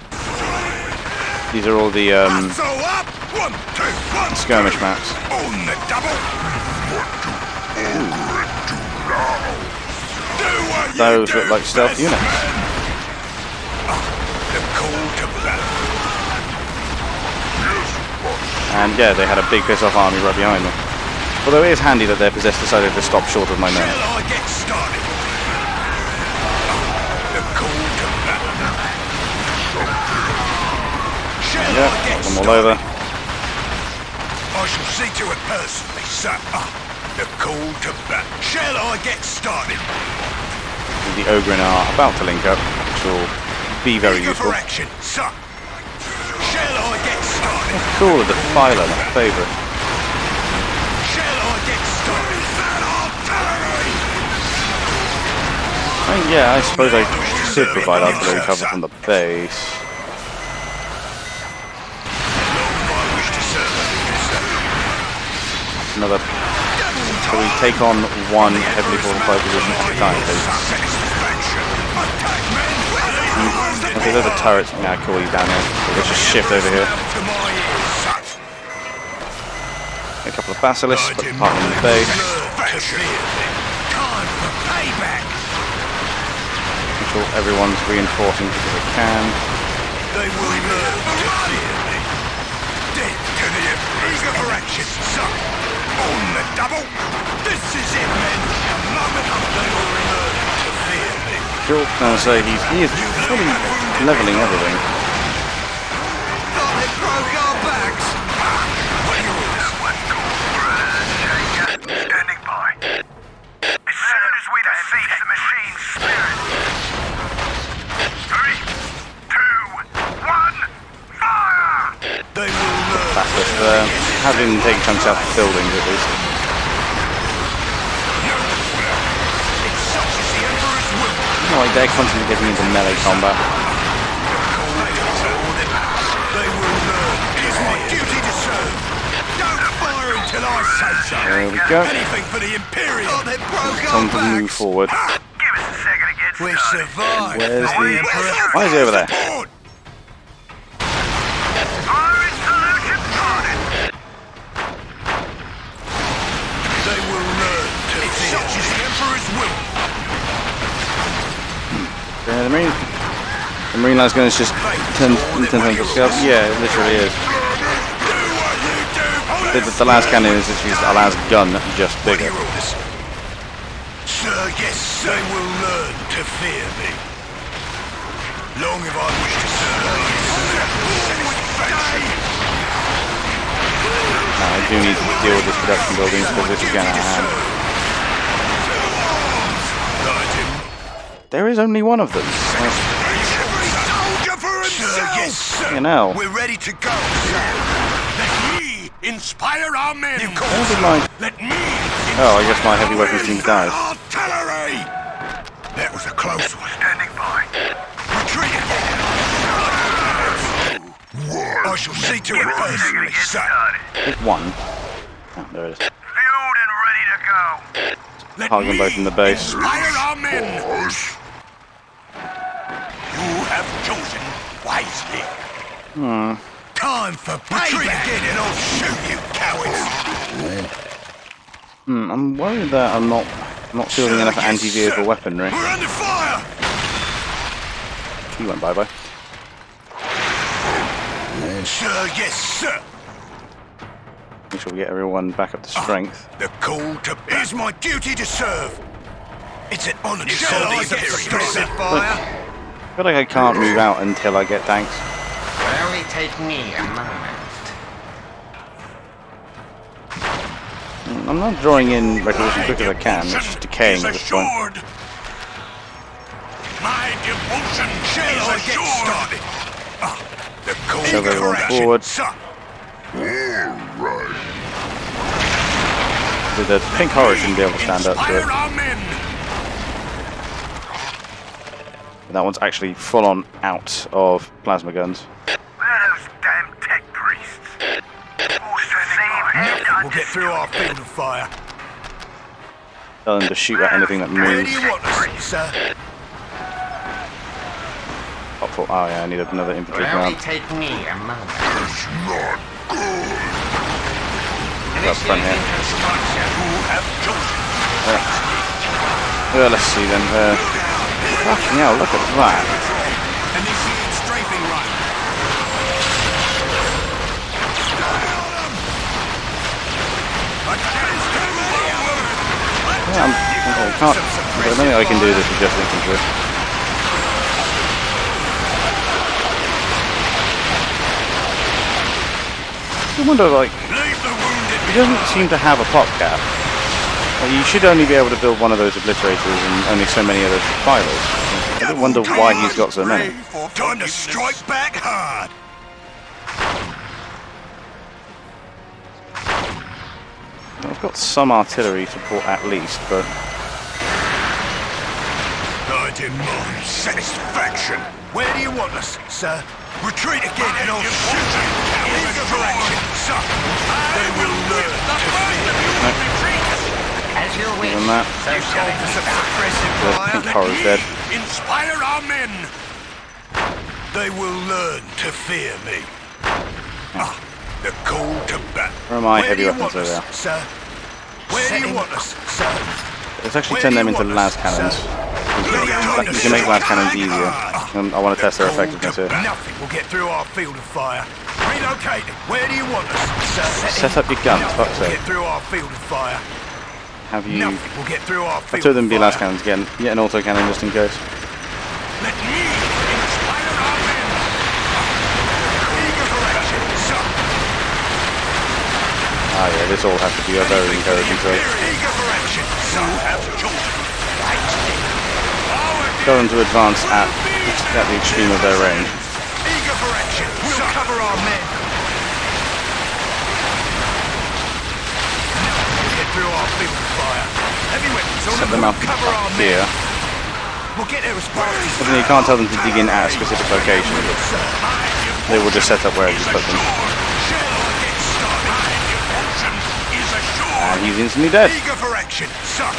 these are all the So up. 1, 2, 1. skirmish maps. On the double. Do what you Those do look like stealth best, units. man. The call to battle. And yeah, they had a big piss-off army right behind them. Although it is handy that their possessed decided to stop short of my men. Shall I get started? The call to battle. Shall Yeah, I get knock them all started? over. I shall see to it personally, sir. The call to battle. Shall I get started? The Ogrin are about to link up, which will be very Eager useful. for action, sir. Shall I get started? Cool, a defiler, my favourite. Shall I get started? I mean, yeah, I suppose I should provide artillery cover from the base. Another. So we take on one heavily fortified position at a time, please. Okay, there's a turret. Nah, cool, he's down here. Let's just shift over here. A couple of basilisks, put the part in the base. Make sure everyone's reinforcing because they can. They will learn to fear me. Dead to the eager for action, son. On the double. This is it, men. A moment they will learn to fear me. Sure, I was say he is fully leveling everything. They broke our backs. Standing by. As soon as we defeat the machine's spirit. 3, 2, 1, fire! They will learn. Basilisk having taken chunks out of buildings at least. It's such as the Emperor's will. Like they're constantly getting into melee combat. They will learn. It's my duty to serve. Don't fire until I say so. There we go. Anything for the Imperium. Oh, they broke Time to move forward. Give us a second to get We started. survived. Where's the Emperor? Why is he over there? Aboard. Fire installation started. They will learn to it's such as the Emperor's will. The Marine line's going to just turn to scale. Yeah, it literally is. The last cannon is literally our last gun, just bigger. Sir, yes, they will learn to fear me. Long have I wished to serve. Now, I do need to deal with this production building because this is getting out of hand. There is only one of them. You know. We're ready to go, sir. Let me inspire our men. Let me. Oh, I guess my heavy weapons team dies. Artillery. That was a close one. Standing by. Retreat. I shall see to it personally, Get sir. started. There's one. Oh, there it is. Fueled and ready to go. Let Target them both in the base. inspire our men. You have chosen wisely. Time for payback. Again and I'll shoot you, cowards. I'm worried that I'm not fielding enough anti-vehicle weaponry. We're under fire. He went bye-bye. Sir, yes, sir. Make sure we get everyone back up to strength. The call to It's my duty to serve. It's an honor to serve the Imperium. Fire. I feel like I can't move out until I get tanks. Will only take me a moment. I'm not drawing in recruits as quick as I can. It's just decaying at this point. Assured. My devotion shall I get started. The call Shove for everyone action, forward. sir. The pink horror shouldn't be able to stand up to it. Inspire our men. That one's actually full on out of plasma guns. Where are those damn tech priests? Nothing will get through our field of fire. Tell them to shoot at anything that Where moves. do you want us, sir? Oh yeah, I need another infantry Will only command. take me a moment. Up front here. Construction. Let's see then. Fucking hell, look at that. Initiate strafing run. Yeah, I can't. I don't think I can do this with just infantry. I wonder, like, Leave the wounded. he doesn't seem to have a pop cap. Like, you should only be able to build one of those obliterators and only so many of those fighters. I do wonder why he's got so many. Time to strike back hard. I've got some artillery support at least, but I demand satisfaction. Where do you want us, sir? Retreat again and I'll shoot you. Eager for action, sir. They will learn to fear. As you wish. given that. So shall it be done. Suppressive The fire. pink horror's dead. Inspire our men. They will learn to fear me. Ah, the call to battle. Where are my Where heavy do you weapons want over us, there? sir? Where do you want us, sir? Let's actually Where turn do them you into want las us, cannons. sir? You can make las cannons easier. I want to test their effectiveness here. Nothing will get through our field of fire. Relocating. Where do you want us, sir? Set up your guns, Nothing fuck's will sake. get through our field of fire. Have you... Nothing will get through our field Two of them of be las fire. cannons again. Get an auto cannon just in case. Let me inspire our men. Eager for action, sir. Ah yeah, this all has to be a very encouraging trait. Eager for action, sir. Have chosen. Tell them to advance at the extreme of their range. Eager for action. We'll cover our men. We'll get through our field of fire. Heavy weapons on Set them. them We'll up cover our men. here. We'll get there as fast as But then you can't tell them to dig in at a specific location. They will just set up wherever you put them. And he's instantly dead. Eager for action, sir.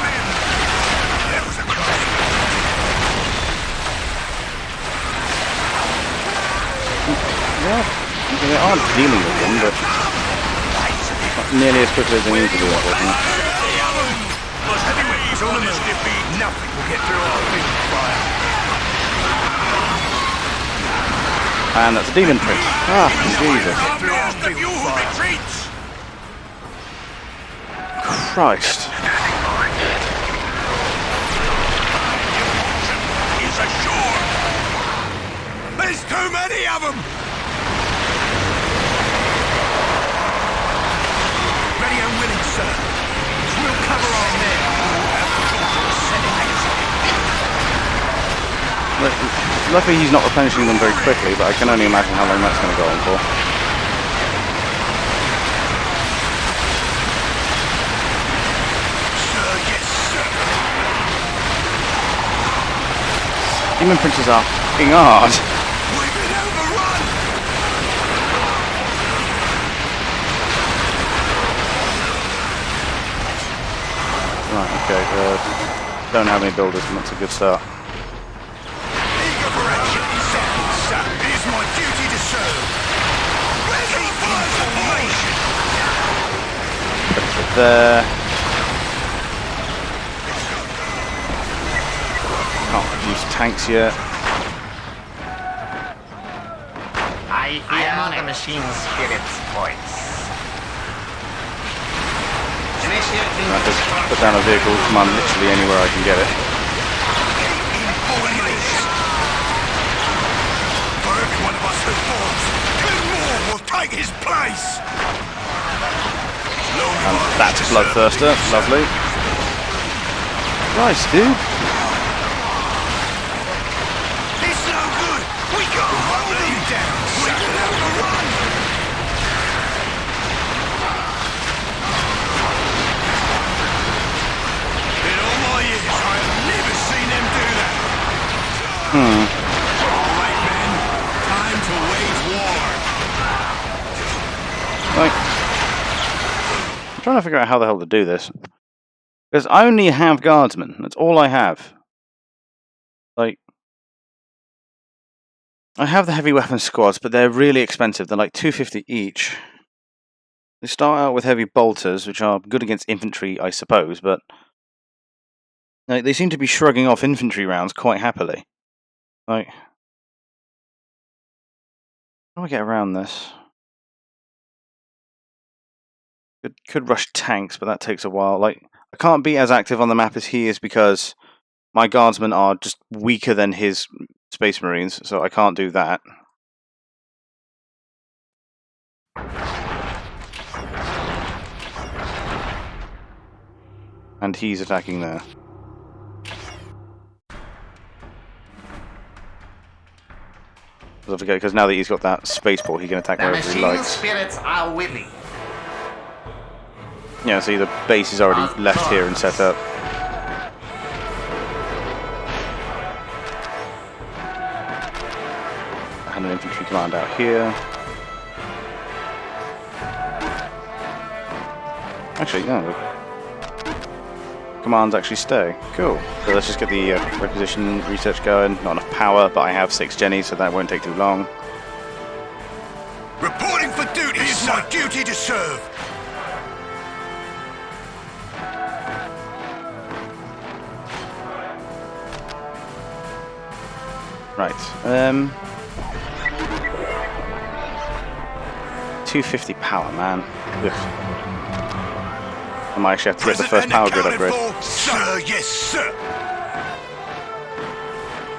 That was a cry. Yeah, they are dealing with them, but not nearly as quickly as they need to do, unfortunately. Heavy weapons on the move. Nothing will get through our field of fire. And that's a demon prince. Ah, Jesus. Through our field of fire. Christ. There's too many of them! Ready and willing, sir. We'll cover our men. Luckily he's not replenishing them very quickly, but I can only imagine how long that's going to go on for. Sir, yes, sir. Demon princes are f***ing hard. We've been overrun! Right, okay, don't have any builders, and that's a good start. Eager for action, sir. It is my duty to serve. Keep in formation. Put it there. Can't use tanks yet. I hear the machine spirit's voice. Initiating I just put down a vehicle command literally anywhere I can get it. In formation. For every one of us who falls, two more will take his place. And that's Bloodthirster, lovely. Nice, dude. It's no good. We can't hold them down. We can overrun. In all my years, I have never seen them do that. All right, men. Time to wage war. Like, I'm trying to figure out how the hell to do this. Because I only have guardsmen. That's all I have. Like, I have the heavy weapons squads, but they're really expensive. They're like $250 each. They start out with heavy bolters, which are good against infantry, I suppose, but like, they seem to be shrugging off infantry rounds quite happily. Like, how do I get around this? Could rush tanks, but that takes a while. Like, I can't be as active on the map as he is because my guardsmen are just weaker than his Space Marines, so I can't do that. And he's attacking there. Because now that he's got that space ball, he can attack The wherever he machine likes. spirits are willing. Yeah, see, the base is already left here and set up. I had an infantry command out here. Actually, no, the commands actually stay. Cool. So let's just get the requisition research going. Not enough power, but I have 6 jennies, so that won't take too long. Reporting for duty. It is my duty to serve. Right. 250 power, man. Ugh. I might actually have to get the first power grid upgrade. Sir, yes, sir.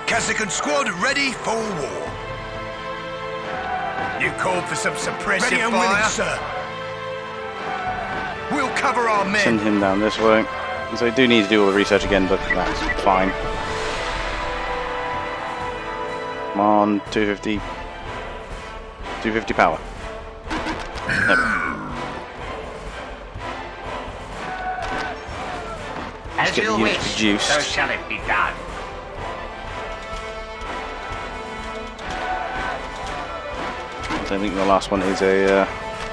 Kazakan squad ready for war. You called for some suppressive ready and willing, sir. We'll cover our men. Send him down this way. So I do need to do all the research again, but that's fine. Come on, 250. 250 power. As get you the units wish, produced. so shall it be done. I think the last one is a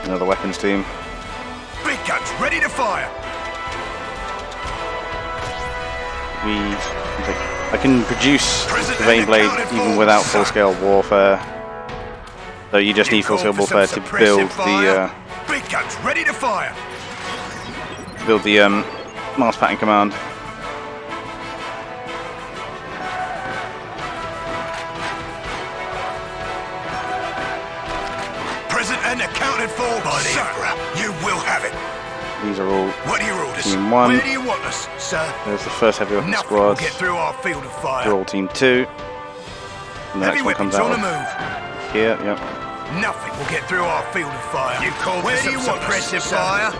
another weapons team. Big guns ready to fire. I can produce the Vein Blade even without full-scale warfare. So you just need full-scale warfare to build the big guns ready to fire. Mars Pattern Command. Present and accounted for by the Emperor. You will have it. These are all What are your orders? Team 1. Where do you want us, sir? There's the first heavy weapon Nothing will squad. get through our field of fire. They're all Team 2. And the Heavy next one comes weapons out on the of move. here. Yep. Nothing will get through our field of fire. You called Where for do you some want us, suppressive sir? fire?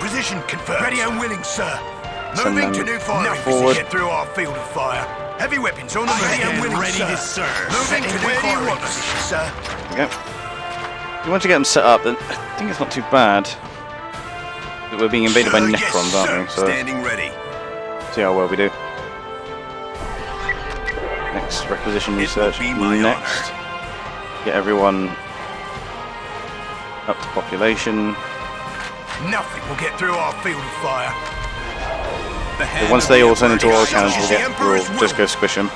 Position confirmed. Ready and willing, sir. Send Moving them to new firing forward. position. Get through our field of fire. Heavy weapons on the move. Ready and willing, ready sir. to serve. Moving to new firing position, sir. Okay. Once you get them set up, then I think it's not too bad. We're being invaded by Sir, yes, Necrons, aren't we? So Standing ready. see how well we do. Next requisition It research. will be my Next, get everyone up to population. Nothing will get through our field of fire. But once they all turn into auto cannons, Yes, we'll the Emperor's just go squish them.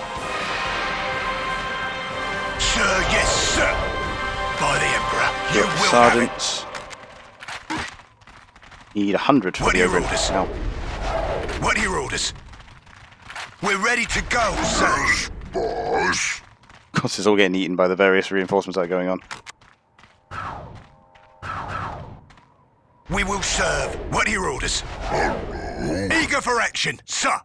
Sir, yes, sir. By the Emperor, you will have it. Sergeants. Need 100 for What the are your overall. orders? Now, What are your orders? We're ready to go, sir. Boss. of course, it's all getting eaten by the various reinforcements that are going on. We will serve. What are your orders? Eager for action, sir.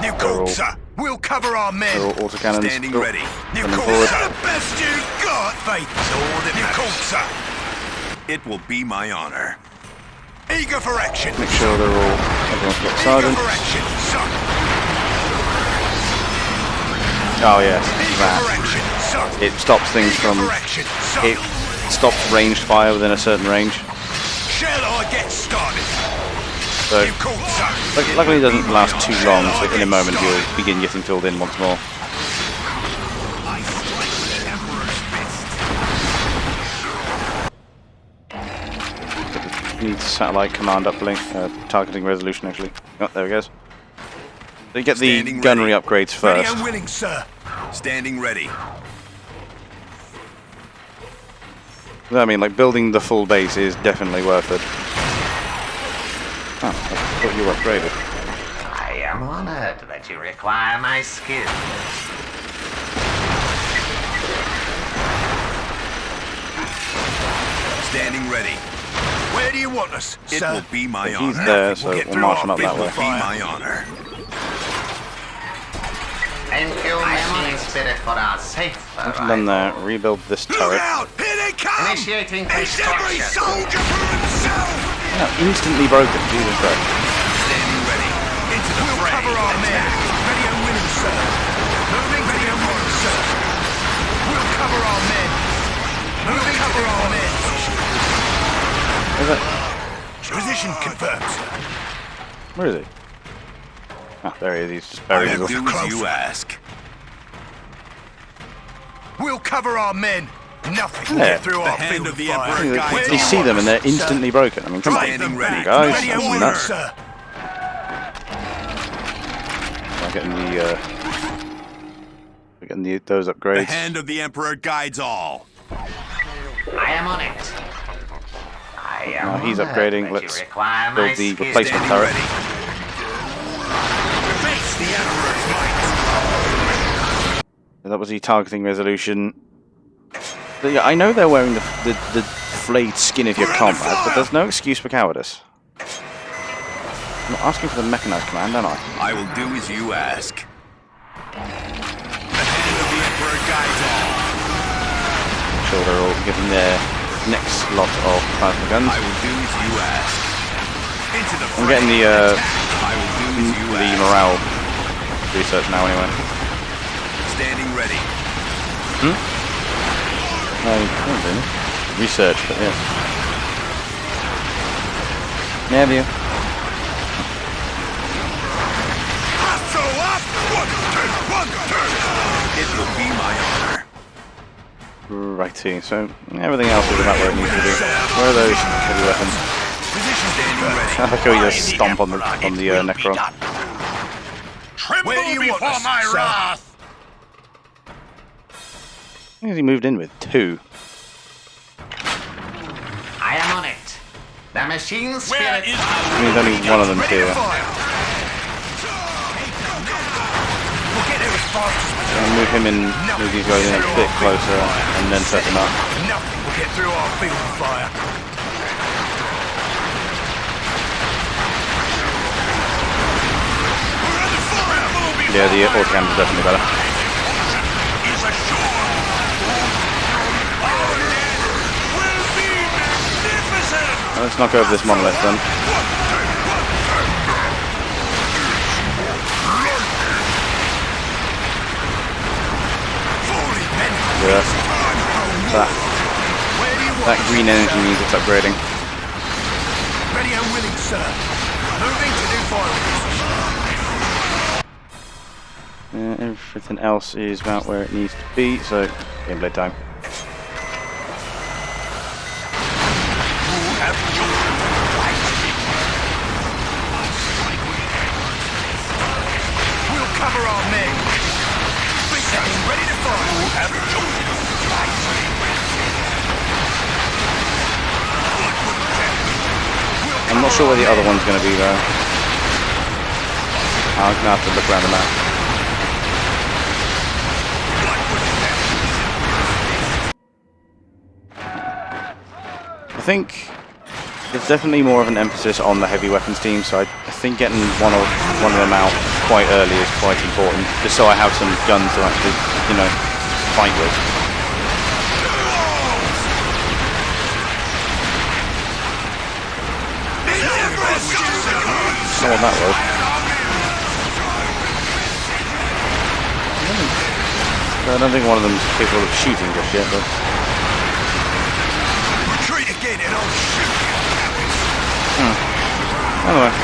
You all- called, sir. We'll cover our men. They're all autocannons. Standing Cool. ready. You coming called, forward. sir. The best you've got, faith. All that you called, sir. It will be my honor. Eager for action. Make sure they're all. Everyone's got Eager sergeants. for action, sir. Oh yes, Eager for that. action, sir. It stops things Eager from. for action, sir. It stops ranged fire within a certain range. Shall I get started? So You called, sir. luckily it doesn't last too long. So in a moment you'll begin getting filled in once more. Needs satellite command uplink, targeting resolution actually. Oh, there it goes. So you get the Standing gunnery ready. upgrades Ready first. and willing, sir. Standing ready. I mean, like building the full base is definitely worth it. Oh, I thought you were upgraded. I am honored that you require my skill. Standing ready. Where do you want us, It sir? will be my He's honor. there, Nothing so will get we'll through march our him up that field way. of Be fire. my honor. Thank you, machine spirit, for our safe Once arrival. done that, rebuild this Look turret. out! Here they come! Initiating It's every construction. soldier for himself! No, instantly broken. Jesus Christ. Standing ready. Into the We'll fray. cover our men. Ready and willing, sir. Moving ready and willing, sir. We'll cover our Where is he? Ah, there he is. He's just I buried. will his- do as you ask. We'll cover our men. Nothing will Yeah. get through The our hand field of the fire. Emperor guides You Where do see want them and they're us, sir? instantly broken. I mean, come on, Drive them ready. back. guys. Ready and That's willing, nuts. sir. I'm getting those The upgrades. hand of the Emperor guides all. I am on it. I am Now he's honored upgrading. that Let's you require my build the skill. replacement Standing turret. ready. Face the Emperor's might. That was the targeting resolution. So, yeah, I know they're wearing the flayed skin of your comrades, but there's no excuse for cowardice. I'm not asking for the mechanized command, am I? I will do as you ask. The hand of the Emperor guides all. Sure, they're all given their next lot of plasma guns. I will do as you ask. Into the I'm getting the I will do as you ask. morale research now, anyway. Standing ready. No, not really. Research, but yeah. Yeah, view. Throw up. 1, 2, 1, 2. It will be my honor. Righty, so everything else is about where it needs to be. Where are those heavy weapons? Standing ready. I feel you just stomp on the Necron. Tremble Where do you want before us, my sir? wrath! I think he moved in with 2. I am on it. The machine Where spirit. is I mean, there's only one of them Ready to here. fire. We'll get there as fast as we I'm gonna move him in, move these guys in a bit closer, and then set them up. Nothing will get through our field of fire. Yeah, the autocam is definitely better. is assured. Our death will be magnificent! Let's knock over this monolith then. Yeah. That green energy means it's upgrading. Ready and willing, sir. Moving to new fire. Everything else is about where it needs to be, so gameplay time. We'll cover our men. Big guns ready to fire. I'm not sure where the other one's going to be though. I'm going to have to look around the map. I think there's definitely more of an emphasis on the heavy weapons team, so I think getting one of them out quite early is quite important, just so I have some guns to actually, you know, fight with. Not what that was. I don't think one of them's capable of shooting just yet, but Retreat again and I'll shoot anyway.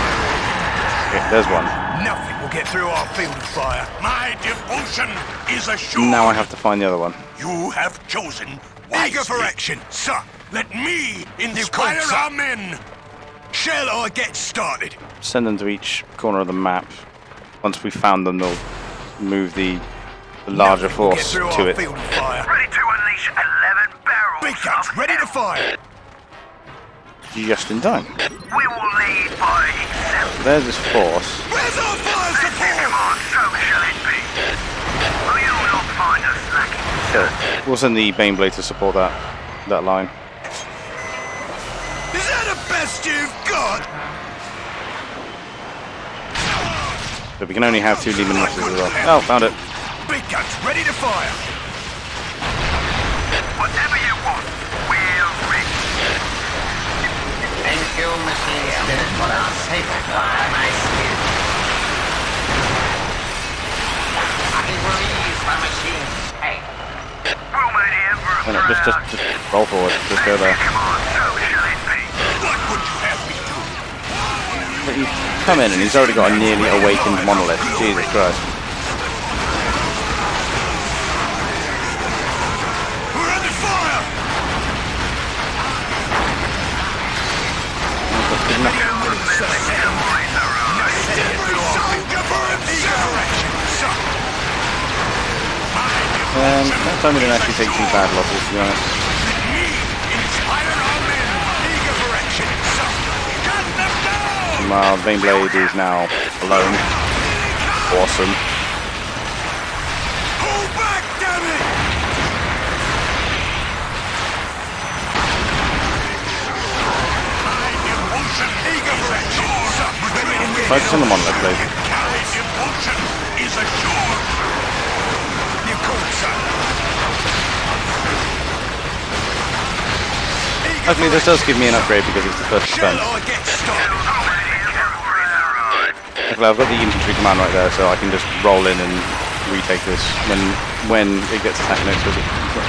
Okay, there's one. you. Nothing will get through our field of fire. My devotion is assured. Now I have to find the other one. You have chosen Eager for wisely. action, sir. Let me call, inspire sir. our men. Shall I get started? Send them to each corner of the map. Once we've found them, they'll move the larger Nothing will get force through to our it. field of fire. Ready to unleash 11 barrels. Big guns ready to fire. Just in time. We will lead by example. There's this force. Where's our fire support? So shall it be. Will you not find us lacking? So we'll send the Baneblade to support that line. Is that the best you've got? But we can only have 2 demon rushes as well. Oh, found it. Big guns ready to fire. Whatever you want, we'll reach. Thank you, machine spirit, for our safe fire, my skill. I release the machine's pain. We'll make the Emperor No, no, just roll forward. Just go there. Come on, so shall it be. What would you have me do? he's come in and he's already got a nearly awakened monolith. Jesus Christ. We're under fire! That time we didn't actually take too bad losses, to be honest. My Baneblade is now alone. Awesome. Pull back, damn it! Focus on the monolith, please. Luckily, this does give me an upgrade because it's the first defense. Luckily, I've got the infantry command right there, so I can just roll in and retake this when it gets attacked next. So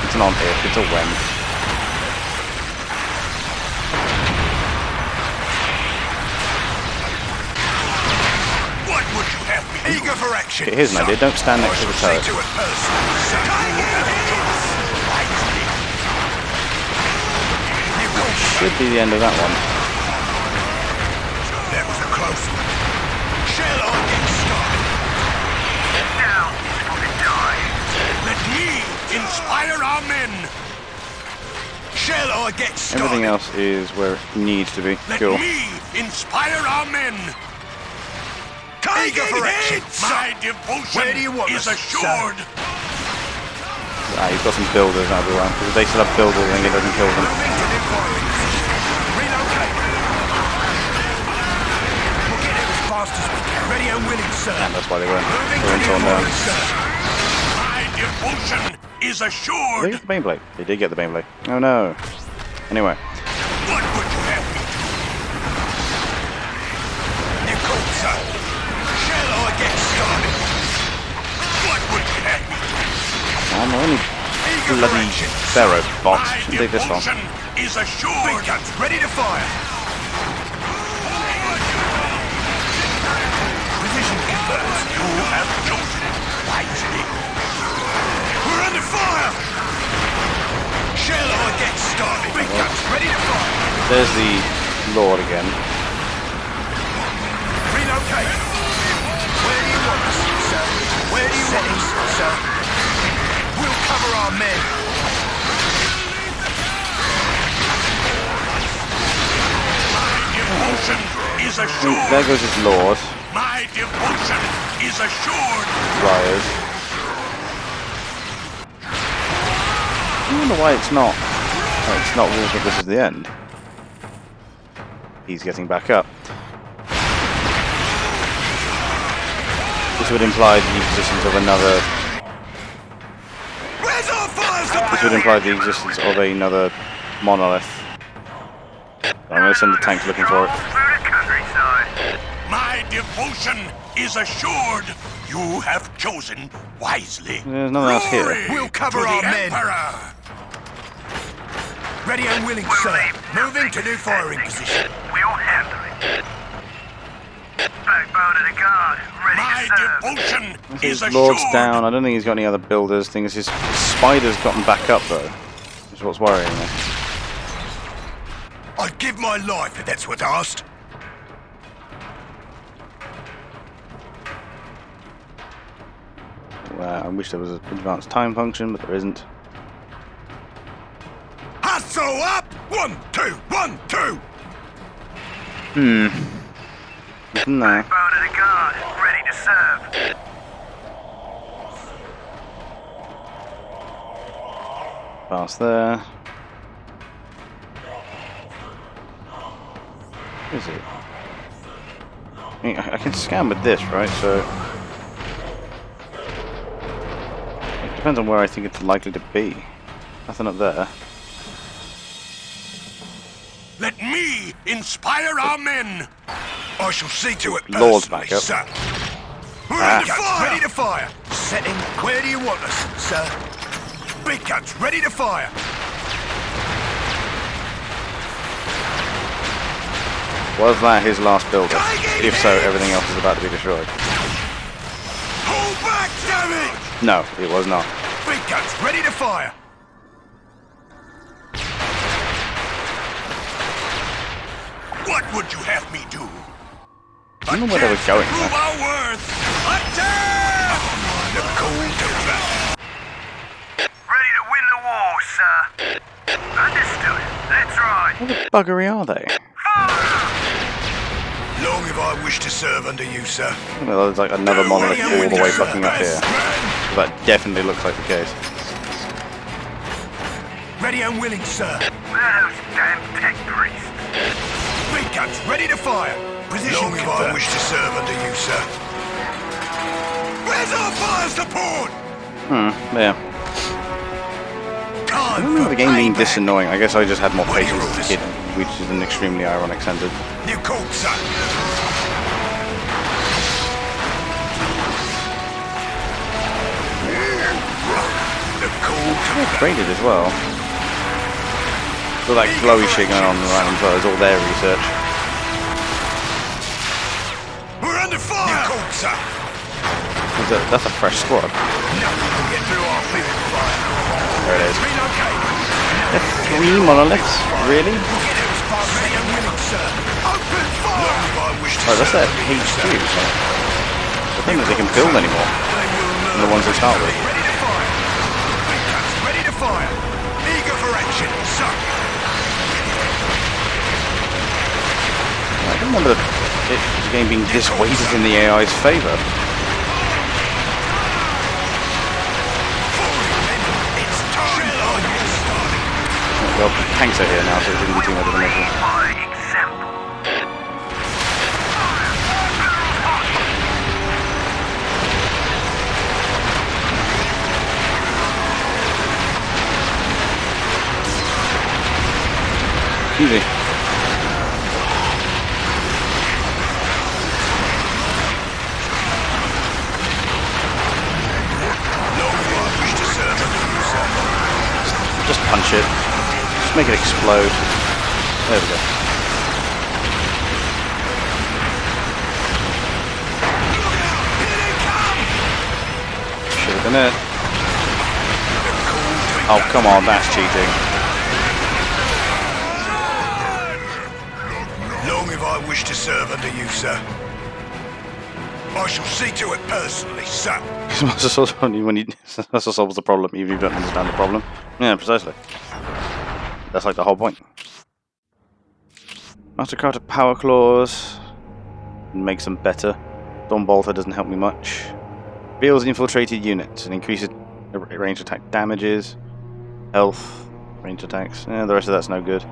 it's an on if, it's a when. What would you have me? Eager for action. Okay, here's an idea. Don't stand next to the turret. Should be the end of that one. That was a close one. Shall I get started? Now is for the die. Let me inspire our men. Shall I get started? Everything else is where it needs to be. Let Cool. me inspire our men. Eager for action. My devotion is assured. Ah, he's got some builders everywhere. Because if they still have builders, then he doesn't kill them. Ready and willing, sir. And that's why they weren't torn down. My devotion is Did they assured. get the Baneblade? They did get the Baneblade. Oh no. Anyway. What would you have me do? You called, sir. Shall I get started? What would you have me do? I'm only Eager for bloody action. Pharaoh box. My Shouldn't take this long. devotion is assured. Big guns ready to fire. Position confirmed. You have chosen wisely. We're under fire. Shall I get started? Big guns ready to fire. There's the Lord again. Relocate. Where do you want us, sir? Where do you want us, sir? We'll cover our men. My devotion is assured. There goes his Lord. My devotion is assured. Riders. I wonder why it's not. Oh, it's not rules that this is the end. He's getting back up. This would imply the existence of another. Where's our fire This would imply the existence of another monolith. I'm going to send the tanks looking for it. Through the countryside. My devotion is assured. You have chosen wisely. There's nothing else here. Glory We'll cover our men. Emperor. Ready and willing, sir. Moving to new firing position. We'll handle it. Backbone of the guard. Ready My to serve. devotion is His assured. Lord's down. I don't think he's got any other builders. Thing is, his spider's gotten back up though. That's what's worrying me. I'd give my life if that's what's asked. I wish there was an advanced time function, but there isn't. Hustle up! 1, 2, 1, 2! Nothing there. Backbone of the guard. Ready to serve. Past there. Where is it? I mean, I can scan with this, right? So it depends on where I think it's likely to be. Nothing up there. Let me inspire our men. I shall see to it Lord's personally, back up. sir. We're Ah. under fire. Ready to fire. Setting. Where do you want us, sir? Big guns ready to fire. Was that his last builder? If so, everything else is about to be destroyed. Pull back, damn it! No, it was not. Big guns, ready to fire! What would you have me do? I don't know where they were going. Prove our worth! Attack! The cold tempter. Ready to win the war, sir. Understood. Let's ride. What the buggery are they? Long have I wished to serve under you, sir. Well, there's like another monolith all the way fucking up here. Man. That definitely looks like the case. Ready and willing, sir. Where are those damn tech priests? Big guns, ready to fire. Position Long have I wished to serve under you, sir. Where's our fire support? Yeah. I don't remember the game being this annoying. I guess I just had more patience as a kid, which is an extremely ironic sentence. You called, son. The cold Graded as well. All that glowy shit going on around them, so it's all their research. We're under fire! You called, son. That's a fresh squad. No, we'll get through our field fire. There it is. Relocate. Three monoliths? Really? We'll get it as far as ready and willing, sir. Open fire! Long have I wished to Oh, that's serve their under you, HQ. sir. I don't think they can build anymore. They will Than the ones they start with. Ready to fire. Big guns, ready to fire. Eager for action, sir. I don't remember the game being this weighted in the AI's favour. It's time. Well, tanks are here now, so it shouldn't be too much of an issue. By example. Easy. Just punch it. Just make it explode. There we go. Should have been it. Oh, come on, that's cheating. Long have I wished to serve under you, sir. I shall see to it personally, sir. Master solves the problem, even if you don't understand the problem. Yeah, precisely. That's like the whole point. Mastercrafted power claws makes them better. Dawn Bolter doesn't help me much. Reveals infiltrated units and increases range attack damages, health, range attacks. The rest of that's no good.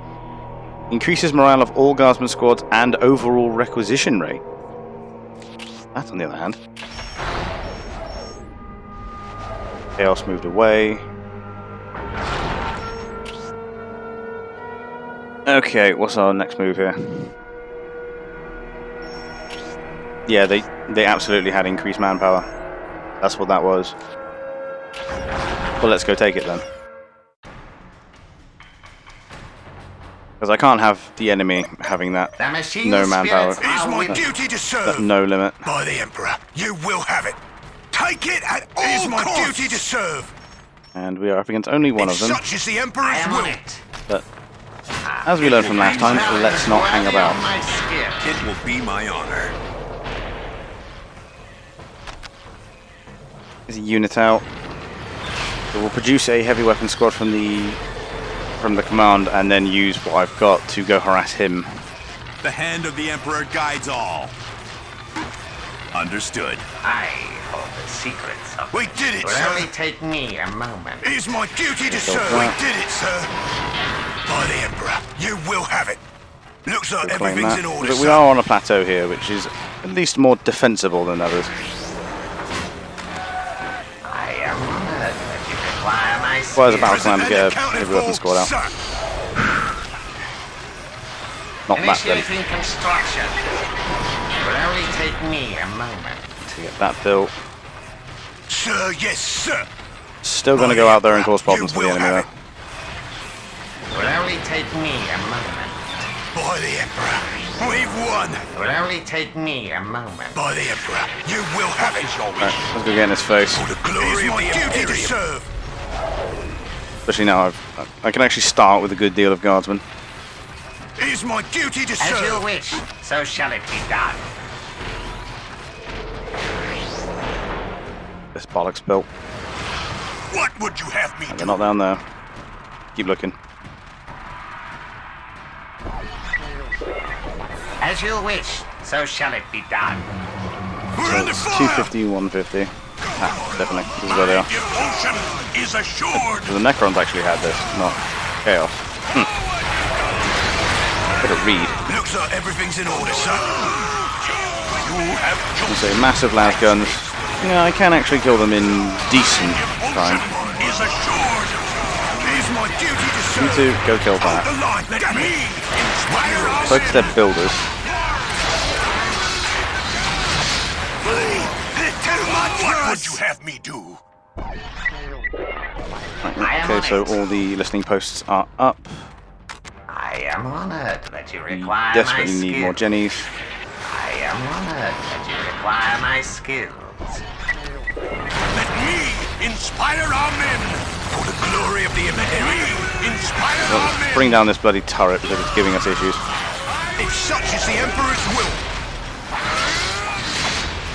Increases morale of all guardsman squads and overall requisition rate. That, on the other hand. Chaos moved away. Okay, what's our next move here? Yeah, they absolutely had increased manpower. That's what that was. Well, let's go take it then. Because I can't have the enemy having that The machine no manpower. spirits It is are my with duty to That serve. no limit. By the Emperor, you will have it. Take it at all costs. It is my duty to serve. And we are up against only one of them. Such is the I Emperor's am will. on it. But as we learned from last time, let's not hang Rely on about. my skill. It will be my honor. There's a unit out. So we'll produce a heavy weapon squad from the command, and then use what I've got to go harass him. The hand of the Emperor guides all. Understood. I hold the secrets of We did it, It will sir. only take me a moment. It is my duty to serve. We did it, sir. By the Emperor, you will have it. Looks like We'll claim everything's that. in order, But we sir. are on a plateau here, which is at least more defensible than others. I am honored that you require my Well, as a skill. battle plan to get a Accounted heavy weapon for, squad out. sir. Not that then. Initiating construction. It will only take me a moment. To get that built. Sir, yes, sir. Still going to go out there and cause problems for the enemy though. It will only take me a moment. By the Emperor, We've won! It will only take me a moment. By the Emperor, you will have it! Right, let's go get in his face. For the glory of the duty to serve! Especially now I can actually start with a good deal of guardsmen. It is my duty to As you serve! wish, so shall it be done. This bollocks built. What would you have me They're do? not down there. Keep looking. As you wish, so shall it be done. We're So under it's fire! 250, 150. Ah, definitely. This is where they are. Devotion is assured! So the Necrons actually had this, not Chaos. Better read. Looks like everything's in order, sir. You have You say massive las guns. Yeah, I can actually kill them in decent time. is assured! It is my duty to You serve! two, go kill Hold that. the line! Let me inspire us! Focus their builders. Too much! What would you have me do? Right, okay, so all the listening posts are up. I am honored that you We require desperately my need skills. more Jennies. I am honored that you require my skills. Let me inspire our men! For the glory of the Emperor! Let me inspire Well, our let's men! bring down this bloody turret because it's giving us issues. If such is the Emperor's will!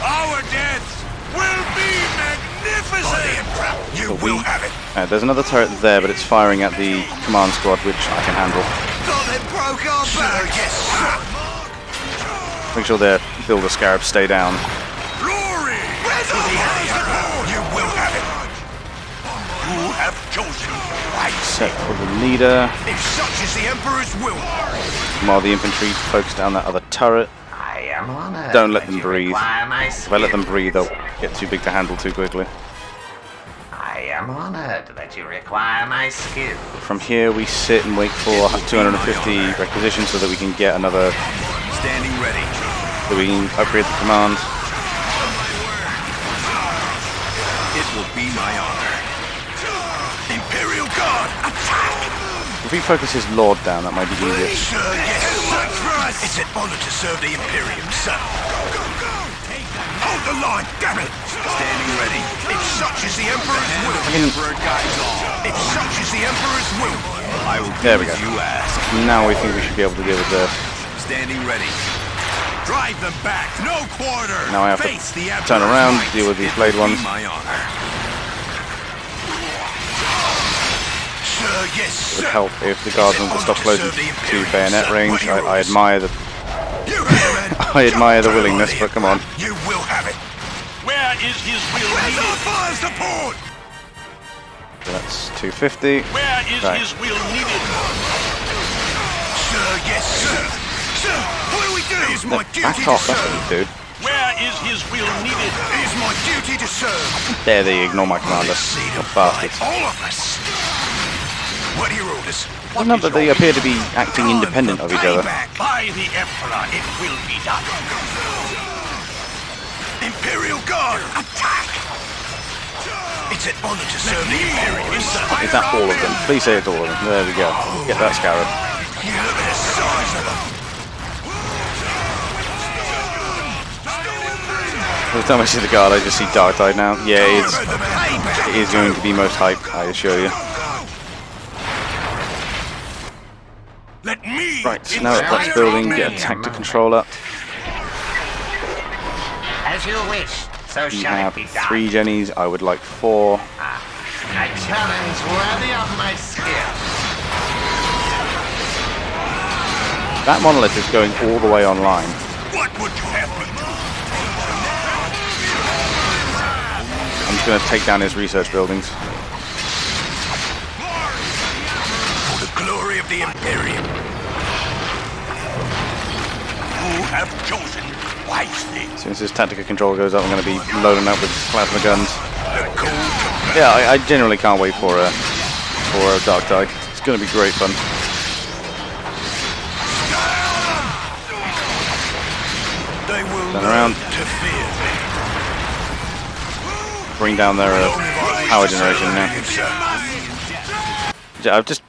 Our death will be magnificent! By the Emperor, you will have it! There's another turret there, but it's firing at the command squad, which I can handle. Thought they broke our back! Yes, sir! Make sure their builder scarabs stay down. Glory! To the Emperor! You will have it! You have chosen right. Set for the leader, If such is the Emperor's will! while the infantry focus down that other turret. I am honored. Don't let that them you breathe. require my If I let them skills. breathe, they'll get too big to handle too quickly. I am honored that you require my skills. From here, we sit and wait for 250 requisitions so that we can get another, Standing ready. so we can upgrade the command. It will be my honor. Imperial Guard, attack! If we focus his lord down, that might be easier. Sir, yes, sir. It's an honor to serve the Imperium, sir. Go, go, go! Hold the line, damn it! Standing ready. If such is the Emperor's will. If such is the Emperor's will. I will There we go. you ask. Now we think we should be able to deal with this. Standing ready. Drive them back. No quarter. Now I have to Face the turn Emperor's around, might. deal with these It blade will be ones. My honor. Sir, yes, It would sir. help if the guardsmen would stop closing to bayonet range. I admire the You heard it. I admire the willingness, but come on. You will have it. Where is his will? Where's our fire support? So that's 250. Where is Right. his will needed? Sir, yes, sir. Sir, what do we do? It is my duty Back to off, that's what serve. you do. Where is his will needed? It is my duty to serve. There they ignore my commander. What bastards. All of us. What are your orders? Well, not that they appear to be acting independent of each other. By the Emperor, it will be done. Imperial Guard, attack! It's an honor to serve the Imperium. Is that all of them? Please say it's all of them. There we go. Get that scarab. You look at the size of them. Every time I see the guard, I just see Dark Tide now. Yeah, it is going to be most hype, I assure you. Let me Right, so now that that's building, get a tactic control up. As you wish, so You shall have it be done. 3 Jennies, I would like 4. A challenge worthy of my skill. That monolith is going all the way online. What would you have me do? I'm just going to take down his research buildings. For the glory of the Imperium. You have chosen wisely. As soon as this tactical control goes up, I'm going to be loading up with plasma guns. The cold Yeah, I genuinely can't wait for a Dark Tide. It's going to be great fun. They will Turn around. to fear me. Bring down their power generation now. Yeah, I've just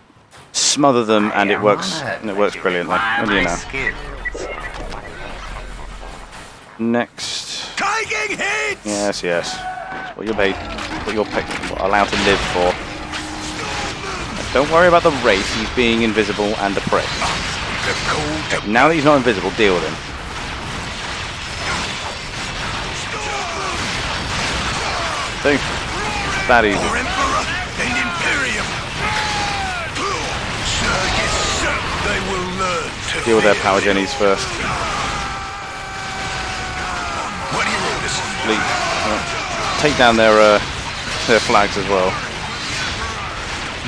smother them and it works brilliantly. What do you know? Skills. Next. Taking hits! Yes, yes. That's what you're paid. What you're allowed to live for. Don't worry about the race. He's being invisible and a prick. Okay, now that he's not invisible, deal with him. See? That easy. For Emperor and Imperium. Sir, yes, sir. They will learn to Deal with their fear power me. jennies first. What are your orders? Please. Take down their flags as well.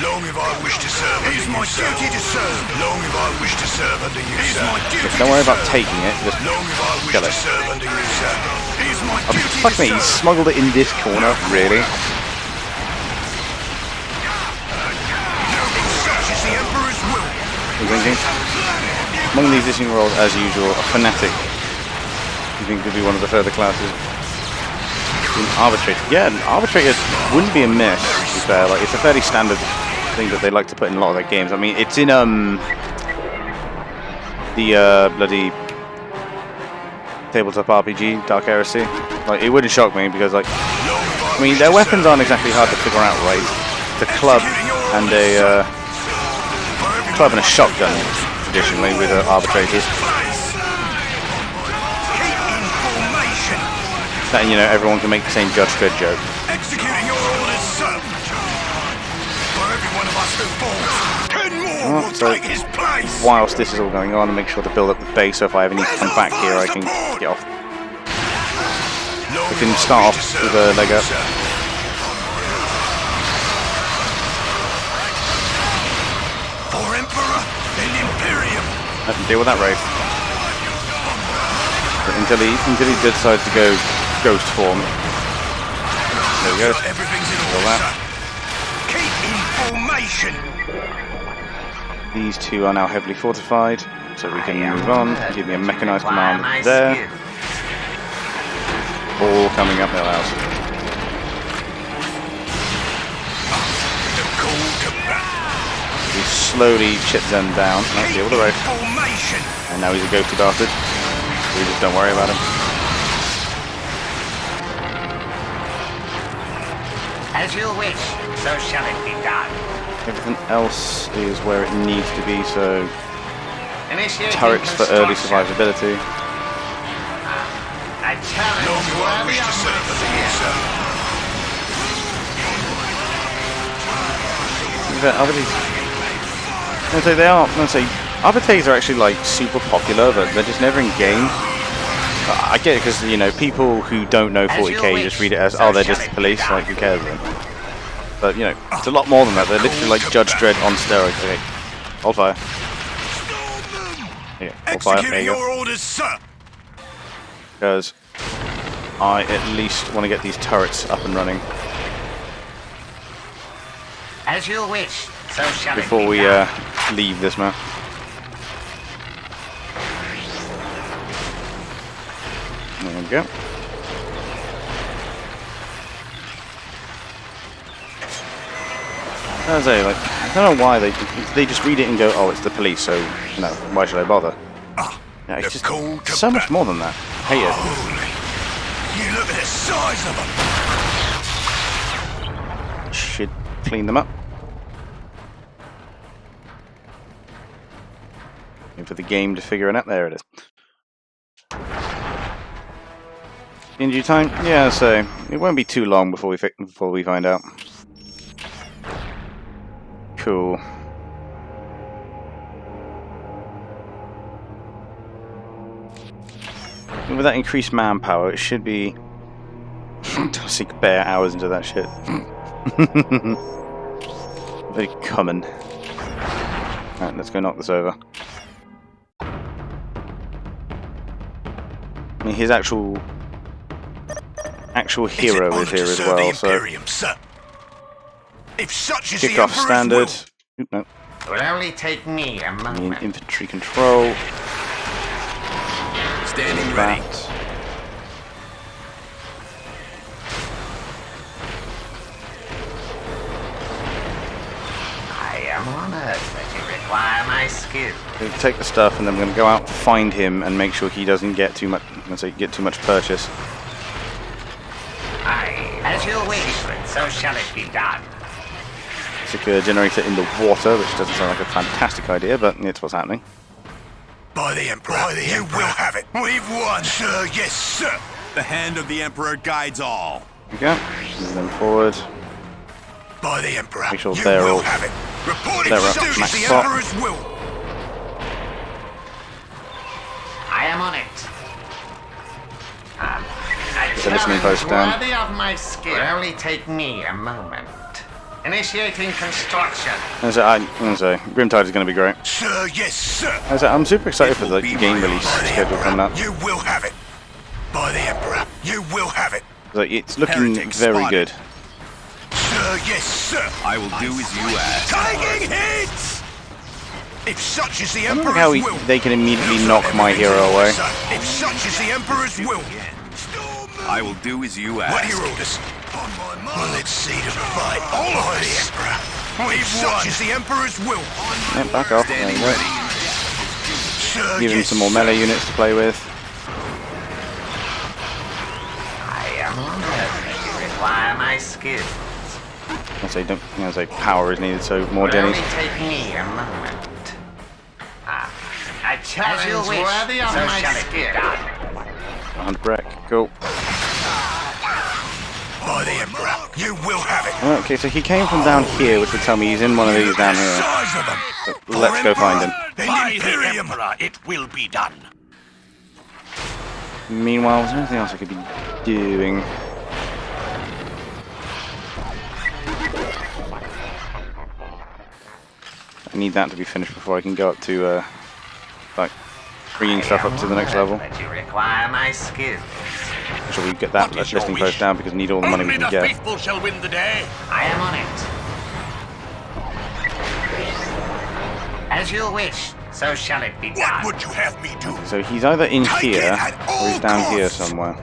Long if I wish to serve. It is my duty to serve. Long if I wish to serve under you, sir. It is my duty Don't worry to about serve. taking it. Just Long if I wish kill to it. serve under you, sir. It is my Oh, duty fuck to me, he serve. smuggled it in this corner, really? Such is the Emperor's will. You thinking? Among the existing roles, as usual, a fanatic. You think could be one of the further classes? An arbitrator. Yeah, an arbitrator wouldn't be amiss, to be fair. Like, it's a fairly standard thing that they like to put in a lot of their games. I mean, it's in the bloody tabletop RPG, Dark Heresy. Like, it wouldn't shock me because, like, I mean, their weapons aren't exactly hard to figure out, right? It's a club and a shotgun traditionally with arbitrators. That, you know, everyone can make the same Judge Dredd joke. Executing your orders, sir. For every one of us who falls, 10 more will So, take his place. whilst this is all going on, I make sure to build up the base so if I ever need to come back here, I can get off. We can start off with a leg up. For Emperor and Imperium. I can deal with that wraith. But until he decides to go ghost form. There we go. Everything's in Kill order, that. sir. Keep in formation. These two are now heavily fortified, so we can move on. Give me a mechanized command there. All coming up their house. The call to battle. We slowly chip them down. Now deal with the wraith. Formation. And now he's a ghosty bastard. So we just don't worry about him. As you wish, so shall it be done. Everything else is where it needs to be, so Initiate turrets for early survivability. I challenge Long if I wish to whoever serve under you, sir. I'd say they are. I'd say arbitrators are actually like super popular, but they're just never in games. I get it because, you know, people who don't know 40k just read it as, oh, they're just the police, like, who cares then? But, you know, it's a lot more than that. They're literally like Judge Dredd on steroids. Okay, hold fire. Yeah, hold fire. There Executing you go. your orders, sir. Because I at least want to get these turrets up and running As you wish, so shall before it be we done. leave this map. There we go. As I say, like, I don't know why they just read it and go, oh, it's the police, so no, why should I bother? Yeah, it's just so much more than that. I hate it. Holy. You look at the size of them. Should clean them up. Waiting for the game to figure it out. There it is. In due time, yeah. So it won't be too long before we find out. Cool. And with that increased manpower, it should be. Don't sink bare hours into that shit. Very common. Alright, let's go knock this over. I mean, his actual hero is here as well, so Imperium, sir. If such is kick the off Emperor's standard. will, Oop, no, It will only take me a I mean moment. infantry control. Standing ready. That. I am am honored that you require my skill. So take the stuff, and then I'm going to go out, find him, and make sure he doesn't get too much. I'm going to say get too much purchase. Aye, as you wish, so shall it be done. Secure a generator in the water, which doesn't sound like a fantastic idea, but it's what's happening. By the Emperor, you will have it. We've won, sir. Yes, sir. The hand of the Emperor guides all. There we go. Move them forward. By the Emperor, Make sure you they're will all- have it. Reporting they're for up duty, max the spot. Emperor's will. I am on it. The listening post down. Worthy of my skill. Will only take me a moment. Initiating construction. As I say, Grimtide is going to be great. Sir, yes, sir. As I say, I'm super excited for the game release By the schedule coming Emperor, up. you will have it. By the Emperor, you will have it. Like, it's looking Heretic very spotted. good. Sir, yes, sir. I will do as you ask. Taking hits! If such is the I don't Emperor's like how will. they can immediately you knock shall my everything hero to away. son. If such is the Emperor's will. I will do as you What are your ask. orders? Well, let's see to the fight. All of the Emperor. If such is the Emperor's will. Yeah, back off. There Standing you go. ready. Sir, Give him yes, some more sir. melee units to play with. I am honored that you require my skill. I say don't. I say power is needed, so more Will jennies. only take me a moment. I challenge you wish, worthy of my skill. 100 wreck. Cool. By the Emperor, you will have it. Okay, so he came from down here, which would tell me he's in one of these down here. Size of them. So let's go find him. Then Imperium. it will be done. Meanwhile, is there anything else I could be doing? I need that to be finished before I can go up to, like, bringing stuff up to the next level. But you require my skill. So we get that What is your listing wish? post down because we need all the money we Only can the get. faithful shall win the day. I am on it. As you wish, so shall it be What done. would you have me do? So he's either in Take it here at or all he's down here costs. somewhere.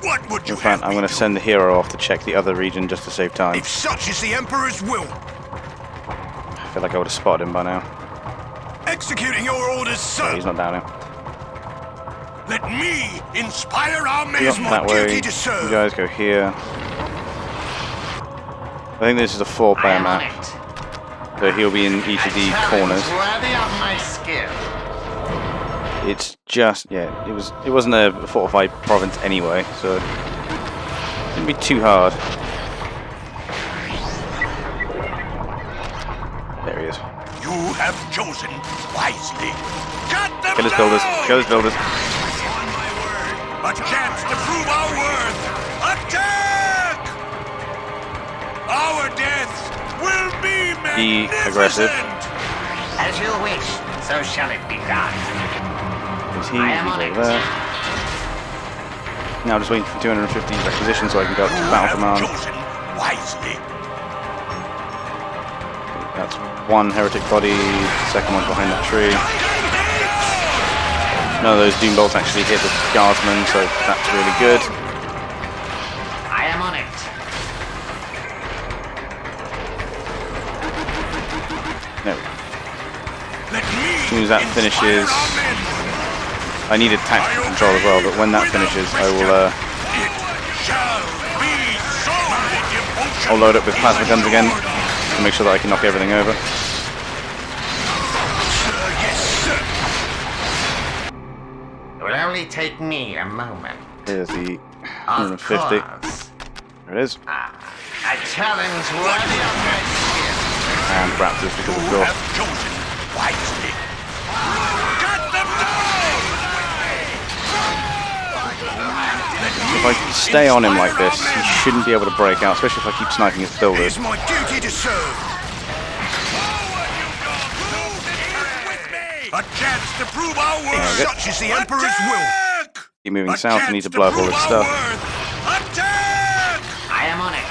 What would you In fact, have I'm me going to do? send the hero off to check the other region just to save time. If such is the Emperor's will. I feel like I would have spotted him by now. Executing your orders, Yeah, sir. he's not down here. Let me inspire our men. Yep, my that way. duty to serve. You guys go here. I think this is a I four-player am on map, it. so he'll be in each of the corners. Worthy of my skill. It's just, yeah, it wasn't a fortified province anyway, so it didn't be too hard. There he is. You have chosen wisely. Cut them Kill his builders. down! Kill his builders. A chance to prove our worth. Attack! Our death will be Be magnificent. aggressive. As you wish, so shall it be done. He's here, I he's am on over it. there. Now I'm just waiting for 250 requisitions so I can go up to You Battle have Command. chosen wisely. That's one heretic body, the second one's behind that tree. None of those doom bolts actually hit the guardsmen, so that's really good. I am on it. There we go. Let me As soon as that finishes, I needed tactical control as well, but when that finishes, I will It shall be so. My devotion I'll load up with plasma guns to again your to make sure that I can knock everything over. It will only take me a moment. Here's the Of 150. course. There it is. A challenge worthy of my skill. And Raptors because of You course. have chosen wisely. Cut them down! If I stay on him like this, he shouldn't be able to break out, especially if I keep sniping his It builders. is my duty to serve. A chance to prove our Yeah, worth. good. Such is the Emperor's will. Attack! Keep moving A south, I chance need to blow up all prove this our stuff. worth. Attack! I am on it.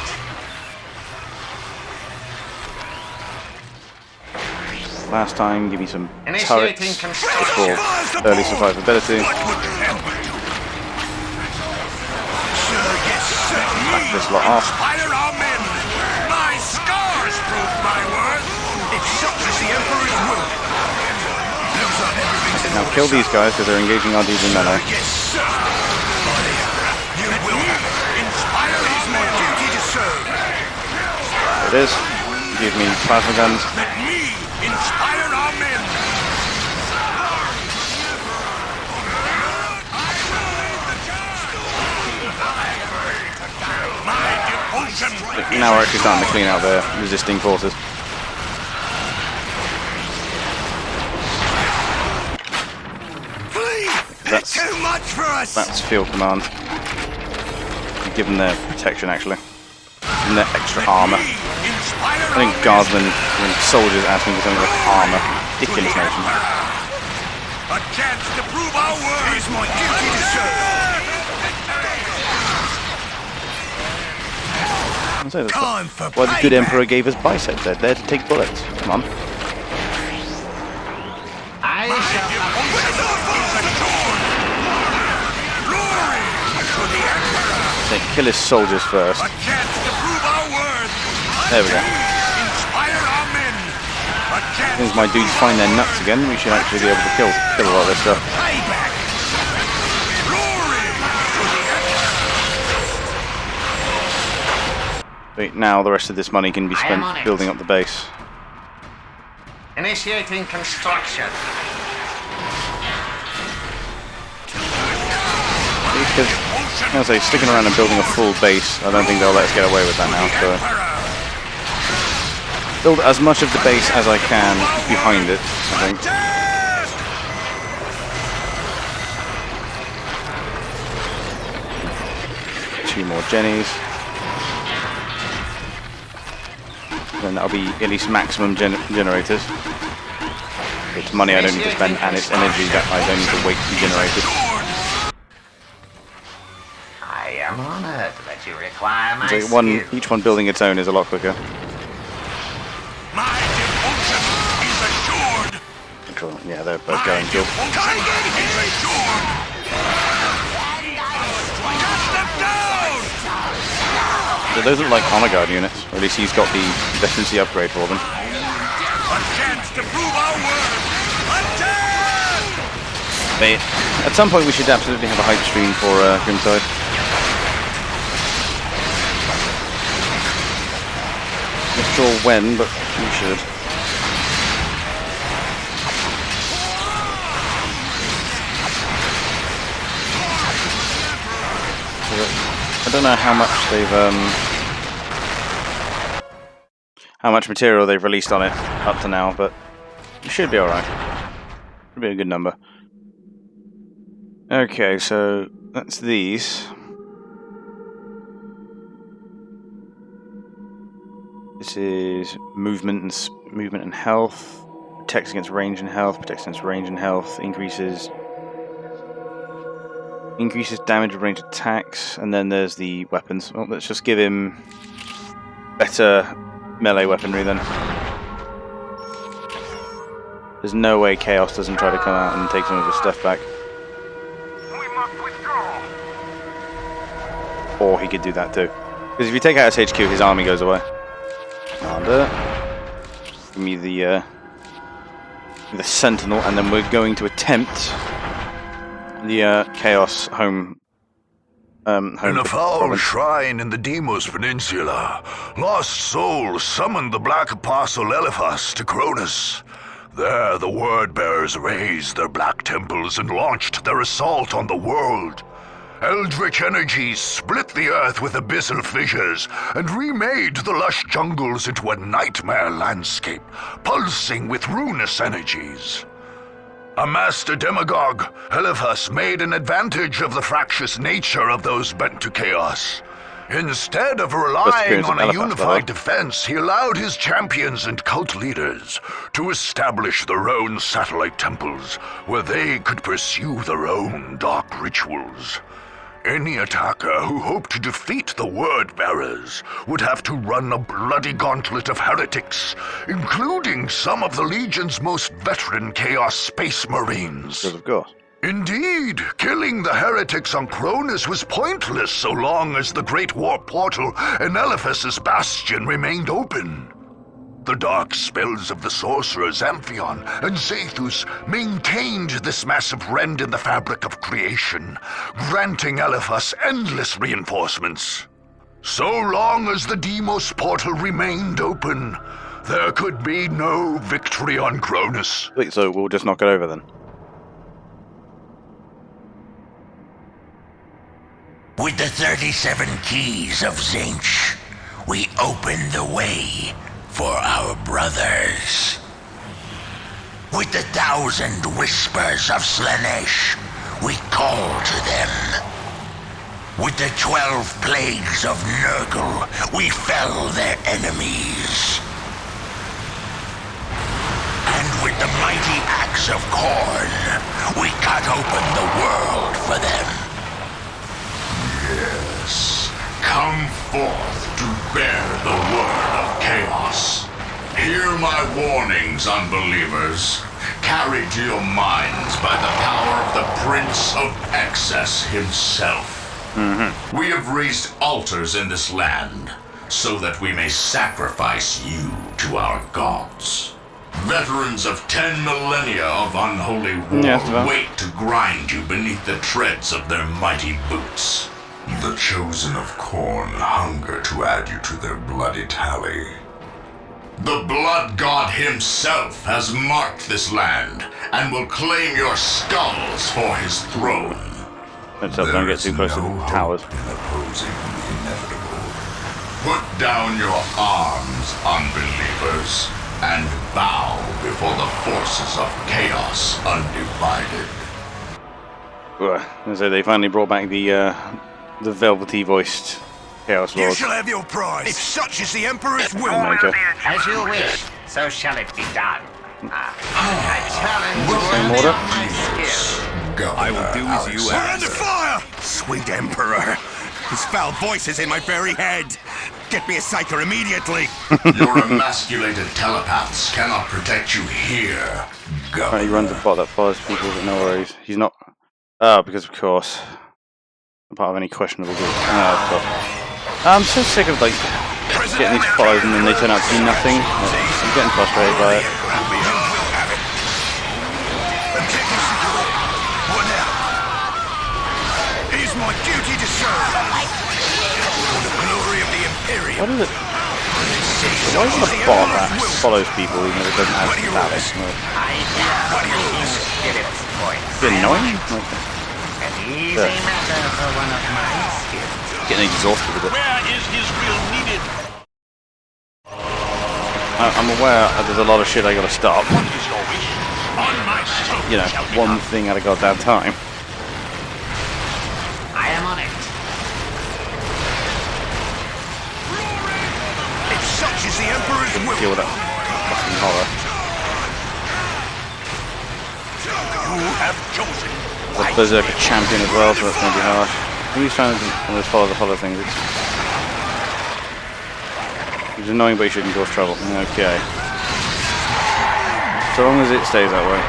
Last time, give me some Initiating turrets construction. for early survivability. What would you have me do? Back this lot off. Inspire our men. My scars prove my Now kill these guys because they're engaging our dudes in melee. Yes, sir. You will have it. Inspire is my duty to serve. There it is. Give me plasma guns. Let me inspire our men. My devotion. Now we're actually starting to clean out the resisting forces. That's too much for us. That's field command. Give them their protection, actually. And their extra armor. I think guardsmen and soldiers asking for something like armor. Ridiculous notion. A chance to prove our word. It's my duty to serve. Time for why the good emperor gave us biceps. They're there to take bullets. Come on. I shall Say, kill his soldiers first. A chance to prove our word. There we go. Inspire our men. A chance As soon as my dudes find their nuts again, we should actually be able to kill a lot of this stuff. payback. Glory. But now the rest of this money can be spent building up the base. initiating construction. Because, as I say, sticking around and building a full base, I don't think they'll let us get away with that now. So, build as much of the base as I can behind it, I think. 2 more Jennies. Then that'll be at least maximum generators. It's money I don't need to spend, and it's energy that I don't need to wait to be generated. I am honored that you require my So each one building its own is a lot quicker. My devotion is assured. Cool. Yeah, they're both going good. So those look like honor guard units, or at least he's got the efficiency upgrade for them. A chance to prove our word. Attack! At some point we should absolutely have a hype stream for Crusade. Not sure when, but we should. I don't know how much they've how much material they've released on it up to now, but it should be alright. Should be a good number. Okay, so that's these. This is movement and health. Protects against range and health. Protects against range and health. Increases damage of ranged attacks, and then there's the weapons. Well, let's just give him better melee weaponry then. There's no way Chaos doesn't try to come out and take some of his stuff back. We must withdraw. Or he could do that too. Because if you take out his HQ, his army goes away. Commander, give me the Sentinel, and then we're going to attempt the Chaos home. In a foul shrine in the Deimos Peninsula, lost souls summoned the Black Apostle Eliphas to Cronus. There, the word-bearers raised their black temples and launched their assault on the world. Eldritch energies split the earth with abyssal fissures and remade the lush jungles into a nightmare landscape, pulsing with ruinous energies. A master demagogue, Eliphas made an advantage of the fractious nature of those bent to chaos. Instead of relying on a unified defense, he allowed his champions and cult leaders to establish their own satellite temples, where they could pursue their own dark rituals. Any attacker who hoped to defeat the Word-Bearers would have to run a bloody gauntlet of heretics, including some of the Legion's most veteran Chaos Space Marines. Of course. Indeed, killing the heretics on Cronus was pointless so long as the Great War Portal and Eliphas's Bastion remained open. the dark spells of the sorcerers Amphion and Zethus maintained this massive rend in the fabric of creation, granting Elephas endless reinforcements. So long as the Deimos portal remained open, there could be no victory on Cronus. Wait, so we'll just knock it over then? With the 37 keys of Zinch, we open the way for our brothers. With the 1,000 whispers of Slanesh, we call to them. With the 12 plagues of Nurgle, we fell their enemies. And with the mighty axe of Khorne, we cut open the world for them. Yes, come forth to bear the word of chaos. Hear my warnings, unbelievers, carried to your minds by the power of the Prince of Excess himself. We have raised altars in this land, so that we may sacrifice you to our gods. Veterans of 10 millennia of unholy war wait to grind you beneath the treads of their mighty boots. The chosen of Khorne hunger to add you to their bloody tally. The blood god himself has marked this land and will claim your skulls for his throne. Don't get too close to the towers. In opposing the inevitable. Put down your arms, unbelievers, and bow before the forces of chaos undivided. So they finally brought back the velvety voiced Chaos You Lord. shall have your prize, if such is the Emperor's will. Major. As you wish, so shall it be done. I challenge Same worthy order. of my skill. I will do as you We're under ask. fire! Sweet Emperor, his foul voice is in my very head. Get me a psyker immediately. Your emasculated telepaths cannot protect you here, Apparently he runs a bot that follows people, but no worries. He's not... Oh, because of course. Not part of any questionable group. Of course. I'm so sick of, like, getting these follows and then they turn out to be nothing. I'm getting frustrated by it. It is my duty to serve. For the glory of the Imperium. What is it? Why is it a bot that follows people even if it doesn't have status? Get its point. It's a bit annoying. Like, An easy matter for one of my skills. getting exhausted with it. Where is his will needed? I'm aware that there's a lot of shit I gotta stop. What is your wish? On my soul. You know, one thing at a goddamn time. I am on it. If such is the Emperor's will. Deal with that fucking horror. You have chosen. There's a Berserker champion as well, so that's gonna be harsh. I think he's trying to just follow the hollow things. It's annoying, but he shouldn't cause trouble. Okay. So long as it stays that way.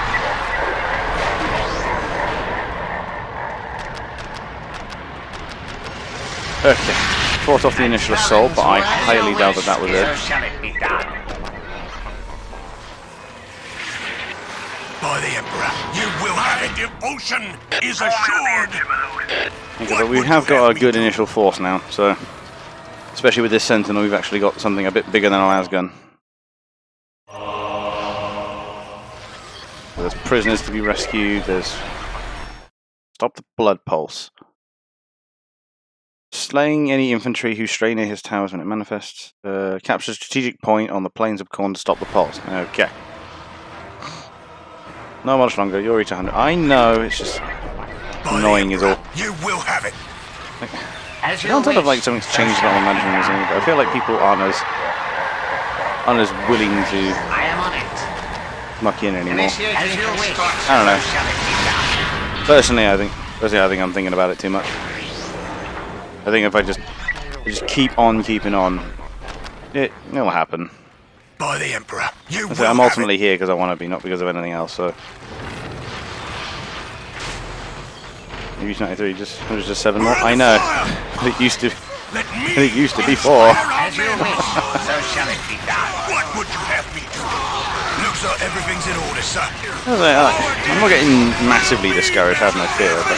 Okay. Fought off the initial assault, but I highly doubt that that was So it. shall it be done. By the Emperor, you will have it. Devotion is assured. Okay, but we have got a good initial force now, so... Especially with this Sentinel, we've actually got something a bit bigger than a lasgun. There's prisoners to be rescued, there's... Stop the blood pulse. Slaying any infantry who stray near his towers when it manifests. Capture a strategic point on the plains of Khorne to stop the pulse. Okay. Not much longer, you're each 100. I know, it's just... annoying is all. You will have it. As you Not sort of wish. like something's changed about my imagining or something, but I feel like people aren't as willing to I am on it. muck in anymore. As you wish. I don't know. So shall it be done. Personally, I think I'm thinking about it too much. I think if I just keep on keeping on, it'll happen. By the Emperor, you will So I'm have ultimately here because I want to be, not because of anything else. So. Maybe 93, there's just 7 more. I know. But it used to. it. Let me It used to be 4. fire our As you men. wish. So shall it be done. What would you have me do? Looks like everything's in order, sir. I'm not getting massively discouraged, I have no fear, but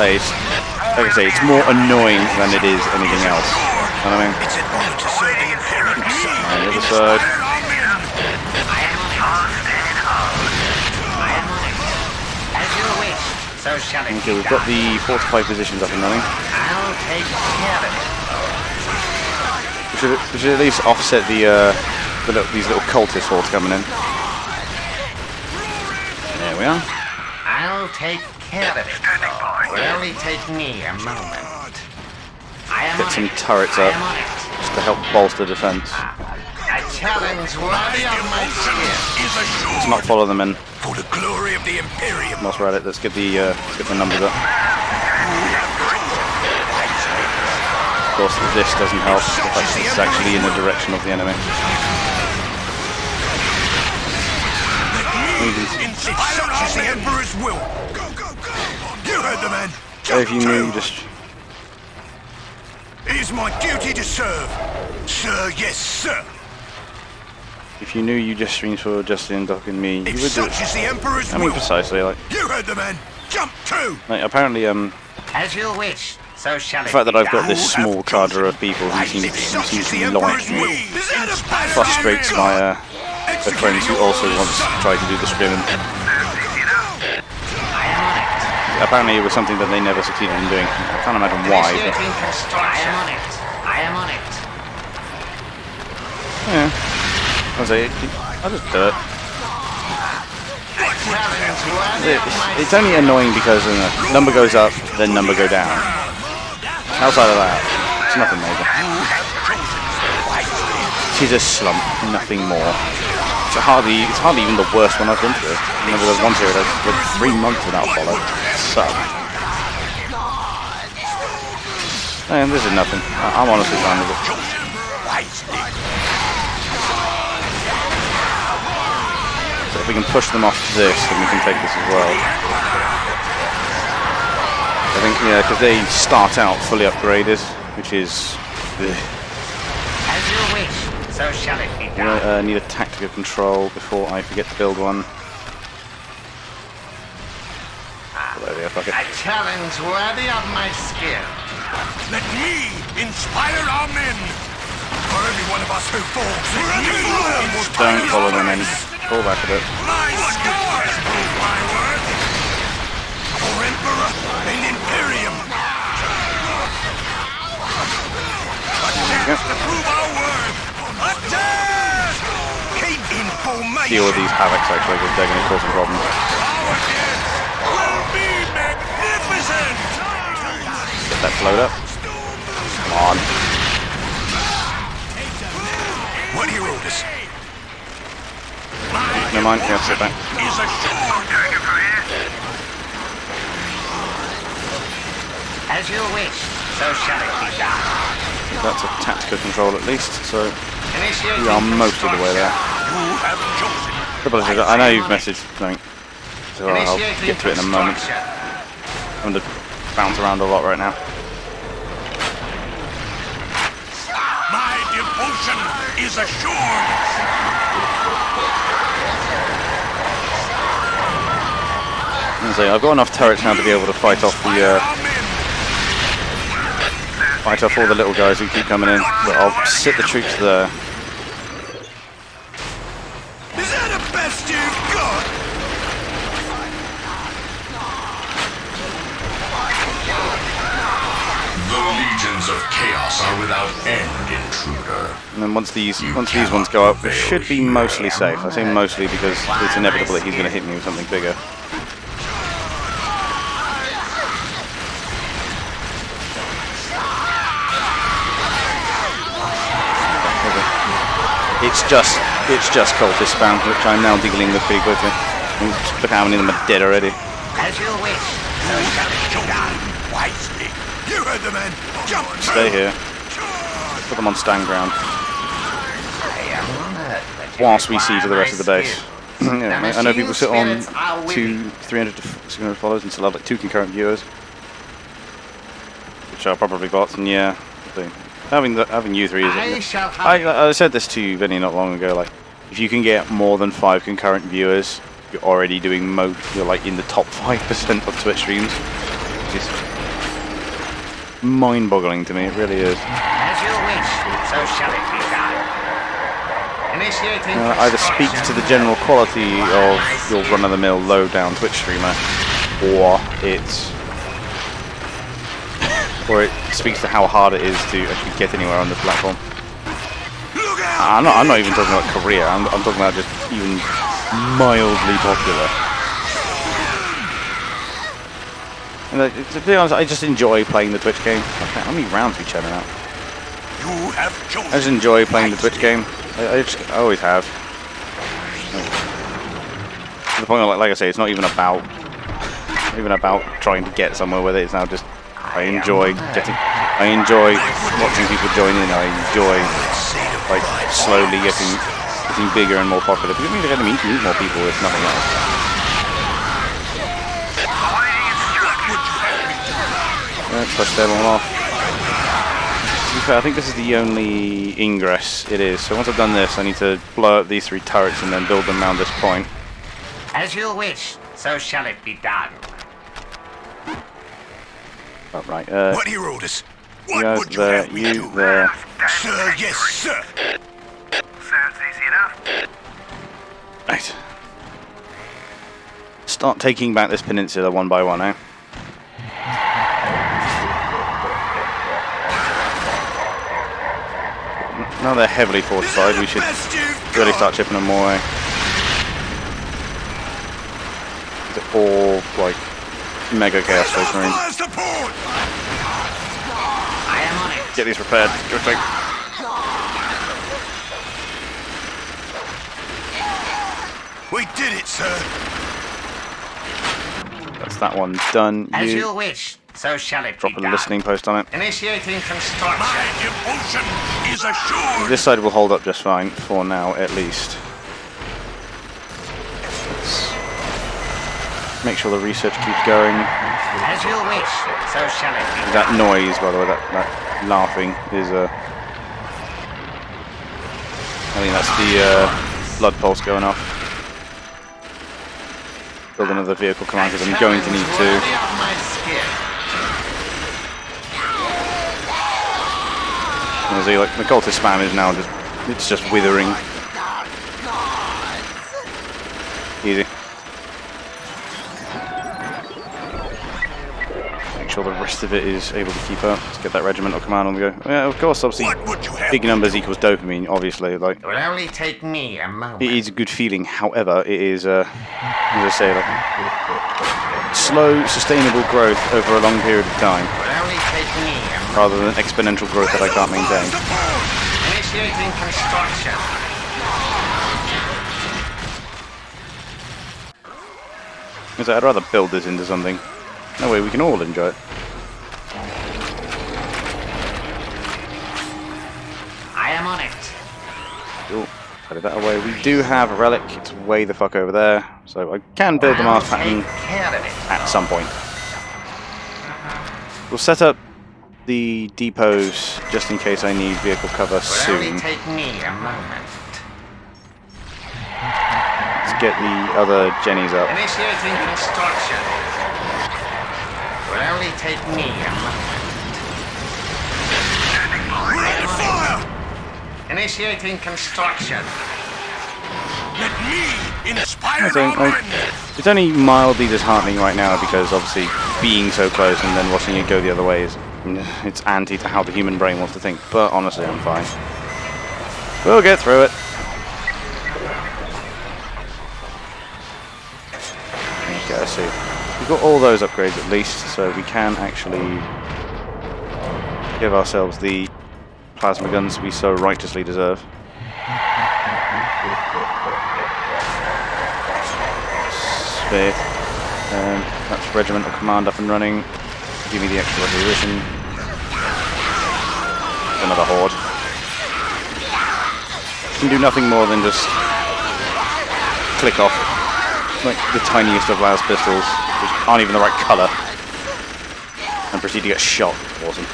like I say, it's more annoying than it is anything else. You know what I mean? It's an honor to serve the Imperium, sir. And the other side. As you wish, so shall it Okay, be we've got done. the fortified positions up and running. I'll take care of it. We should at least offset these little cultist hordes coming in. There we are. I'll take care of it. Will only take me a moment. I am Get on some it. turrets I up am on it. just to help bolster defense. A challenge worthy of my skill. Is assured Let's not follow them in. for the glory of the Imperium. Whilst we're at it, let's get the numbers up. Of course, this doesn't help. The fact that it's actually in the direction of the enemy. It's such is the Emperor's will. Go, go, go. You heard the man. If you knew, just It is my duty to serve. Sir, yes, sir. if you knew you just streamed for Justin, Doc, and me, you If would do such it. is the Emperor's I mean, will. precisely. Like You heard the man. Jump too. apparently, As you wish, so shall the it fact that be I've got done. this small cadre of people who seem If such to is the like Emperor's will. me Is that a bastard? frustrates my friends who also want to try to do the streaming. Apparently, it was something that they never succeeded in doing. I can't imagine why, but Initiating construction. I am on it. I am on it. yeah. I'll say I'll just do it. Challenge worthy of my It's only annoying because number goes up, then number go down. Outside of that, it's nothing major. It is a slump, nothing more. It's hardly even the worst one I've been through. I remember there was one period I went 3 months without follow. It sucked. And this is nothing. I'm honestly fine with it. So if we can push them off this, then we can take this as well. I think, yeah, because they start out fully upgraded, which is... As you wish, so shall it be done. I need a tactical control before I forget to build one. Oh, there we go, fuck it. A challenge worthy of my skill. Let me inspire our men. For every one of us who falls, let me inspire Don't follow our them in. men. Pull back a bit. My scars prove my word. For Emperor and Imperium. A chance to prove our word. Attack! Keep in formation. Deal with these havocs actually, because they're going to cause some problems. Our death will be magnificent. Get that flowed up. Come on. What are your orders? Never mind, yeah, sit back. Is assured. As you wish, so shall it be done. That's a tactical control at least, so Initiating we are most of the way there. You have chosen. Apologies, I know you've messaged something, so I'll Initiating get to it in a moment. construction. I'm going to bounce around a lot right now. My devotion is assured. So I've got enough turrets now to be able to fight off all the little guys who keep coming in. But I'll sit the troops there. Is that the best you've got? The legions of chaos are without end, intruder. And then once these ones go up, it should be mostly safe. I say mostly because it's inevitable that he's going to hit me with something bigger. It's just cultist spam, which I'm now dealing with pretty quickly. Look how many of them are dead already. As you wish, so shall it be done. Wisely. You heard the man. Jump. Stay here. Put them on stand ground. I am honored that you Whilst we see require to the rest my of the base. skill. Yeah, I know people sit on Spirits are with 300 to 600 followers and still have like 2 concurrent viewers, which are probably bots. And yeah, having you three I is. shall hurry. I said this to you, Vinny, not long ago. Like, if you can get more than 5 concurrent viewers, you're already doing you're like in the top 5% of Twitch streams. Just mind-boggling to me. It really is. As you wish, so shall it be done. Initiating Either speaks to the general quality of your run-of-the-mill low-down Twitch streamer, or it speaks to how hard it is to actually get anywhere on this platform. I'm not even talking about career. I'm talking about just even mildly popular. And to be honest, I just enjoy playing the Twitch game. How many rounds are we churning out? You have chosen. I just enjoy playing the Twitch game. I always have. To the point where, like I say, it's not even about trying to get somewhere with it. It's now just I enjoy watching people join in. I enjoy like slowly getting bigger and more popular. Because it means I get to meet more people if nothing else. Let's push them all off. To be fair, I think this is the only ingress it is. So once I've done this, I need to blow up these 3 turrets and then build them around this point. As you wish, so shall it be done. Oh, right. What are your orders? What guys would you there, have me you do? there. Sir, yes, sir. Sounds easy enough. Right. Start taking back this peninsula one by one, eh? Now they're heavily fortified, we should really start chipping them away. They're all, like, mega chaos space marines. Fire support! I am on it. Get these repaired. Go take. We did it, sir. That's that one done. As you wish, so shall it drop be a done. listening post on it. Initiating construction. My devotion is assured. This side will hold up just fine for now, at least. Let's make sure the research keeps going. As you wish, so shall it be That done. noise, by the way, that laughing is I think that's the blood pulse going off. Build another vehicle command because I'm going to need to. Worthy of my skill. As he, like, the cultist spam is now it's just withering. Easy. Make sure the rest of it is able to keep up. Let's get that regimental command on the go. Yeah, of course, obviously, What would you have big me numbers do? equals dopamine, obviously. Like, It will only take me a moment. it is a good feeling, however, it is, as I say, like, slow, sustainable growth over a long period of time, It will only take me a moment. rather than exponential growth that I can't maintain. Initiating construction. Because I'd rather build this into something. That way we can all enjoy it. I am on it. Cool. Put that away. We do have a relic. It's way the fuck over there. So I can build the Mars pattern Take care of it. at some point. We'll set up the depots just in case I need vehicle cover It will only soon. take me a moment. Let's get the other Jennies up. Initiating construction. It will only take me a moment. We're under fire! Initiating construction. Let me inspire I think, our like, men! it's only mildly disheartening right now because obviously being so close and then watching it go the other way is it's anti to how the human brain wants to think. But honestly, I'm fine. We'll get through it. Okay, let's see. We've got all those upgrades at least, so we can actually give ourselves the plasma guns we so righteously deserve. Sphere. That's regimental command up and running. Give me the extra requisition. Another horde. Can do nothing more than just click off like the tiniest of las pistols, which aren't even the right colour, and proceed to get shot. Awesome.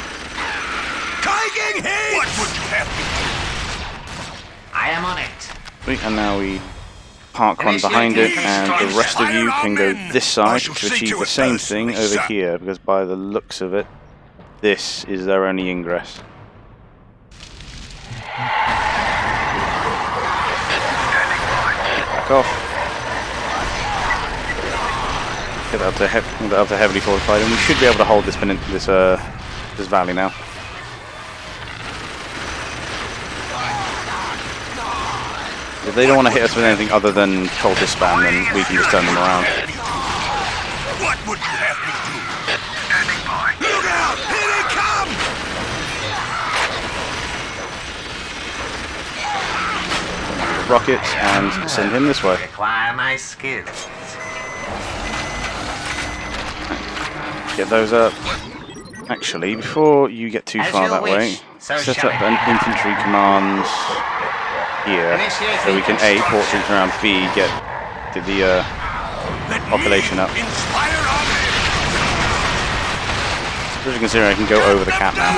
Taking heads! What would you have me I am on it. Sweet, and now we park one behind it, and the rest of you can go this side to achieve the same thing over here, because by the looks of it, this is their only ingress. Back off. Get up to heavily fortified, and we should be able to hold this valley now. If they don't want to hit us with anything other than cultist spam, then we can just turn them around. What would you have me do? Standing by. Look out! Here they come! Rockets and send him this way. Require my skills. Get those up. Actually, before you get too far that way, set up an infantry command here, so we can A, port troops around, B, get the population up. Especially considering I can go over the cap now.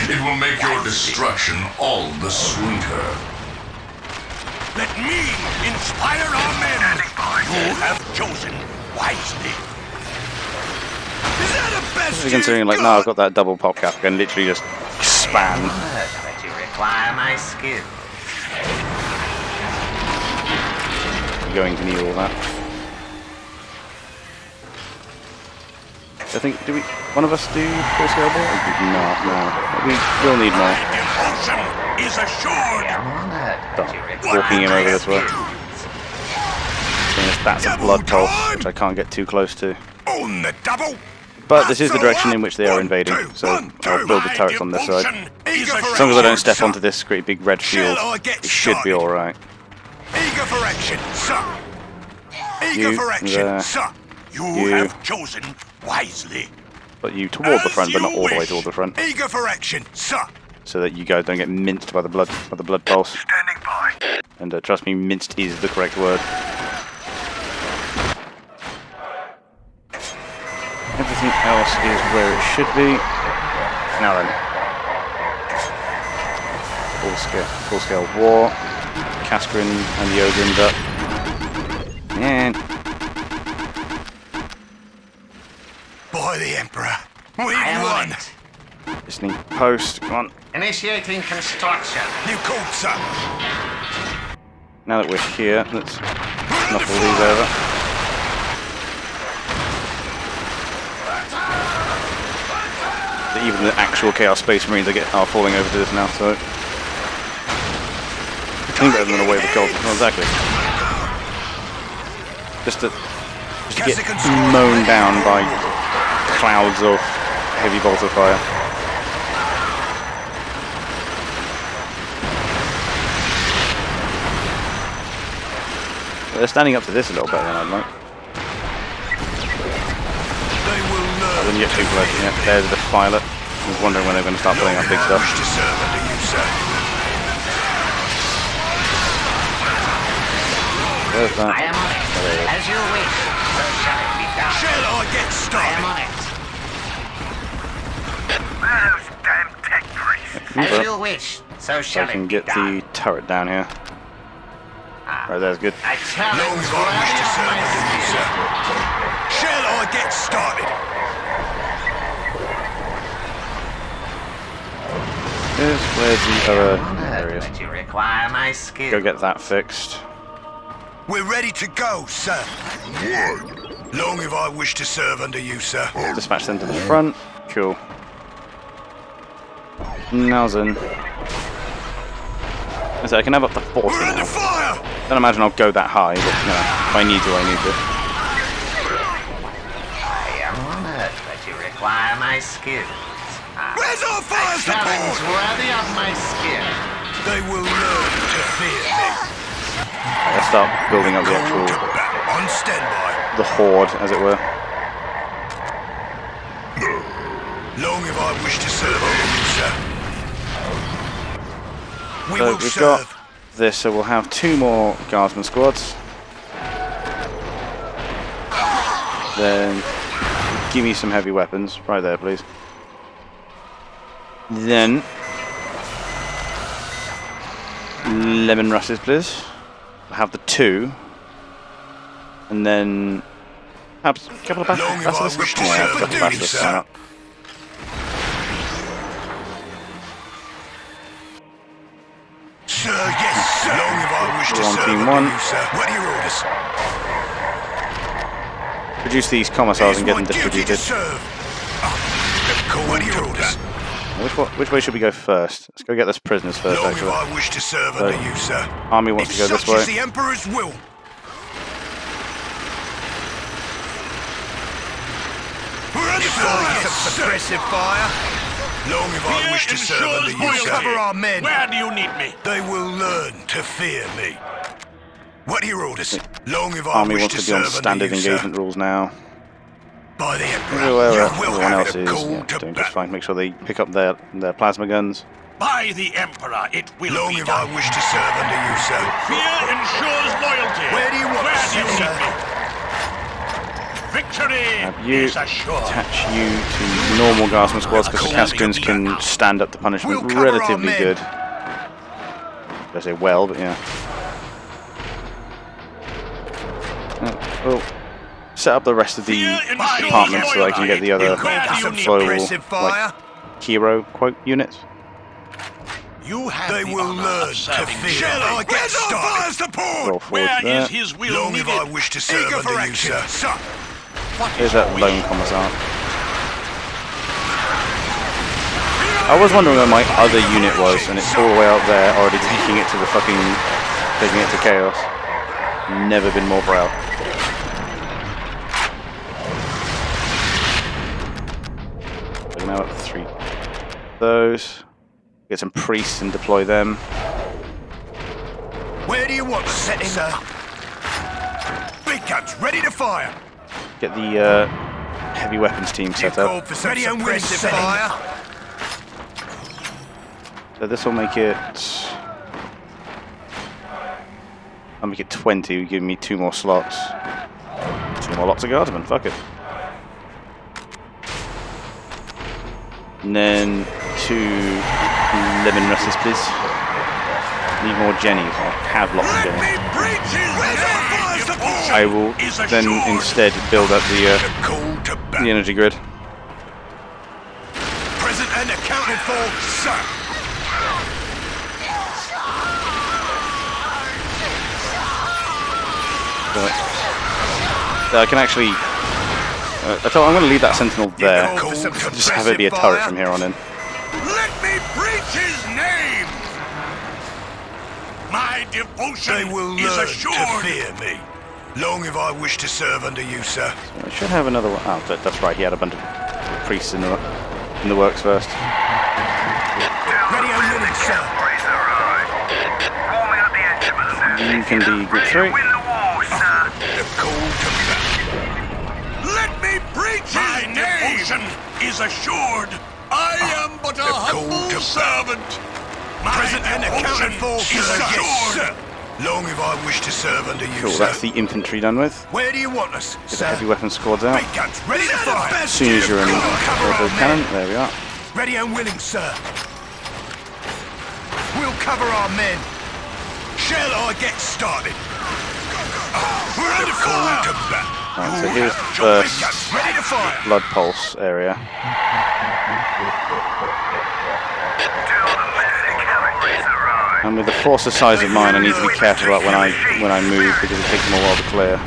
It will make your destruction all the sweeter. Let me inspire our men. You have chosen wisely. Is that a best? Especially considering, like, now I've got that double pop cap, I can literally just spam. But you require my skill. You're going to need all that. I think, do one of us do full scale ball? No. We will need more. Devotion is assured. I am honored. Stop walking him over this way. That's a blood pulse, which I can't get too close to. On the double. But this is the direction in which they are invading, so I'll build the turrets on this side. As long as I don't step onto this great big red field, it should be alright. Eager for action, sir. Eager for action, sir. You have chosen wisely. But you toward the front, but not all the way toward the front. Eager for action, sir. So that you guys don't get minced by the blood pulse. Standing by. And trust me, minced is the correct word. Everything else is where it should be. Now then. Full scale war. Kaskrin and the Ogrins up. And By the Emperor, we've won. listening post, come on. Initiating construction. You called, sir. Now that we're here, let's knock all these over. Even the actual Chaos Space Marines are falling over to this now, so I think better than a wave of cold. Well, exactly. Just to get mown down by clouds of heavy bolter fire. They're standing up to this a little better than I'd like. I didn't get too close yet. There's the pilot. I was wondering when they're going to start putting up big stuff. There's that. I am on it. As you wish, so shall it be done. Shall I get I started? am on it. Those damn tech priests. As you wish, so I shall can it be get done. the turret down here. Right, there's good. I challenge Long as I wish to serve my under you, sir. Shall I get started? Where's the other areas? But you require my skill. Go get that fixed. We're ready to go, sir. Long if I wish to serve under you, sir. Dispatch them to the front. Cool. Now then. So I can have up to 40 We're under now. fire! Don't imagine I'll go that high, but you know, if I need to, I need to. I am honored, but you require my skills. Where's our fire Challenge support? worthy of my skill. They will learn to fear me. Let's start building up the Call to actual, battle. On standby. the horde, as it were. Long if I wish to serve under you, sir. We So will we've serve. got this, so we'll have 2 more guardsman squads. Then give me some heavy weapons, right there, please. Then lemon russes, please. I'll have the 2, and then perhaps a couple of basilisks. Yeah, a couple of basilisks. Why not? Sir, yes, sir. Long if I wish to One serve team under one. you, sir. What are your orders? Produce these commissars and get them It is my duty to distributed. serve. What are your orders? Which way should we go first? Let's go get those prisoners first, Long if actually. I wish to serve under you, sir. Army wants If to go this such is way. the Emperor's will. We're under fire! Suppressive fire. Long if I wish to serve under you, sir. Cover our men. Where do you need me? They will learn to fear me. What are your orders? Long if I Army wish wants to to be on serve standard under you, sir. engagement rules now. By the Emperor, Everywhere you will everyone have else it is called to doing just battle. fine. Make sure they pick up their plasma guns. By the Emperor, it will Long be if I done. wish to serve under you, sir. Fear ensures loyalty. Where do you want Where us, do you sir? need me? Victory Have you is assured. attach you to normal guardsman squads because the Cascoons can stand up to punishment We'll cover our relatively men. good. I say well, but yeah. Well, set up the rest of the Fear ensures departments so I can get the other Where do you need slow, Suppressive fire. like, hero quote units. You have They the will honor learn of to serving fear. me. Shall I get started? Roll support? forward Where there. is his will Long if needed? I wish to serve Eager under for you, action. sir. What Here's is your that wish? lone commissar. I was wondering where my other unit was, and it's all the way out there, already taking it to the taking it to chaos. Never been more proud. We're now at 3. Those. Get some priests and deploy them. Where do you want us, sir? Big guns ready to fire. Get the heavy weapons team set up. Called for some suppressive fire. So this will make it. I'll make it 20. Will give me 2 more slots. 2 more lots of guardsmen. Fuck it. And then 2 lemon russes, please. Need more jennies. I have lots of jennies. I will then instead build up the energy grid. Present and accounted for, sir. I can actually. I'm going to leave that sentinel there. Just have it be a turret from here on in. Let me preach his name. My devotion They will is learn assured. to fear me. Long if I wish to serve under you, sir. I should have another one. Oh, that's right. He had a bunch of priests in the works first. Ready and willing, sir. You can be group 3. The call to battle. Let me preach his name. My devotion is assured. I am but a humble servant. My Present and accounted for, devotion sir. is Yes, assured. sir. Long if I wish to serve under you, Cool. sir. That's the infantry done with. Where do you want us, Get the sir? heavy weapons squads out. Big guns ready to fire. As soon as you're in Cover our the men. cannon, there we are. Ready and willing, sir. We'll cover our men. Shall I get started? We're under fire. To battle. Right, so here's the Big guns first ready to fire. blood pulse area. And with the force the size of mine, I need to be careful about when I move because it takes them a while to clear.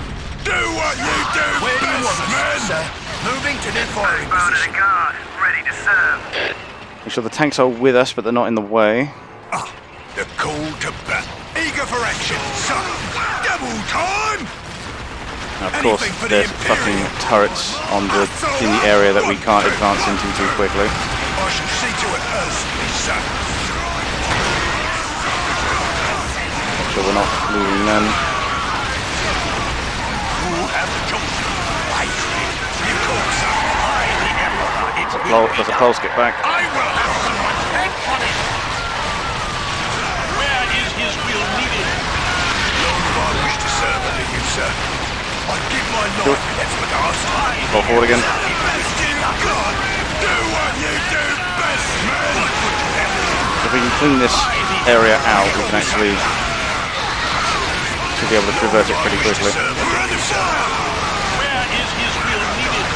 Do what you do. Where do you want us, sir? Moving to new firing position. Make sure the tanks are with us, but they're not in the way. The call to battle. Eager for action, sir. Double time. And of course, there's fucking turrets in the area that we can't advance into too quickly. I shall see to it personally, sir. So we're not losing them. Who have chosen wisely. You call, sir. I, the Emperor, it will be There's a done. pulse, get back. I will have someone head on it. Where is his will needed? Long if I wish to serve under you, sir. I give my life in its behalf. Roll forward again. Invest in God. what you do best, man! If we can clean this area out, we can actually should be able to traverse it pretty quickly. We're under fire! Where is his will needed?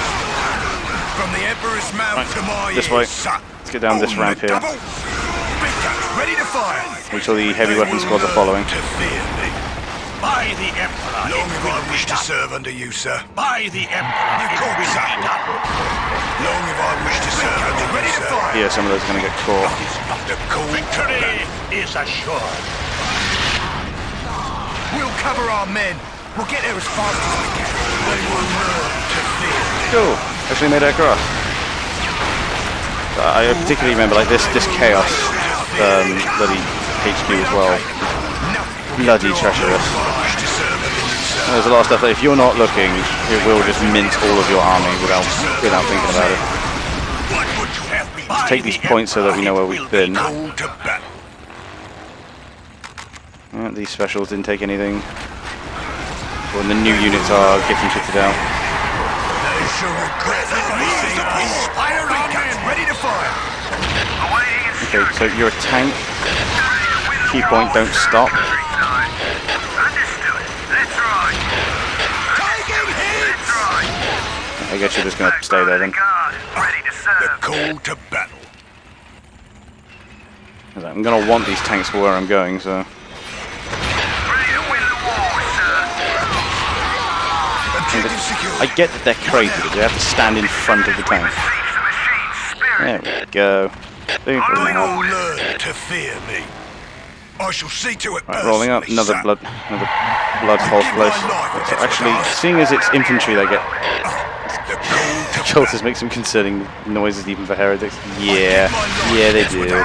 From the Emperor's mouth to my This way. ears, son. Let's get down this On ramp the here. double. Big guns ready to fire. Make sure the heavy weapon squads are following. To fear me. By the Emperor, Long it have will I be wished to done. serve under you, sir. By the Emperor, You it call will me be son. done. Long have I wished to serve under you, ready to sir. fire. Yeah, some of those are going to get caught. The call to Victory battle. is assured. We'll cover our men. We'll get there as fast as we can. They will learn to fear me. Cool. Actually made it across. I particularly remember like this chaos bloody HQ as well. Bloody treacherous. There's a lot of stuff that if you're not looking, it will just mince all of your army without thinking about it. What would you have me? Let's take these points so that we know where we've been. Call to battle. These specials didn't take anything. When the new units are getting kitted out. They shall regret everything. Fire our men. Ready to fire. Okay, so you're a tank. Key point, don't stop. Taking hits. I guess you're just going to stay there then. The call to battle. I'm going to want these tanks for where I'm going, so... Objective secure. I get that they're crazy, but they have to stand in front of the tank. There we go. They will learn to fear me. I shall see to it Right, rolling up, another blood pulse place. So actually, seeing as it's infantry, they get... Cultists make some concerning noises even for heretics. Yeah, they do.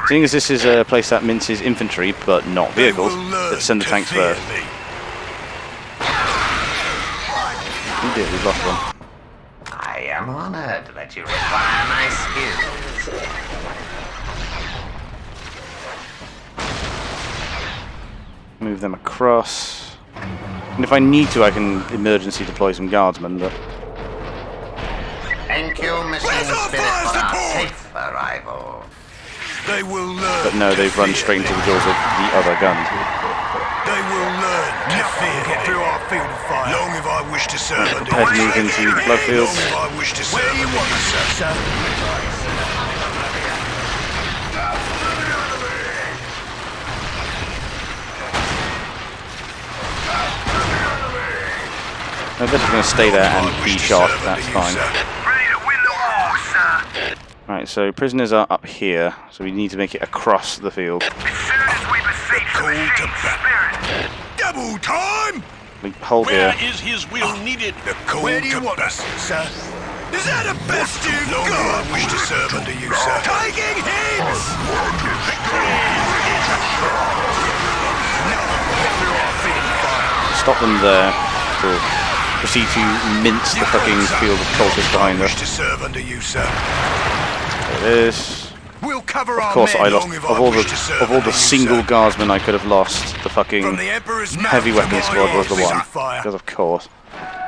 Seeing as this is a place that minces infantry, but not vehicles, let's send the tanks first. We did, we've lost one. I am honored that you require my skills. Move them across. And if I need to, I can emergency deploy some guardsmen, but... Thank you, Machine Spirit, for our safe arrival. They will learn. But no, they've run straight into the doors of the other guns. They will learn to fear me. Through our field of fire. Long have I wished to serve under Prepare to move into the blood fields. Long have I wished to serve under you, sir. No, they're just going to stay there and be shot, that's fine. Right, so prisoners are up here, so we need to make it across the field. Double time! We hold Where here. is his will needed? Where do you want us, sir? Is that the best you've got? I wish to serve under you, sir. Taking hits! Stop them there. Cool. Proceed to mince the fucking field of cultists behind us. I wish to serve under you, sir. There it is. We'll cover Of course, I lost of all the single guardsmen I could have lost. The fucking heavy weapon squad was the one. Because of course.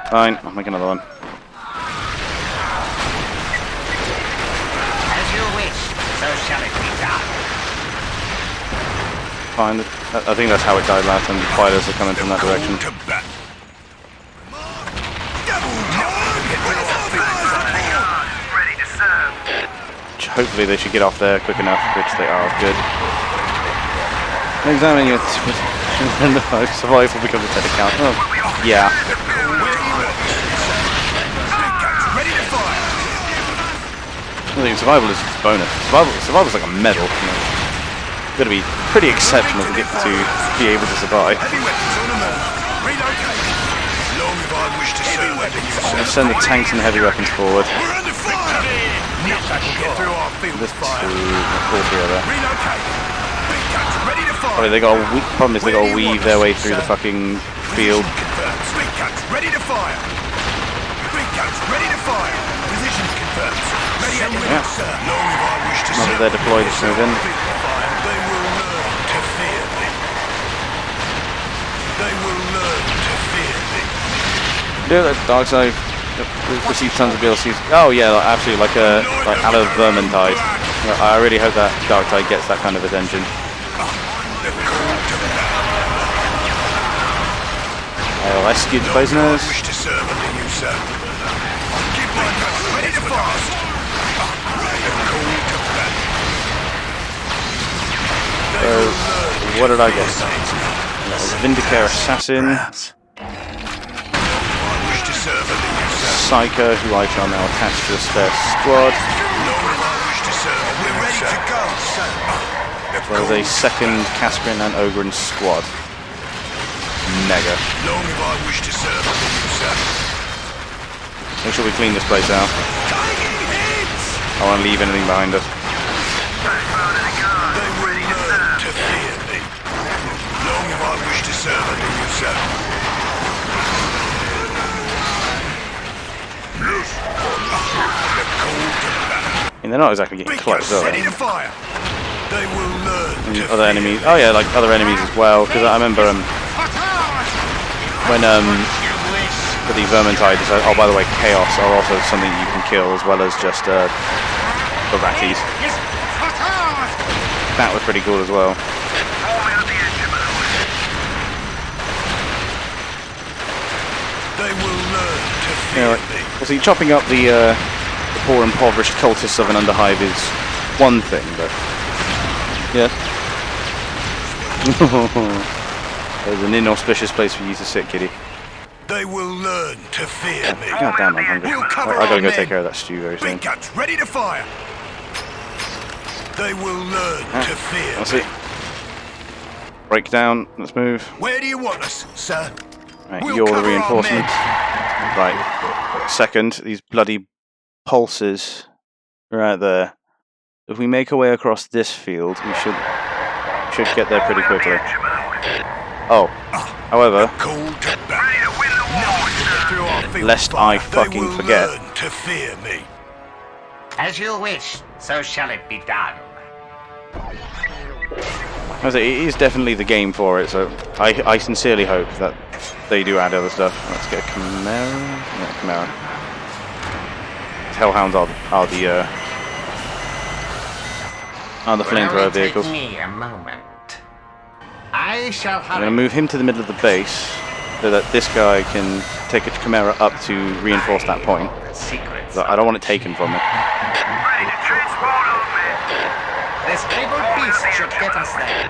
Fine, I'll make another one. As you wish, so shall it be done. Fine. I think that's how it died last time. The fighters are coming from that direction. Hopefully they should get off there quick enough, which they are. Good. Examining it. Survival will become a dead account. Oh, yeah. I think survival is a bonus. Survival is like a medal. You know. It's got to be pretty exceptional to get to be able to survive. Let's send the tanks and heavy weapons forward. This here there. Probably they got problem is they got to weave their way through the fucking field. Ready to fire. Big guns ready to fire. Positions confirmed. Ready at Yeah. sir. Long have I wished to Now that they're deployed, just move in. They will learn to fear me. They will learn to fear me. Do that, dark side. Receive tons of DLCs. Oh yeah, like, absolutely, like out of Vermintide. I really hope that Darktide gets that kind of attention. Rescued prisoners. Wish to serve under you, sir. Keep my guns ready to fast. So, what did I get? Vindicare Assassin. Psycho, who I shall now attach to the spare squad. We're ready to go, sir. As well as a second Caspian and Ogren squad. Mega. Long if I wish to serve under you, sir. Make sure we clean this place out. I won't leave anything behind us. They will learn to fear me. Long if I wish to serve under you, sir. Yes. They're called to battle. I mean, they're not exactly getting close, are ready they? to fire. They will learn And to other fear enemies. Oh yeah, like other enemies as well. Because I remember when for the Vermintide, decided, oh by the way, Chaos are also something you can kill as well as just the Ratties. That was pretty cool as well. They will learn to You fear know, me. see, chopping up the poor impoverished cultists of an Underhive is one thing, but yeah. There's an inauspicious place for you to sit, kitty. They will learn to fear me. God damn, I'm hungry. We'll cover I gotta our go men. take care of that stew very soon. Big guns ready to fire. They will learn to fear That's me. it. Break down. Let's move. Where do you want us, sir? Right, We'll you're the cover our reinforcements. Right. Second, these bloody pulses are out there. If we make our way across this field, we should get there pretty quickly. Oh, however, Call to battle. Through our field lest fire. I fucking They will forget. learn to fear me. As you wish, so shall it be done. I was like, it is definitely the game for it, so I sincerely hope that they do add other stuff. Let's get a Chimera. Yeah, Chimera. Hellhounds are the flamethrower vehicles. Take me a moment. I shall I'm going to move him to the middle of the base so that this guy can take a Chimera up to reinforce that point. Secrets. So I don't want it taken from me. This able beast should get us there.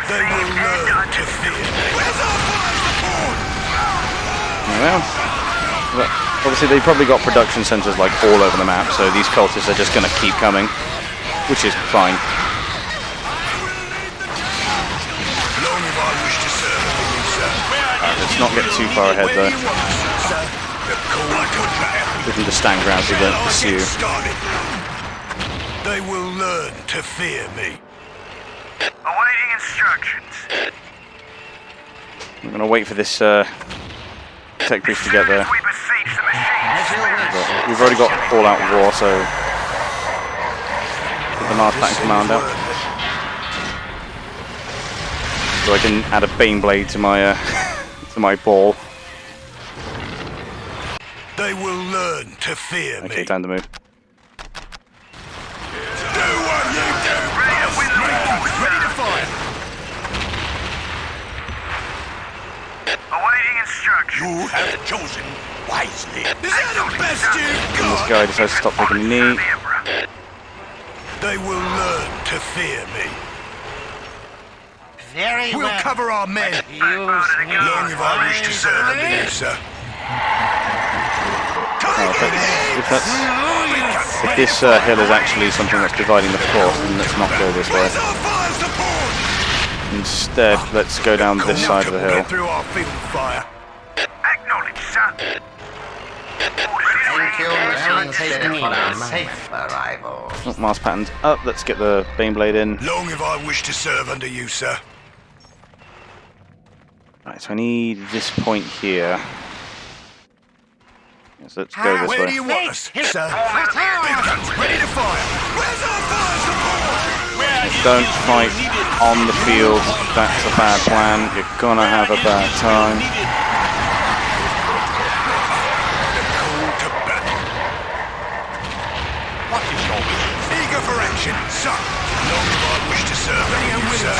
They will learn to fear me. Where's our fire support? Well, obviously they probably got production centers like all over the map, so these cultists are just going to keep coming, which is fine. Long if I wish to serve you, sir. Let's not get too far ahead though. We can just stand ground so we don't pursue. They will learn to fear me. Awaiting instructions. I'm going to wait for this tech brief to get there. We besiege the machines. But we've already got all-out war, so put the Mars Pattern command out. So I can add a Bane Blade to my to my ball. They will learn to fear Okay, me. time to move. Do what you do. Ready to fire. Awaiting instructions. You have chosen wisely. Is that the best you've And this got? guy decides to stop taking a knee. The Emperor. They will learn to fear me. Very We'll well. cover our men. Use me Long if I wish to serve under you, sir. If this hill is actually something that's dividing the force, then let's not go this way. Where's our fire support? Instead, let's go down this side of the hill. Get through our field fire. Acknowledged, sir. Thank you, machine. Take me a safe arrival. Not Mars Patterns up. Let's get the Bane Blade in. Long if I wish to serve under you, sir. Right, so I need this point here. So let's go this Where do way. you want us, sir? Big guns ready to fire. Where's our fire support? Don't fight on the field. That's a bad plan. You're gonna have a bad time. serve you, sir.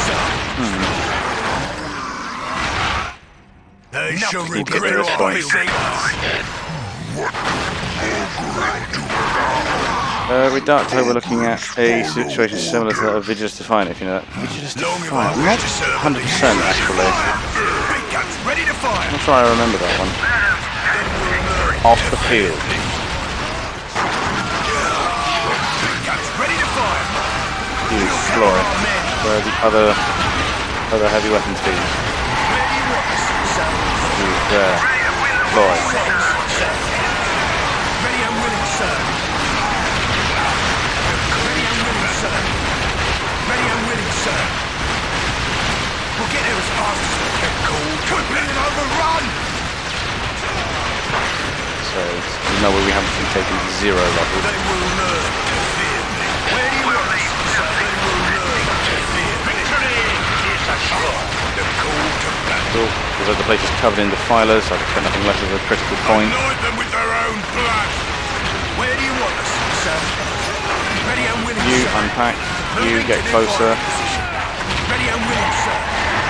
They shall Keep it to regret this our point. With Dark Toe, we're looking at a situation similar to that of Vigilus Defiant, if you know that. Vigilus Defiant, not 100% actually. Big guns ready to fire. I'm sure I remember that one. Off the field. Big guns ready to fire. Use Floyd, where the other heavy weapons feed. Use there. Floyd. Ready and willing, sir. Ready and willing, sir. Ready and willing, sir. We'll get there as fast as we can. Could be an overrun. So you know where we haven't been taken to 0 level. They will learn to fear me. Where do you want us, sir? They will learn to fear me. Victory is assured. The call to battle. Although the place is covered in defilers, I've got nothing left of a critical point. Anoint them with their own blood. Where do you want us, sir? Ready and willing, You sir. unpack, you Moving get to closer, new position. Ready and willing, sir.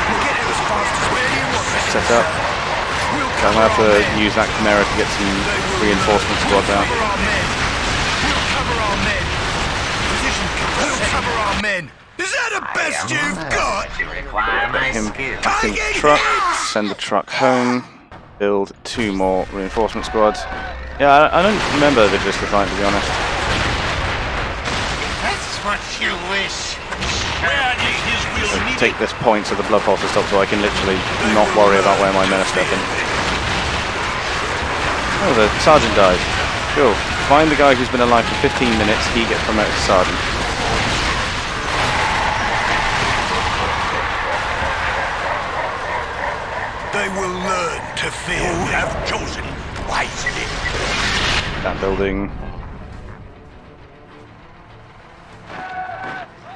We'll get there as fast as where do you want us, set sir? up. We'll I'm cover going to have our to men. use that Chimera to get some reinforcement squads out. Cover our men. We'll cover our men. Position. We'll cover our men. Is that the best you've got? You require my Him skills. back in the truck, send the truck home, build 2 more reinforcement squads. Yeah, I don't remember Vigilus Defiant, to be honest. That's what you wish. Where is his will So needed? take this point so the blood pulse will stop, so I can literally not worry about where my men are stepping. Oh, the sergeant died. Cool. Find the guy who's been alive for 15 minutes, he gets promoted to sergeant. They will learn to fear You me. have chosen wisely. That building.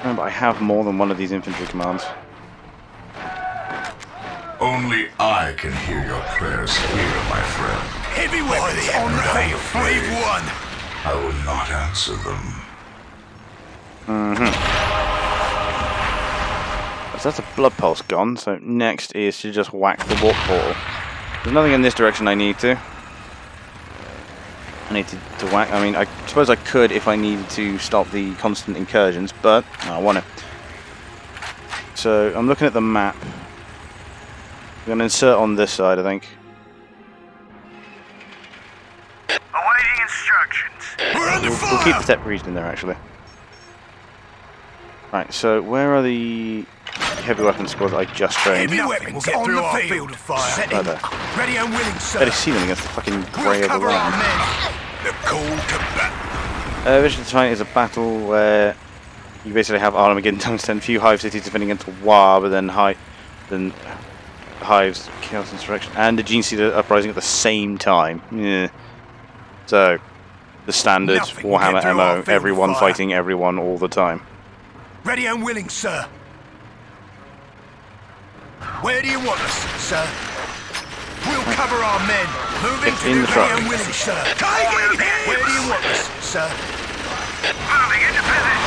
Remember, I have more than one of these infantry commands. Only I can hear your prayers here, my friend. Heavy weapons on the field. Brave one. I will not answer them. So that's a blood pulse gone, so next is to just whack the warp portal. There's nothing in this direction I need to. I need to whack. I mean, I suppose I could if I needed to stop the constant incursions, but I don't want to. So I'm looking at the map. I'm going to insert on this side, I think. Awaiting instructions. We're under We'll keep the Tep region in there, actually. Right, so where are the heavy weapon squads I just trained? Heavy weapons on the field of fire. Right there. Ready and willing, sir. Better see them against the fucking grey We'll of the cover our land. men. The call to battle. Vigilus Defiant is a battle where you basically have Armageddon times 10, few hive cities defending against a war, but then hives, chaos, insurrection, and the Gene Seeder uprising at the same time. Yeah. So the standard Nothing will get Warhammer through our MO, field everyone of fire. fighting everyone all the time. Ready and willing, sir. Where do you want us, sir? We'll cover our men. Moving Get to in the the truck. ready and willing, sir. Where do you want us, sir? Moving into position.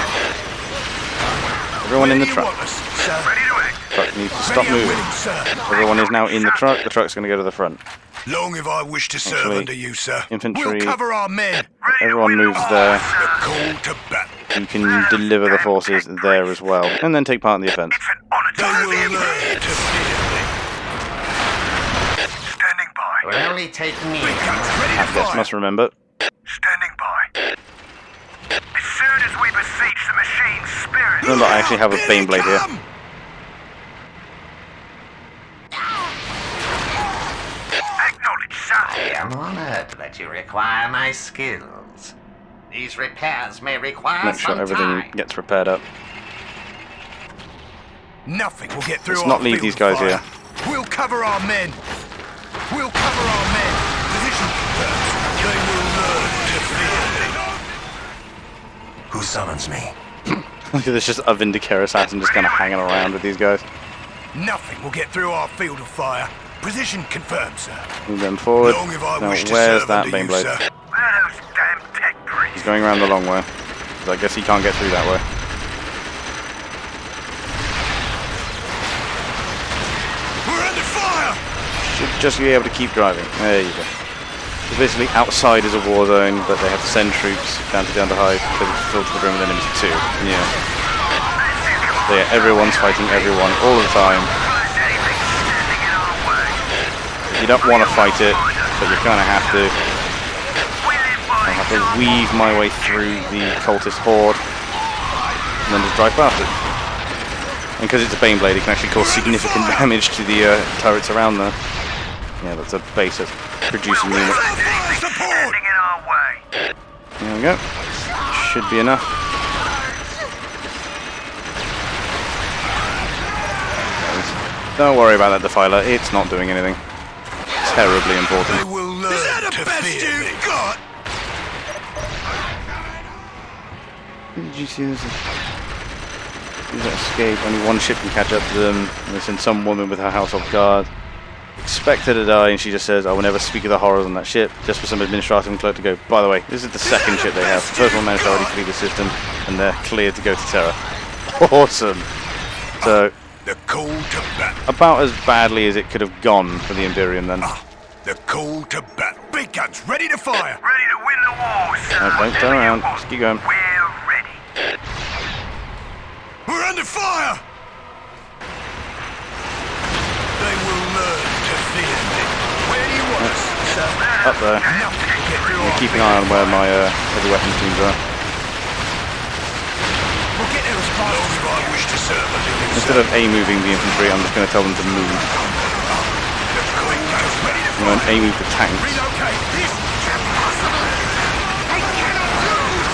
Everyone in Where the do you truck. want us, sir? Ready to act. Truck needs to Ready stop and moving. willing, sir. Everyone is now in the truck. The truck's going to go to the front. Long if I wish to serve Actually, under you, sir. infantry- We'll cover our men. Everyone moves there. The call to battle. You can deliver the forces there as well, and then take part in the offense. They will learn to fear me. Standing by. It will only take me. Big guns ready to Yes, fire. must remember. Standing by. As soon as we beseech the machine's spirit. Remember, I actually have a Bane Blade here. Acknowledge, sir. I am honored that you require my skills. These repairs may require Make sure some everything time. gets repaired up. Nothing will get through Let's our not leave field these guys fire. here. We'll cover our men. We'll cover our men. Position confirmed. They will learn to fear me. Who summons me? There's just a Vindicare assassin just kind of hanging around with these guys. Nothing will get through our field of fire. Position confirmed, sir. Move them forward. Long if I Now, wish to where's serve that under Bane you, Blade? sir. Where are those damn tech priests? He's going around the long way. So I guess he can't get through that way. just to be able to keep driving. There you go. So basically, outside is a war zone, but they have to send troops down to hide because it's filled to the brim with enemies too. Yeah. So yeah, everyone's fighting everyone all the time. You don't want to fight it, but you kind of have to. I have to weave my way through the cultist horde and then just drive past it. And because it's a Baneblade, it can actually cause significant damage to the turrets around there. Yeah, that's a base of producing unit. There we go. Should be enough. Don't worry about that defiler, it's not doing anything. Terribly important. They will learn. Is that the best you've got? Did you see this? That escape? Only one ship can catch up to them. And they send some woman with her household guard. Expect her to die, and she just says, "I will never speak of the horrors on that ship." Just for some administrative clerk to go, by the way, this is the second ship they have. The first one managed to already flee the system, and they're cleared to go to Terra. Awesome. So, The call to battle. about as badly as it could have gone for the Imperium then. The call to battle. Big guns ready to fire. Ready to win the war, sir. No, don't turn around. Just keep going. We're ready. We're under fire. They will learn to fear me. Where do you want us, sir? Up there. Nothing will get through Yeah, our keep an eye on where my heavy weapons teams are. We'll get there as fast as I wish to serve a living. Instead of A-moving the infantry, I'm just going to tell them to move. I'm going to A-move the tanks. Relocate. This impossible. I cannot lose.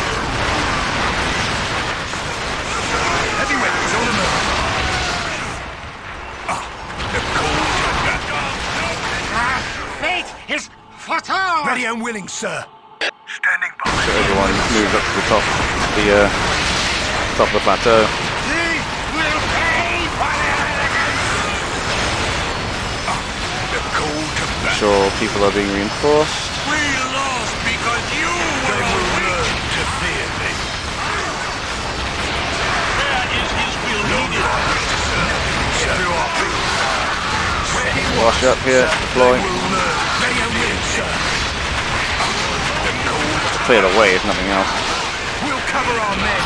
Heavy weapons on the move. The call to battle. Fate is fatal. Ready and willing, sir. Standing by. So everyone moves up to the top, top of the plateau. We will pay for The call to battle. Sure, people are being reinforced. We lost because you They will learn to fear me. Where is his will needed? Get through our field. Where do you want Wash up here, deploy. They will learn. Ready and willing, sir. The call to Clear the way, if nothing else. We'll cover our men.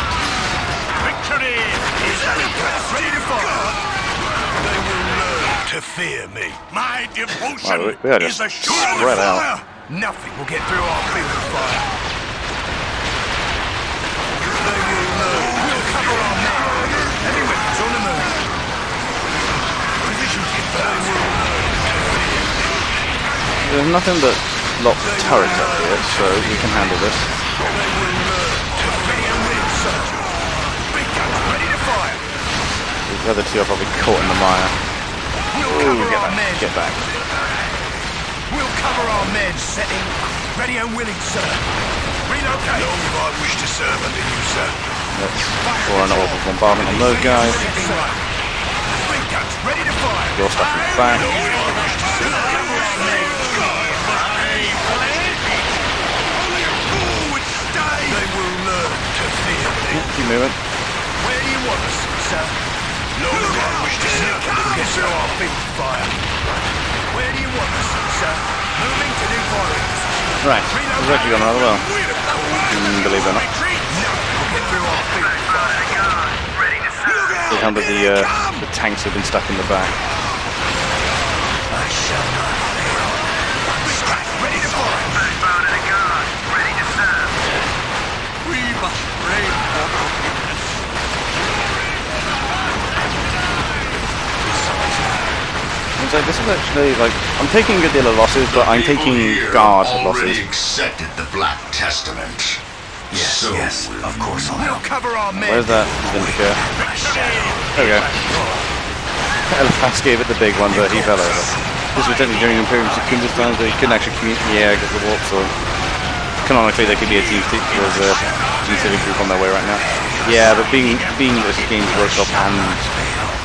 Victory is Ready to fire. They will learn to fear me. my devotion. Wow, we are just is assured. spread out. Fire. Nothing will get through our field of fire. They will learn. We'll cover our men. Heavy weapons on the move. Positions in place. They will learn to fear me. There's nothing but lots of turrets up here, so we can handle this. They will learn to ready and willing, sir. Big guns ready to fire. The other two are probably caught in the mire. We'll Ooh, cover get our back, men. get back. We'll cover our men. Setting. Ready and willing, sir. Relocate. Long if I wish to serve under you, sir. Let's pour an orbital bombardment on those guys. Setting right. Big guns ready to fire. Your stuff in the back. Long if I wish to serve under you, sir. Forward, stay. They will learn to fear me. Keep moving. Where do you want us, sir? Long if I wish to serve under you, get through our field of fire. Where do you want us, sir? Moving to new firing position. Right, we've actually gone rather well. Believe it or not. We'll get through our field of fire. Ready to serve. They found that the tanks have been stuck in the back. I shall not fail. Scrap, ready to fire. Backbone of the guard. Ready to serve. We must pray for forgiveness. And so this is actually, like, I'm taking a good deal of losses, but I'm taking guard already losses. accepted the Black Testament. Yes, So yes, will of course I will. We'll cover our men. Where's that Vindicator? There we go. Eliphas gave it the big one, but he fell over. This was technically during Imperium Secundus times, but he couldn't actually communicate. Yeah, because of the warp, so canonically there could be a team group on their way right now. Yeah, but being this Games Workshop and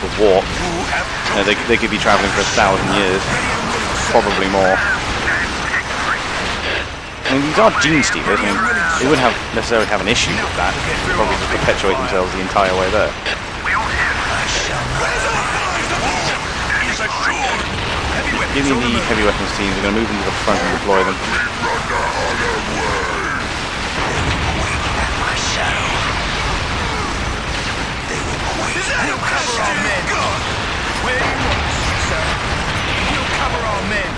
the warp, you know, they could be traveling for 1,000 years, probably more. I mean, these are gene stealers. I mean, they wouldn't necessarily have an issue with that. They'd probably just perpetuate themselves the entire way there. Is assured. Heavy weapons Give me the heavy weapons teams. We're going to move them to the front and deploy them. We'll cover our men. Where do you want us, sir? We'll cover our men.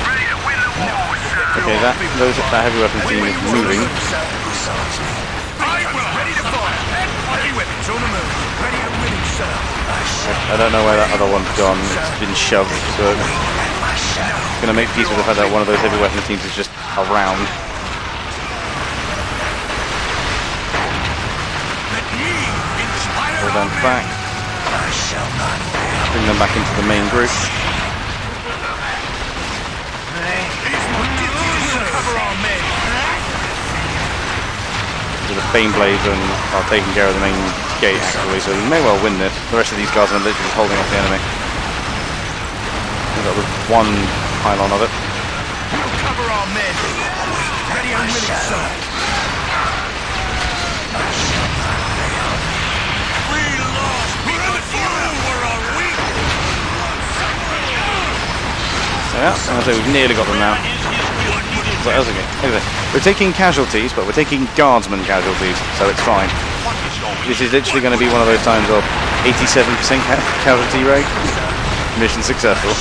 Ready to win the war, sir. Okay, that heavy weapons team is moving. Ready to fire. Heavy weapons on the move. Ready to win, sir. I don't know where that other one's gone. It's been shoved, so it's going to make peace with the fact that one of those heavy weapons teams is just around. Pull them back. Bring them back into the main group. Cover our men. The Baneblades are taking care of the main gate actually, so we may well win this. The rest of these guys are literally just holding off the enemy. That was one pylon of it. We'll cover our men. Ready and willing, sir. We lost because you were a weak. So yeah, I'm gonna say we've nearly got them now. What else again? Anyway, we're taking casualties, but we're taking guardsman casualties, so it's fine. This is literally going to be one of those times of 87% casualty rate. Mission successful.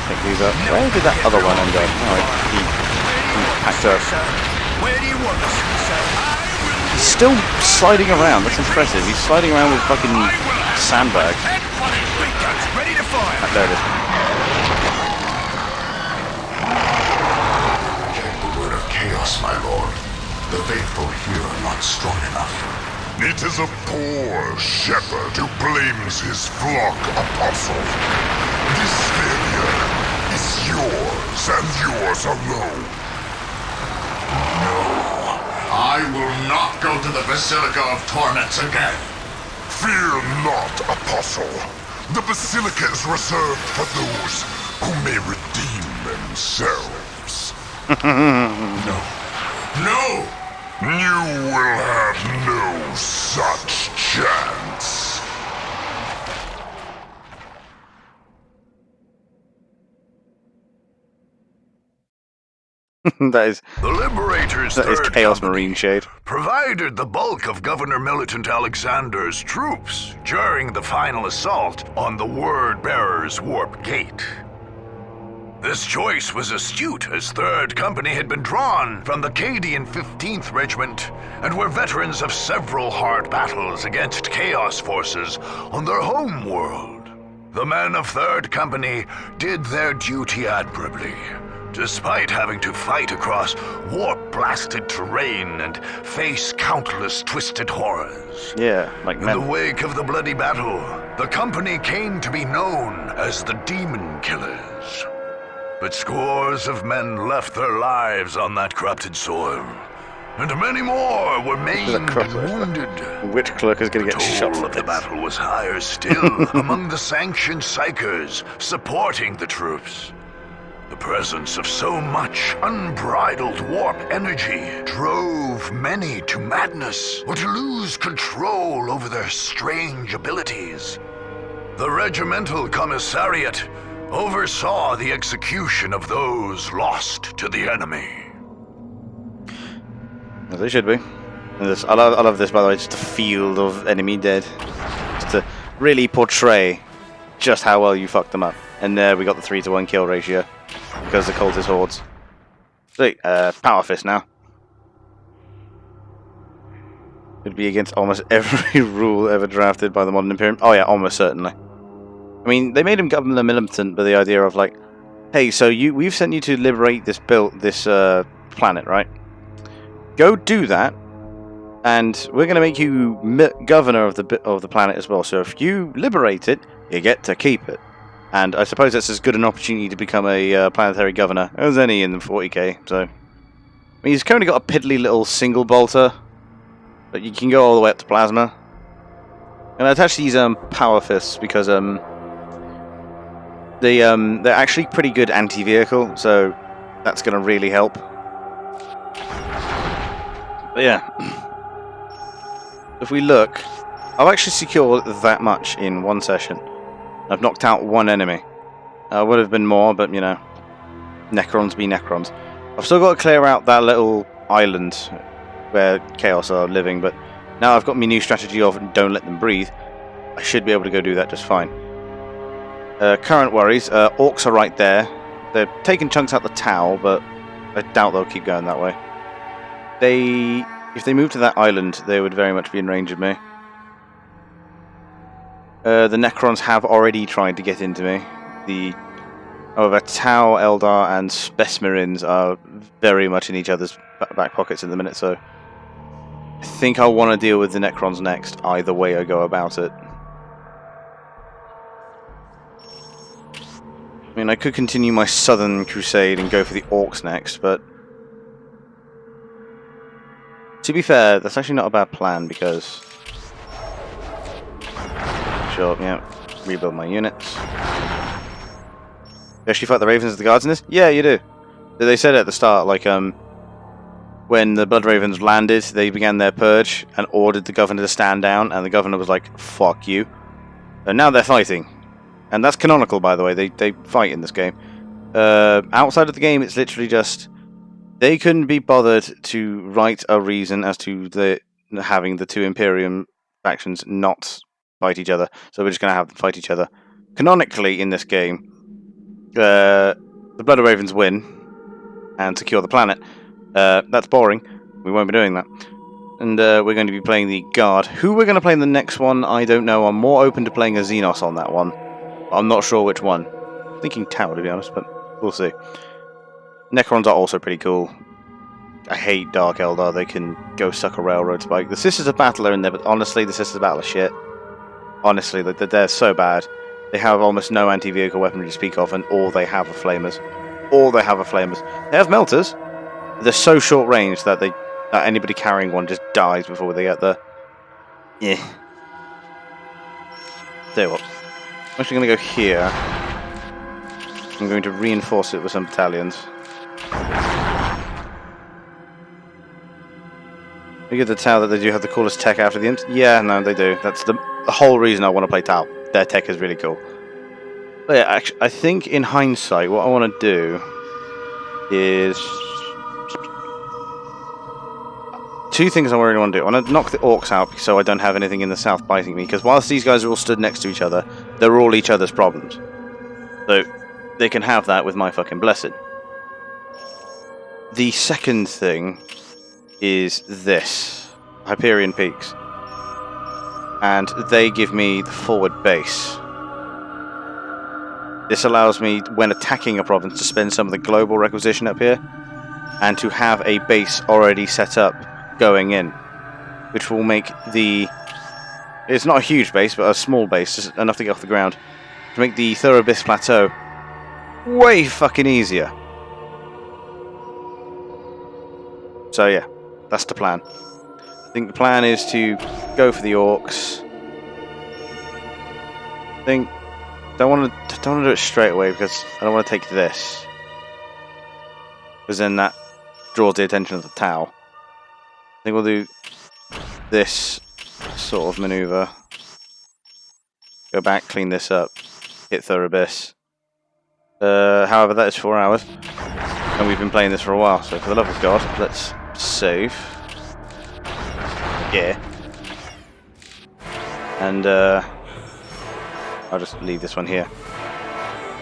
Pick these up. Where did that other one end up? Oh, he packed up. Where do you want us, sir? He's still sliding around. That's impressive. He's sliding around with fucking sandbags. Ready to fire. There it is. Chaos, my lord. The faithful here are not strong enough. It is a poor shepherd who blames his flock, Apostle. This failure is yours and yours alone. No, I will not go to the Basilica of Torments again. Fear not, Apostle. The Basilica is reserved for those who may redeem themselves. No. No! You will have no such chance. that The Liberator's is Third Chaos Company Marine shade. provided the bulk of Governor Militant Alexander's troops during the final assault on the Word-Bearer's Warp Gate. This choice was astute, as Third Company had been drawn from the Cadian 15th Regiment and were veterans of several hard battles against Chaos forces on their home world. The men of Third Company did their duty admirably, despite having to fight across warp-blasted terrain and face countless twisted horrors. Yeah, like In men. the wake of the bloody battle, the company came to be known as the Demon Killers. But scores of men left their lives on that corrupted soil, and many more were maimed and wounded. Which clerk is going to The get shot toll for of the this? battle was higher still among the sanctioned psychers supporting the troops. The presence of so much unbridled warp energy drove many to madness or to lose control over their strange abilities. The regimental commissariat oversaw the execution of those lost to the enemy. As they should be. And this, I love this, by the way, just a field of enemy dead. Just to really portray just how well you fucked them up. And there we got the 3-to-1 kill ratio. Because the cultist hordes. So, Power Fist now. It'd be against almost every rule ever drafted by the modern Imperium. Oh yeah, almost certainly. I mean, they made him Governor Militant by the idea of like, hey, so we've sent you to liberate this planet, right? Go do that, and we're going to make you governor of the planet as well. So if you liberate it, you get to keep it. And I suppose that's as good an opportunity to become a planetary governor as any in the 40k. So, I mean, he's currently got a piddly little single bolter, but you can go all the way up to plasma. And I attached these power fists because they're actually pretty good anti-vehicle, so that's going to really help. But yeah, if we look, I've actually secured that much in one session. I've knocked out one enemy. Would have been more, but you know, Necrons be Necrons. I've still got to clear out that little island where Chaos are living, but now I've got my new strategy of don't let them breathe. I should be able to go do that just fine. Current worries, orcs are right there. They're taking chunks out the Tau, but I doubt they'll keep going that way. If they move to that island, they would very much be in range of me. The Necrons have already tried to get into me. However, Tau, Eldar, and Spesmerins are very much in each other's back pockets at the minute, so I think I'll want to deal with the Necrons next, either way I go about it. I mean, I could continue my Southern Crusade and go for the Orcs next, but to be fair, that's actually not a bad plan, because sure, yeah, rebuild my units. You actually fight the Ravens as the guards in this? Yeah, you do. They said at the start, like, when the Blood Ravens landed, they began their purge and ordered the governor to stand down, and the governor was like, fuck you. And now they're fighting. And that's canonical, by the way, they fight in this game. Outside of the game, it's literally just, they couldn't be bothered to write a reason as to having the two Imperium factions not fight each other, so we're just going to have them fight each other. Canonically, in this game, the Blood Ravens win and secure the planet. That's boring. We won't be doing that. And we're going to be playing the Guard. Who we're going to play in the next one, I don't know. I'm more open to playing a Xenos on that one. I'm not sure which one. I'm thinking Tau, to be honest, but we'll see. Necrons are also pretty cool. I hate Dark Eldar. They can go suck a railroad spike. The Sisters of Battle are in there, but honestly, the Sisters of Battle are shit. Honestly, they're so bad. They have almost no anti-vehicle weaponry to speak of, and all they have are flamers. All they have are flamers. They have melters. They're so short range that anybody carrying one just dies before they get there. Yeah. Tell you what. I'm actually going to go here. I'm going to reinforce it with some battalions. You get the Tau that they do have the coolest tech after the end? Yeah, no, they do. That's the whole reason I want to play Tau. Their tech is really cool. But yeah, actually, I think in hindsight, what I want to do is two things I really want to do. I want to knock the Orcs out so I don't have anything in the south biting me, because whilst these guys are all stood next to each other, they're all each other's problems. So they can have that with my fucking blessing. The second thing is this. Hyperion Peaks. And they give me the forward base. This allows me, when attacking a province, to spend some of the global requisition up here, and to have a base already set up going in, which will make it's not a huge base, but a small base, just enough to get off the ground, to make the Thuribis Plateau way fucking easier. So yeah, that's the plan. I think the plan is to go for the Orcs. I think don't want to do it straight away, because I don't want to take this, because then that draws the attention of the Tau. I think we'll do this sort of maneuver. Go back, clean this up, hit Thuribis. However, that is 4 hours, and we've been playing this for a while, so for the love of God, let's save. Yeah. And I'll just leave this one here.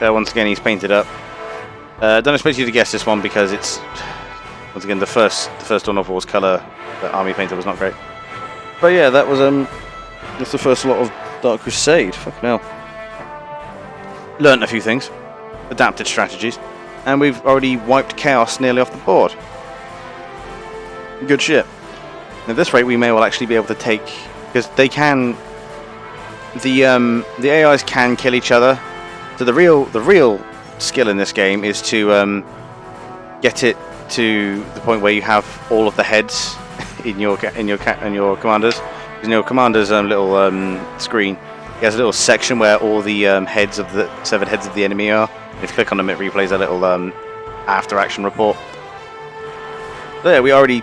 Once again, he's painted up. Don't expect you to guess this one, because it's, once again, the first Dawn of War's colour, the army painter, was not great. But yeah, that was that's the first lot of Dark Crusade. Fuck no. Learned a few things, adapted strategies, and we've already wiped Chaos nearly off the board. Good shit. At this rate, we may well actually be able to take, because they can, the AIs can kill each other. So the real skill in this game is to get it to the point where you have all of the heads in your commanders. In your commander's little screen, he has a little section where all the severed heads of the enemy are. If you click on them, it replays a little after action report. So yeah, we already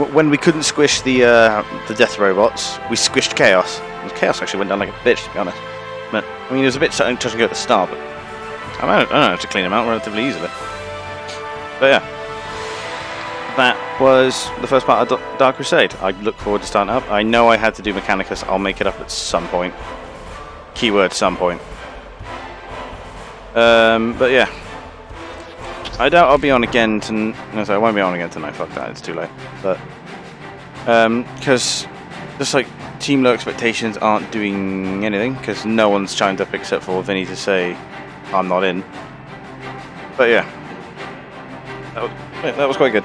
when we couldn't squish the death robots, we squished Chaos. Chaos actually went down like a bitch, to be honest. But I mean, it was a bit touch and go at the start, but I don't know how to clean them out relatively easily. But yeah, that was the first part of Dark Crusade. I look forward to starting up. I know I had to do Mechanicus. I'll make it up at some point. Keyword some point. But yeah, I doubt I'll be on again no, sorry, I won't be on again tonight. Fuck that, it's too late. But because just like Team Low Expectations aren't doing anything because no one's chimed up except for Vinny to say I'm not in. But yeah, that was quite good.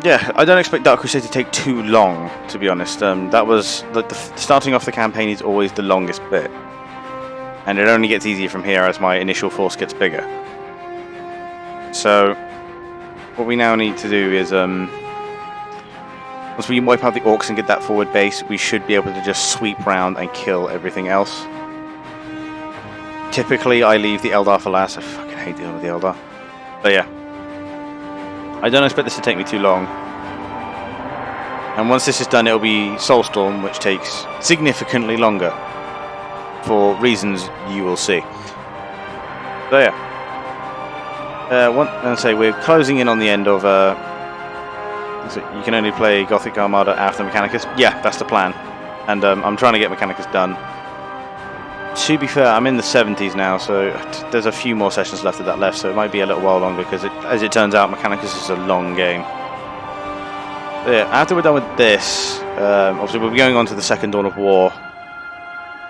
Yeah, I don't expect Dark Crusade to take too long, to be honest. That was the starting off the campaign is always the longest bit, and it only gets easier from here as my initial force gets bigger. So what we now need to do is once we wipe out the orcs and get that forward base, we should be able to just sweep round and kill everything else. Typically I leave the Eldar for last. I fucking hate dealing with the Eldar. But yeah, I don't expect this to take me too long. And once this is done, it'll be Soulstorm, which takes significantly longer for reasons you will see. So yeah, we're closing in on the end of. So you can only play Gothic Armada after Mechanicus. Yeah, that's the plan, and I'm trying to get Mechanicus done. To be fair, I'm in the 70s now, so there's a few more sessions left of that left, so it might be a little while longer, because as it turns out, Mechanicus is a long game. But yeah, after we're done with this, obviously we'll be going on to the Second Dawn of War.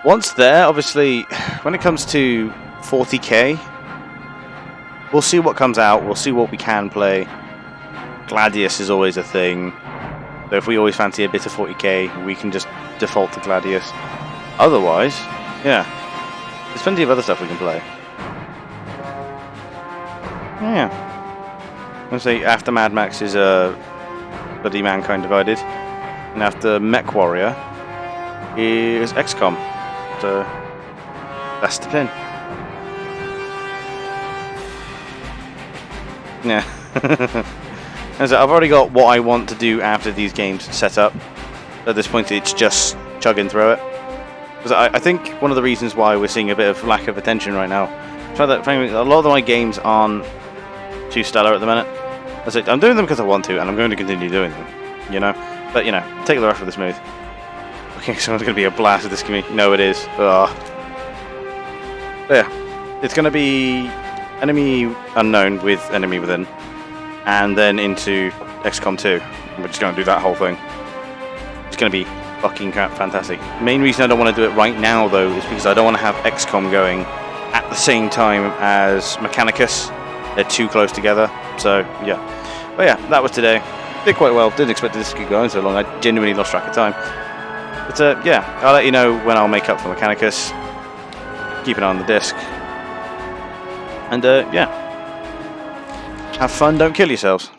Once there, obviously, when it comes to 40k, we'll see what comes out, we'll see what we can play. Gladius is always a thing, so if we always fancy a bit of 40k, we can just default to Gladius. Otherwise, yeah, there's plenty of other stuff we can play. Yeah. I'm say after Mad Max is Bloody Mankind Divided, and after Mech Warrior is XCOM. So that's the plan. Yeah. And so I've already got what I want to do after these games set up. At this point, it's just chugging through it. Because I think one of the reasons why we're seeing a bit of lack of attention right now, frankly, a lot of my games aren't too stellar at the minute. I'm doing them because I want to, and I'm going to continue doing them, you know? But, you know, take the rest of the smooth. Okay, so it's going to be a blast with this community. No, it is. Ugh. But yeah, it's going to be Enemy Unknown with Enemy Within, and then into XCOM 2. We're just going to do that whole thing. It's going to be fucking fantastic. Main reason I don't want to do it right now, though, is because I don't want to have XCOM going at the same time as Mechanicus. They're too close together. So, yeah. But yeah, that was today. Did quite well. Didn't expect this to keep going so long. I genuinely lost track of time. But yeah, I'll let you know when I'll make up for Mechanicus. Keep an eye on the disc. And yeah. Have fun, don't kill yourselves.